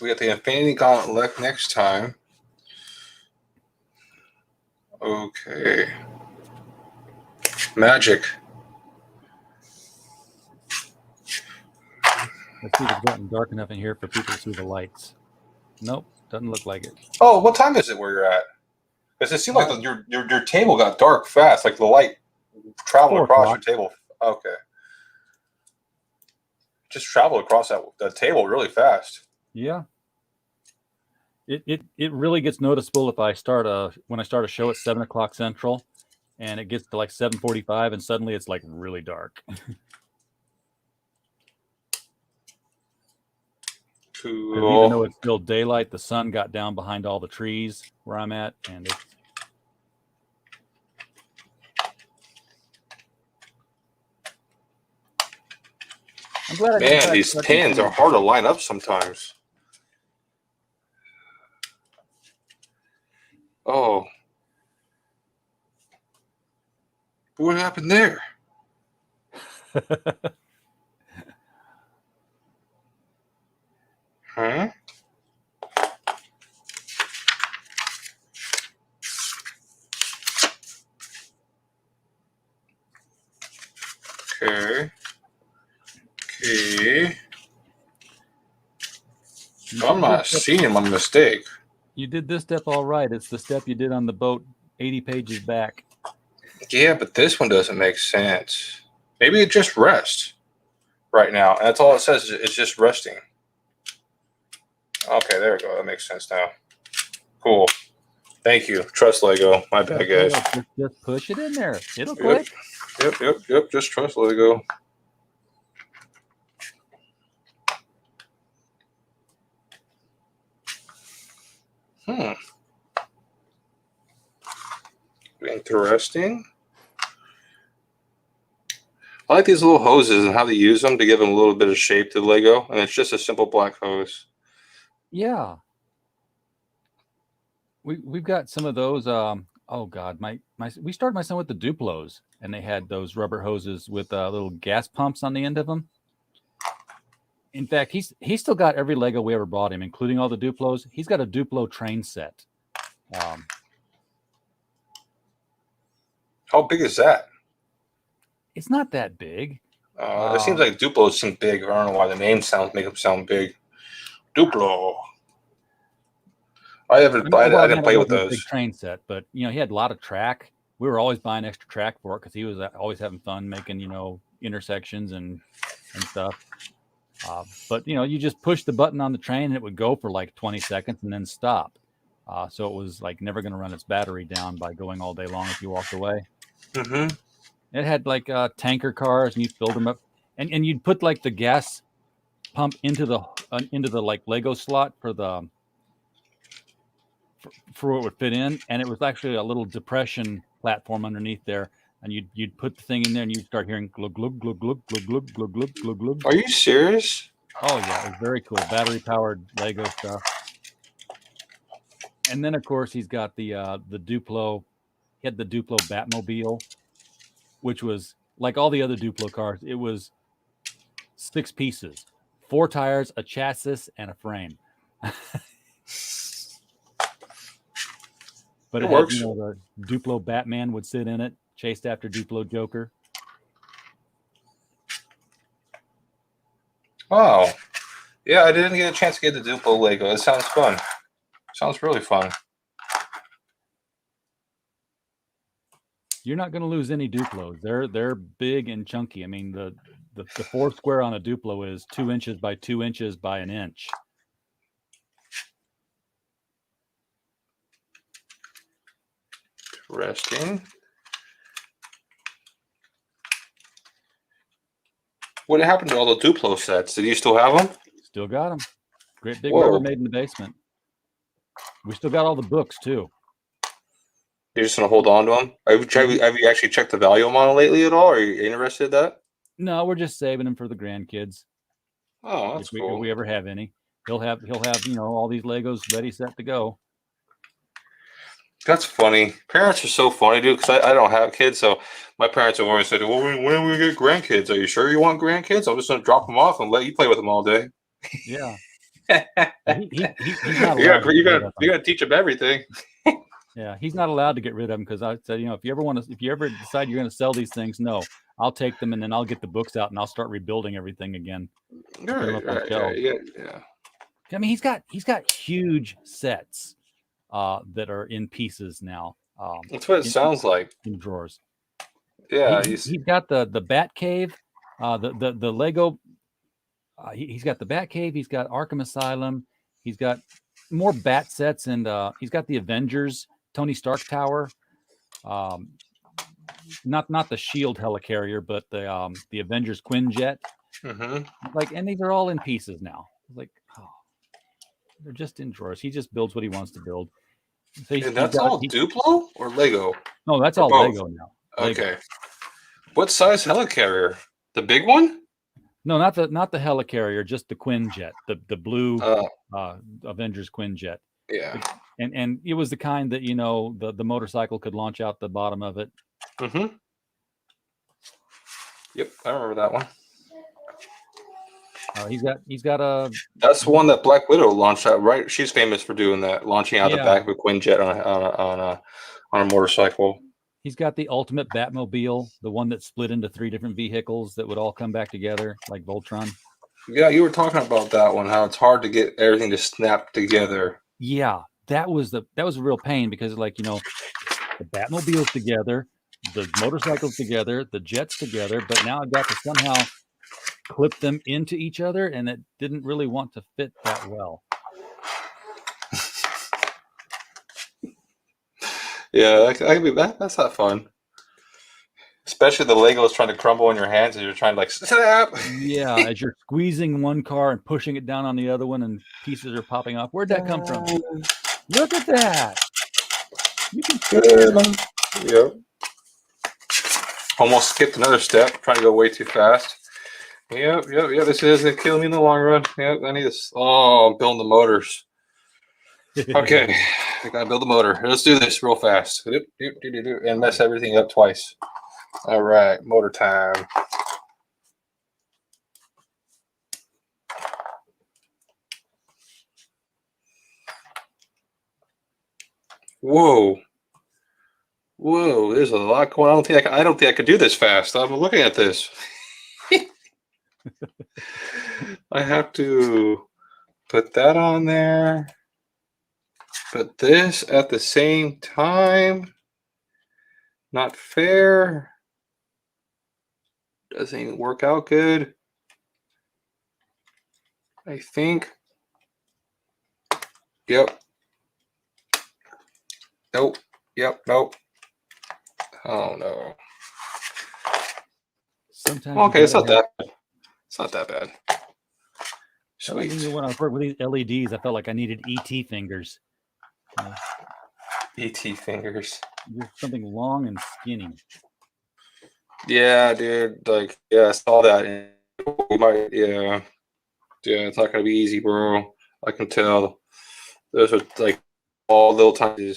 we got the Infinity Gauntlet next time. Okay. Magic. Let's see if it's gotten dark enough in here for people to see the lights. Nope, doesn't look like it. Oh, what time is it where you're at? Because it seemed like your table got dark fast, like the light traveled across your table. Okay. Just traveled across that table really fast. Yeah. It really gets noticeable if when I start a show at 7 o'clock Central, and it gets to like 7:45, and suddenly it's like really dark. Cool. Even though it's still daylight, the sun got down behind all the trees where I'm at, and it's. I'm glad. Man, these pins are hard to line up sometimes. Oh. What happened there? Huh? Okay. I'm not seeing my mistake. You did this step all right. It's the step you did on the boat 80 pages back. Yeah, but this one doesn't make sense. Maybe it just rests right now. And that's all it says. It's just resting. Okay, there we go. That makes sense now. Cool. Thank you. Trust Lego. My bad, guys. Just push it in there. It'll click. Yep. Just trust Lego. Interesting. I like these little hoses and how they use them to give them a little bit of shape to the Lego, and it's just a simple black hose. Yeah. We've got some of those. Oh God, we started my son with the Duplos, and they had those rubber hoses with little gas pumps on the end of them. In fact, he's still got every Lego we ever bought him, including all the Duplos. He's got a Duplo train set. How big is that? It's not that big. It seems like Duplos seem big. I don't know why the name make them sound big. Duplo. I didn't play with those. Big train set, but he had a lot of track. We were always buying extra track for it because he was always having fun making intersections and stuff. But you just push the button on the train and it would go for like 20 seconds and then stop. So it was like never going to run its battery down by going all day long if you walked away. Mm-hmm. It had like tanker cars, and you filled them up, and you'd put like the gas pump into the like Lego slot for what it would fit in, and it was actually a little depression platform underneath there, and you'd put the thing in there, and you'd start hearing glug glug glug glug glug glug glug glug glug glug. Are you serious? Oh yeah, it was very cool, battery powered Lego stuff. And then of course he's got the Duplo. He had the Duplo Batmobile, which was like all the other Duplo cars. It was 6 pieces, 4 tires, a chassis, and a frame. But it works. The Duplo Batman would sit in it, chased after Duplo Joker. Wow. Yeah, I didn't get a chance to get the Duplo Lego. It sounds fun. Sounds really fun. You're not going to lose any Duplos. They're big and chunky. I mean, the 4 square on a Duplo is 2 inches by 2 inches by an inch. Resting. What happened to all the Duplo sets? Did you still have them? Still got them. Great big Whoa. Rubbermaid in the basement. We still got all the books too. You're just gonna hold on to them? Have you actually checked the value of them on lately at all? Are you interested in that? No, we're just saving them for the grandkids. Oh, that's cool. If we ever have any, he'll have all these Legos ready, set to go. That's funny. Parents are so funny, dude. Because I don't have kids, so my parents have always said, "Well, when are we gonna get grandkids? Are you sure you want grandkids? I'm just gonna drop them off and let you play with them all day." Yeah. He's not you allowed. gotta teach them everything. Yeah, he's not allowed to get rid of them because I said, if you ever decide you're going to sell these things, no, I'll take them and then I'll get the books out and I'll start rebuilding everything again. Yeah. I mean, he's got huge sets that are in pieces now. That's what it sounds like. In drawers. Yeah, he's got the Bat Cave, the Lego. He's got the Bat Cave. He's got Arkham Asylum. He's got more Bat sets, and he's got the Avengers Tony Stark Tower. Not the Shield helicarrier, but the Avengers Quinjet. Mm-hmm. And these are all in pieces now. They're just in drawers. He just builds what he wants to build. So and that's all Duplo or Lego? No, that's all both. Lego now. Lego. Okay. What size helicarrier? The big one? No, not the helicarrier, just the Quinjet, the blue Avengers Quinjet. Yeah. And it was the kind that the motorcycle could launch out the bottom of it. Mm-hmm. Yep, I remember that one. He's got a. That's the one that Black Widow launched out, right? She's famous for doing that, launching out the back of a Quinjet on a motorcycle. He's got the ultimate Batmobile, the one that split into 3 different vehicles that would all come back together like Voltron. Yeah, you were talking about that one, how it's hard to get everything to snap together. Yeah, that was a real pain because the Batmobile's together, the motorcycles together, the jets together, but now I've got to somehow clip them into each other, and it didn't really want to fit that well. Yeah, that's not fun. Especially the Legos trying to crumble in your hands as you're trying to snap. Yeah, as you're squeezing one car and pushing it down on the other one, and pieces are popping off. Where'd that come from? Look at that! You can see it. Yep. Almost skipped another step, trying to go way too fast. Yep. This is gonna kill me in the long run. Yep, I need this. Oh, I'm building the motors. Okay, I gotta build the motor. Let's do this real fast. And mess everything up twice. All right, motor time. Whoa, there's a lot going on. I don't think I could do this fast. I'm looking at this. I have to put that on there. But this at the same time, not fair. Doesn't even work out good. I think. Yep. Nope. Yep. Nope. Oh no. Sometimes. Okay, it's not that bad. It's not that bad. Sweet. When I was working with these LEDs, I felt like I needed ET fingers. ET fingers. Just something long and skinny. Yeah, dude. I saw that. It's not gonna be easy, bro. I can tell. Those are all little tiny.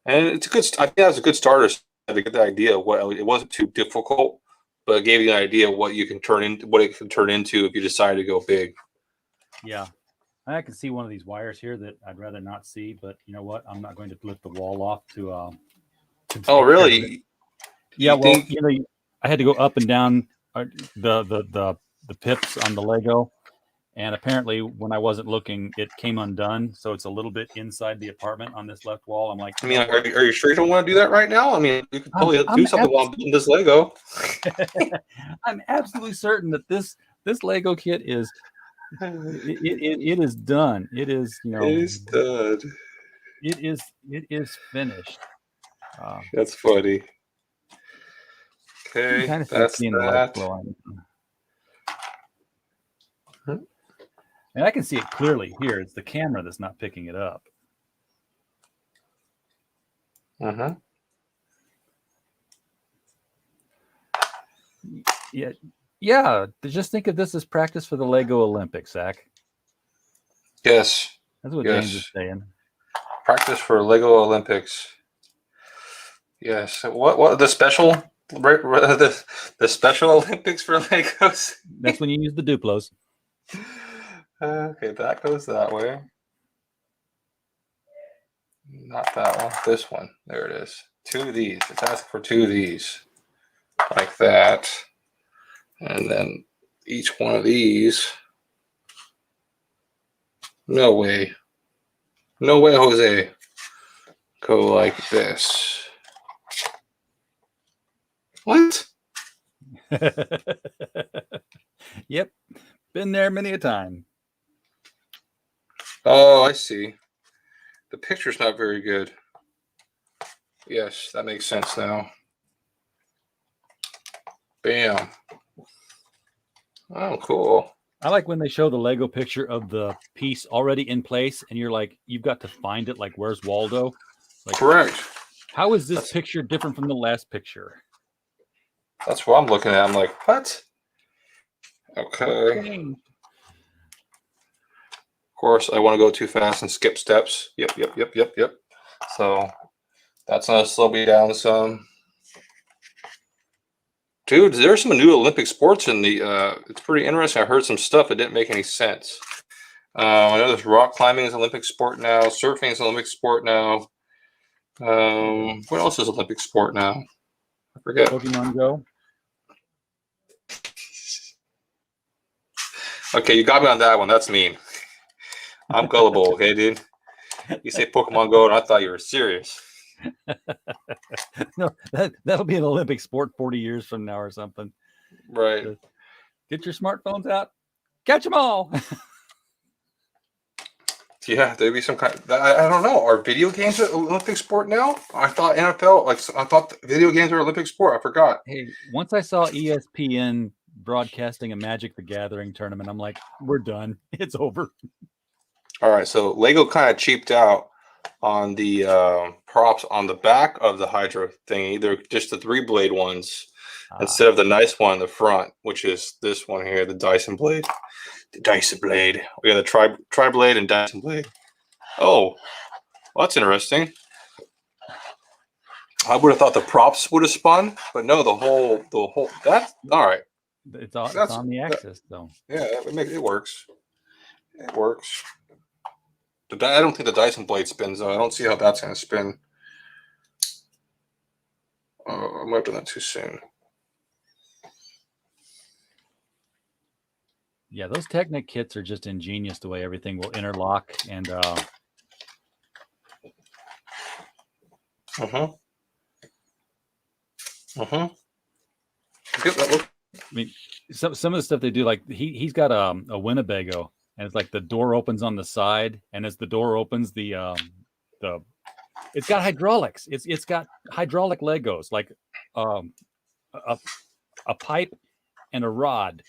And it's a good. I think that's a good starter to get the idea of what it wasn't too difficult, but it gave you an idea of what it can turn into if you decide to go big. Yeah. I can see one of these wires here that I'd rather not see, but you know what? I'm not going to lift the wall off to oh, really? Yeah. I had to go up and down the pips on the Lego, and apparently when I wasn't looking, it came undone. So it's a little bit inside the apartment on this left wall. I'm like, I mean, are you sure you don't want to do that right now? I mean, you could probably do something while I'm building this Lego. I'm absolutely certain that this Lego kit is. It is done. It is, it is done. It is finished. That's funny. Okay, that's that. And I can see it clearly here. It's the camera that's not picking it up. Mm-hmm. Yeah. Just think of this as practice for the Lego Olympics, Zach. Yes. That's what James is saying. Practice for Lego Olympics. Yes. What the special the special Olympics for Legos? That's when you use the Duplos. Okay, that goes that way. Not that one. This one. There it is. 2 of these. It's asking for 2 of these. Like that. And then each one of these. No way. No way, Jose. Go like this. What? Yep. Been there many a time. Oh, I see. The picture's not very good. Yes, that makes sense now. Bam. Oh, cool. I like when they show the Lego picture of the piece already in place and you're like, you've got to find it. Like, where's Waldo? Like, correct. How is this picture different from the last picture? That's what I'm looking at. I'm like, what? Okay. Of course, I want to go too fast and skip steps. Yep. So that's going to slow me down some. Dude, there's some new Olympic sports in the, it's pretty interesting. I heard some stuff that didn't make any sense. I know there's rock climbing is an Olympic sport now. Surfing is an Olympic sport now. What else is Olympic sport now? I forget. Pokemon Go. Okay, you got me on that one. That's mean. I'm gullible, okay, dude? You say Pokemon Go, and I thought you were serious. No, that'll be an Olympic sport 40 years from now or something. Right. So get your smartphones out. Catch them all. Yeah, there'd be some kind of, I don't know. Are video games an Olympic sport now? I thought NFL, I thought video games were Olympic sport. I forgot. Hey, once I saw ESPN broadcasting a Magic the Gathering tournament, I'm like, we're done. It's over. All right, so Lego kind of cheaped out on the props on the back of the Hydra thingy. They're just the 3-blade ones instead of the nice one in the front, which is this one here, the Dyson blade. The Dyson blade. We got the tri-blade and Dyson blade. Oh, well, that's interesting. I would have thought the props would have spun, but no, the whole that's all right. It's on the axis, though. Yeah, it works. It works. I don't think the Dyson blade spins, though. I don't see how that's going to spin. I might have done that too soon. Yeah, those Technic kits are just ingenious the way everything will interlock and I mean, some of the stuff they do, like he's got a Winnebago, and it's like the door opens on the side, and as the door opens, it's got hydraulics. It's got hydraulic Legos, like a pipe and a rod,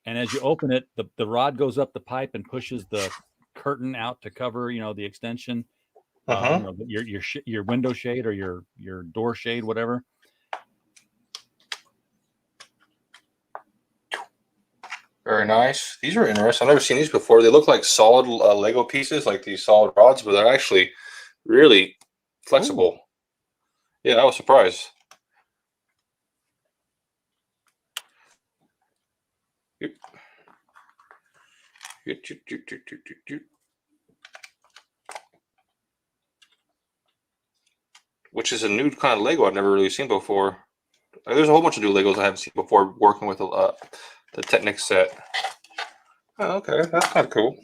and as you open it, the rod goes up the pipe and pushes the curtain out to cover, the extension, your window shade or your door shade, whatever. Very nice. These are interesting. I've never seen these before. They look like solid Lego pieces, like these solid rods, but they're actually really flexible. Ooh. Yeah, I was surprised. Which is a new kind of Lego I've never really seen before. There's a whole bunch of new Legos I haven't seen before working with the Technic Set. Oh, okay, that's kind of cool.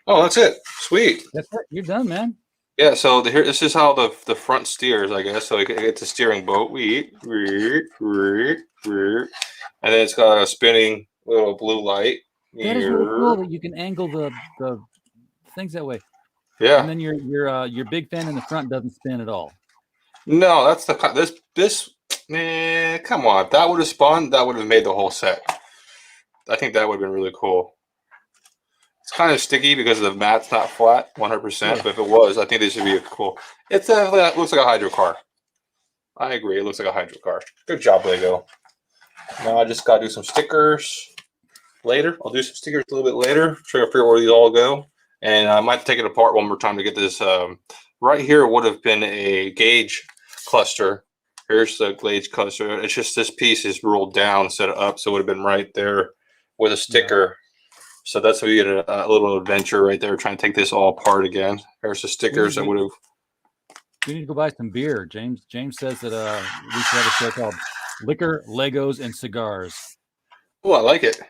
Oh, that's it. Sweet. That's it. You're done, man. Yeah. So this is how the front steers, I guess. So it's a steering boat. And then it's got a spinning little blue light. That is really cool that you can angle the things that way. Yeah. And then your big fan in the front doesn't spin at all. No, that's this. Man, come on. If that would have spun, that would have made the whole set. I think that would have been really cool. It's kind of sticky because the mat's not flat 100%, Yeah. but if it was, I think this would be a cool. It looks like a hydro car. I agree. It looks like a hydro car. Good job, Lego. Now I just got to do some stickers later. I'll do some stickers a little bit later. Try to figure out where these all go. And I might take it apart one more time to get this. Right here would have been a gauge cluster. Here's the gauge cluster. It's just this piece is rolled down, set up, so it would have been right there with a sticker. Yeah. So that's how we get a little adventure right there, trying to take this all apart again. There's the stickers that would have. We need to go buy some beer. James says that we should have a show called Liquor, Legos, and Cigars. Oh, I like it.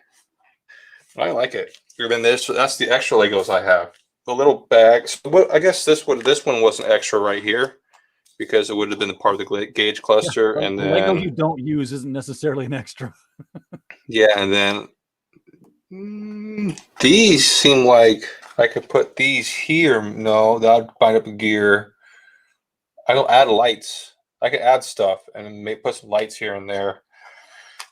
I like it. Then that's the extra Legos I have. The little bags. I guess this one wasn't extra right here because it would have been part of the gauge cluster. Yeah, and the then Lego you don't use isn't necessarily an extra. Yeah, and then these seem like I could put these here. No, that would bind up a gear. I don't add lights. I could add stuff and put some lights here and there.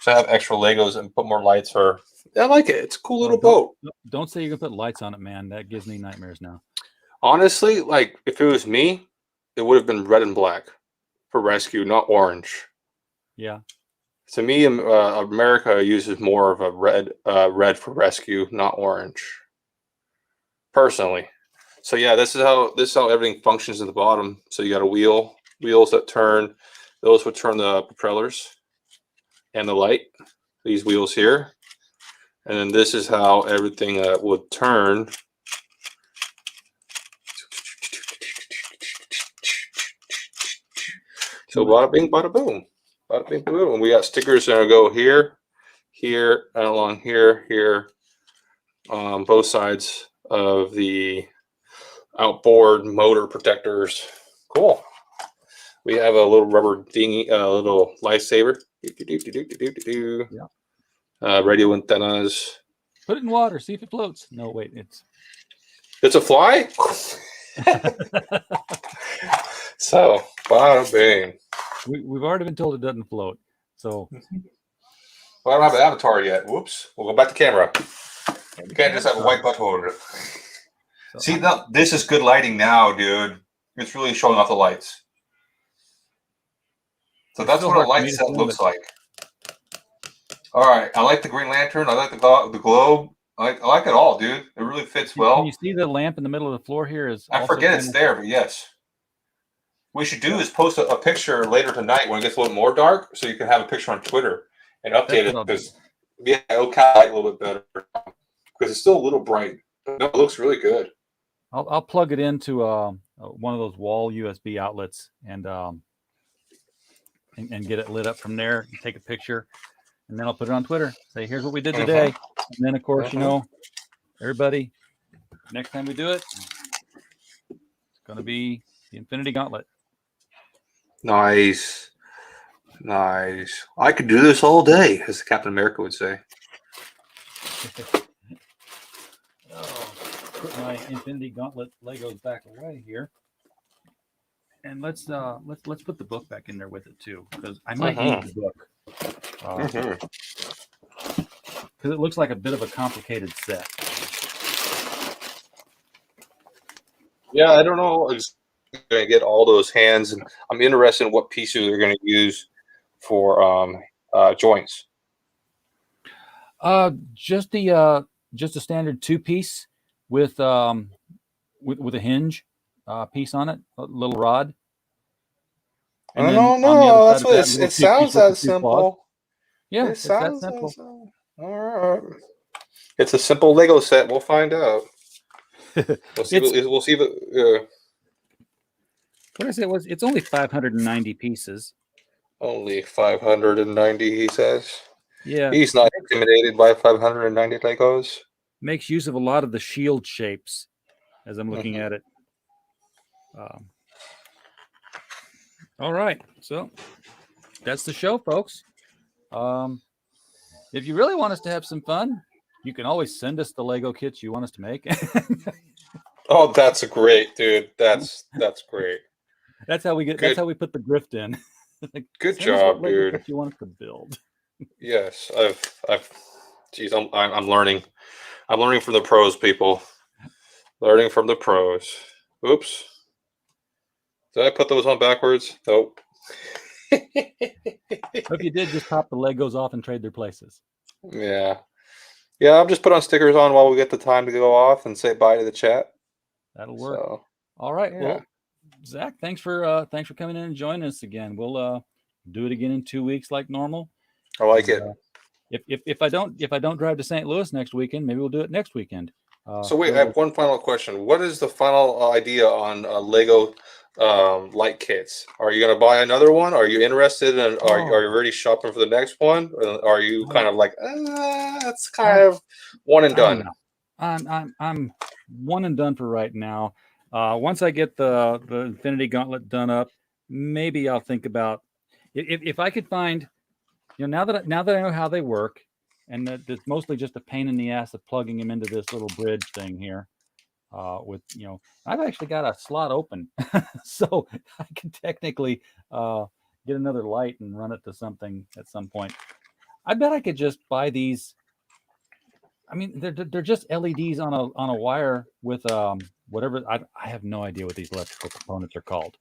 So I have extra Legos and put more lights. Or I like it. It's a cool little boat. Don't say you can put lights on it, man. That gives me nightmares now. Honestly, like if it was me, it would have been red and black for rescue, not orange. Yeah. To me, America uses more of a red for rescue, not orange. Personally. So yeah, this is how everything functions at the bottom. So you got a wheels that turn. Those would turn the propellers and the light. These wheels here, and then this is how everything would turn. So bada bing, bada boom, bada bing, bada boom. And we got stickers that go here, here, and along here, here, both sides of the outboard motor protectors. Cool. We have a little rubber dinghy, a little lifesaver. Yeah. Radio antennas. Put it in water. See if it floats. No, wait. It's a fly. So, bada bing. We've already been told it doesn't float. So, well, I don't have an avatar yet. Whoops. We'll go back to camera. You can't just have a white button over it. So, see, this is good lighting now, dude. It's really showing off the lights. So that's what a light set looks like. All right. I like the Green Lantern. I like the globe. I like it all, dude. It really fits well. Can you see the lamp in the middle of the floor here? I forget it's there, but yes. What we should do is post a picture later tonight when it gets a little more dark, so you can have a picture on Twitter and update it, because it'll kind of light a little bit better because it's still a little bright. No, it looks really good. I'll plug it into one of those wall USB outlets and get it lit up from there. Take a picture, and then I'll put it on Twitter. Say, here's what we did today. And then, of course, everybody, next time we do it, it's going to be the Infinity Gauntlet. Nice. I could do this all day, as Captain America would say. Put my Infinity Gauntlet Legos back away here, and let's put the book back in there with it too, because I might need the book. Because it looks like a bit of a complicated set. Yeah, I don't know. I'm going to get all those hands, and I'm interested in what pieces they're going to use for joints. Just a standard 2-piece with a hinge piece on it, a little rod. And no, that's what it sounds that simple. Yeah, it sounds that simple. All right. It's a simple Lego set. We'll find out. We'll see. We'll see. What did I say? It's only 590 pieces. Only 590, he says. Yeah. He's not intimidated by 590 Legos. Makes use of a lot of the shield shapes as I'm looking at it. All right. So that's the show, folks. If you really want us to have some fun, you can always send us the Lego kits you want us to make. Oh, that's great, dude. That's great. That's how we get. That's how we put the grift in. Good job, dude. You want us to build? Yes, Jeez, I'm learning. I'm learning from the pros, people. Learning from the pros. Oops. Did I put those on backwards? Nope. If you did, just pop the Legos off and trade their places. Yeah. Yeah, I'll just put on stickers on while we get the time to go off and say bye to the chat. That'll work. So, all right. yeah. Well, Zach, thanks for coming in and joining us again. We'll do it again in 2 weeks like normal. I like it. If I don't drive to St. Louis next weekend, maybe we'll do it next weekend. So wait, I have one final question. What is the final idea on Lego light kits? Are you going to buy another one? Are you interested in? Are you already shopping for the next one? Or are you kind of like, that's kind of one and done? I'm one and done for right now. Once I get the Infinity Gauntlet done up, maybe I'll think about if I could find, now that I know how they work, and that it's mostly just a pain in the ass of plugging them into this little bridge thing here. With I've actually got a slot open, so I can technically get another light and run it to something at some point. I bet I could just buy these. I mean, they're just LEDs on a wire with whatever. I have no idea what these electrical components are called,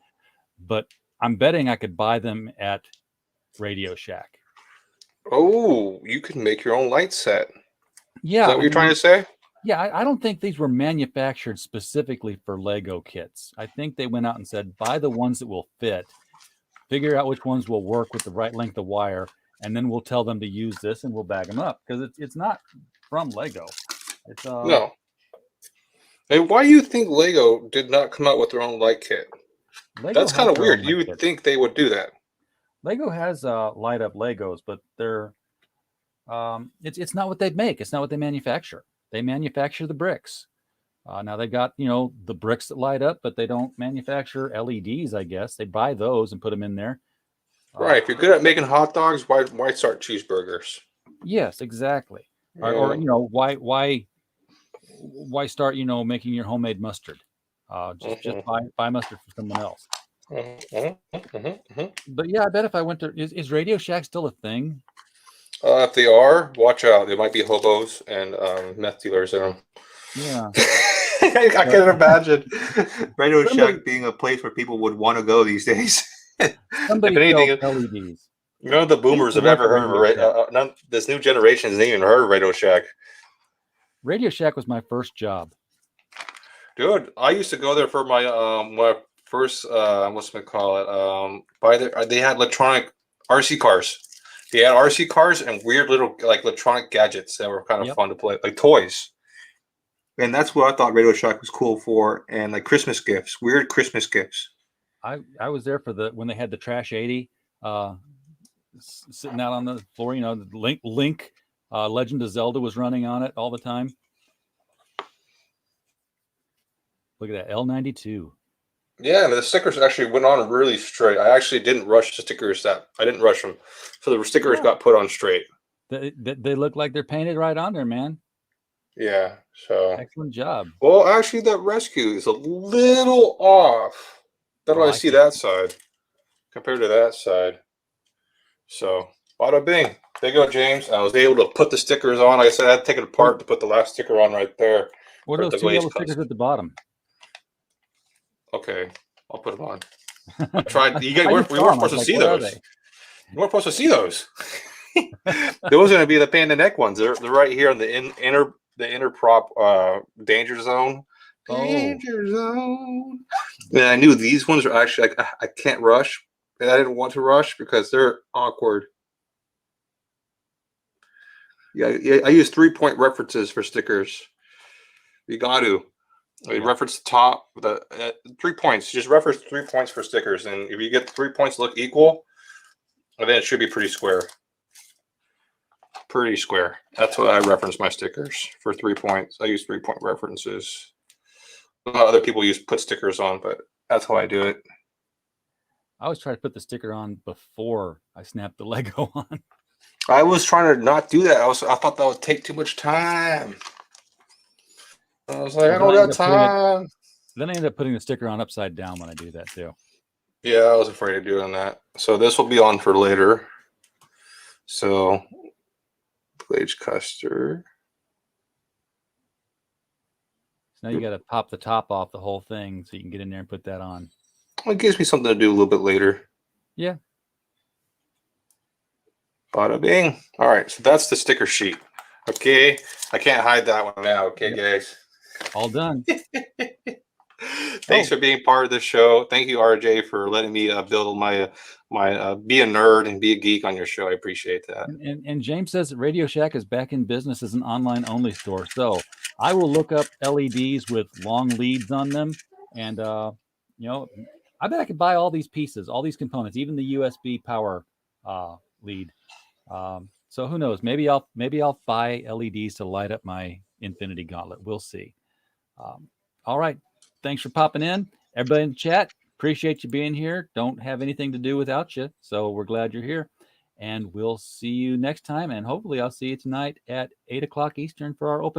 but I'm betting I could buy them at Radio Shack. Oh, you can make your own light set. Yeah, is that what you're trying to say? Yeah, I don't think these were manufactured specifically for Lego kits. I think they went out and said, buy the ones that will fit, figure out which ones will work with the right length of wire, and then we'll tell them to use this and we'll bag them up, because it's not from Lego. It's no. Hey, why do you think Lego did not come out with their own light kit? That's kind of weird. You would think they would do that. Lego has light up Legos, but they're it's not what they make. It's not what they manufacture. They manufacture the bricks. Now they've got the bricks that light up, but they don't manufacture LEDs. I guess they buy those and put them in there. Right. If you're good at making hot dogs, why start cheeseburgers? Yes, exactly. Or why start making your homemade mustard? Just buy mustard from someone else. But yeah, I bet if I went to is Radio Shack still a thing? If they are, watch out. There might be hobos and meth dealers in them. Yeah. I can imagine Radio Shack being a place where people would want to go these days. Somebody sells LEDs. None of the boomers have ever heard of this new generation hasn't even heard of Radio Shack. Radio Shack was my first job. Dude, I used to go there for my first they had electronic RC cars. They had RC cars and weird little electronic gadgets that were kind of fun to play, like toys. And that's what I thought Radio Shack was cool for, and like Christmas gifts, weird Christmas gifts. I was there for when they had the Trash 80 sitting out on the floor. The Link Legend of Zelda was running on it all the time. Look at that L92. Yeah, the stickers actually went on really straight. I actually didn't rush the stickers. I didn't rush them, so the stickers got put on straight. They look like they're painted right on there, man. Yeah. So excellent job. Well, actually, that rescue is a little off. Then I see that side compared to that side. So bada bing. There you go, James. I was able to put the stickers on. Like I said, I had to take it apart to put the last sticker on right there. What are those two yellow stickers at the bottom? Okay, I'll put them on. I tried. You guys, we weren't supposed to see those. You weren't supposed to see those. Those are going to be the panda neck ones. They're right here on the inner prop danger zone. Danger zone. And I knew these ones are actually I can't rush. And I didn't want to rush because they're awkward. Yeah, I use 3-point references for stickers. You got to. Reference the top, the 3 points. Just reference 3 points for stickers, and if you get the 3 points look equal, then it should be pretty square. Pretty square. That's what I reference my stickers for 3 points. I use 3-point references. Other people put stickers on, but that's how I do it. I always try to put the sticker on before I snap the Lego on. I was trying to not do that. I thought that would take too much time. I was like, I don't got time. Then I ended up putting the sticker on upside down when I do that too. Yeah, I was afraid of doing that. So this will be on for later. So 2-blade caster. So now you got to pop the top off the whole thing so you can get in there and put that on. Well, it gives me something to do a little bit later. Yeah. Bada bing. All right, so that's the sticker sheet. Okay, I can't hide that one now. Okay, guys. All done. Thanks for being part of the show. Thank you, RJ, for letting me build my be a nerd and be a geek on your show. I appreciate that. And James says that Radio Shack is back in business as an online only store. So I will look up LEDs with long leads on them, and you know, I bet I could buy all these pieces, all these components, even the USB power lead. So who knows? Maybe I'll buy LEDs to light up my Infinity Gauntlet. We'll see. All right. Thanks for popping in. Everybody in the chat, appreciate you being here. Don't have anything to do without you. So we're glad you're here. And we'll see you next time. And hopefully I'll see you tonight at 8 o'clock Eastern for our open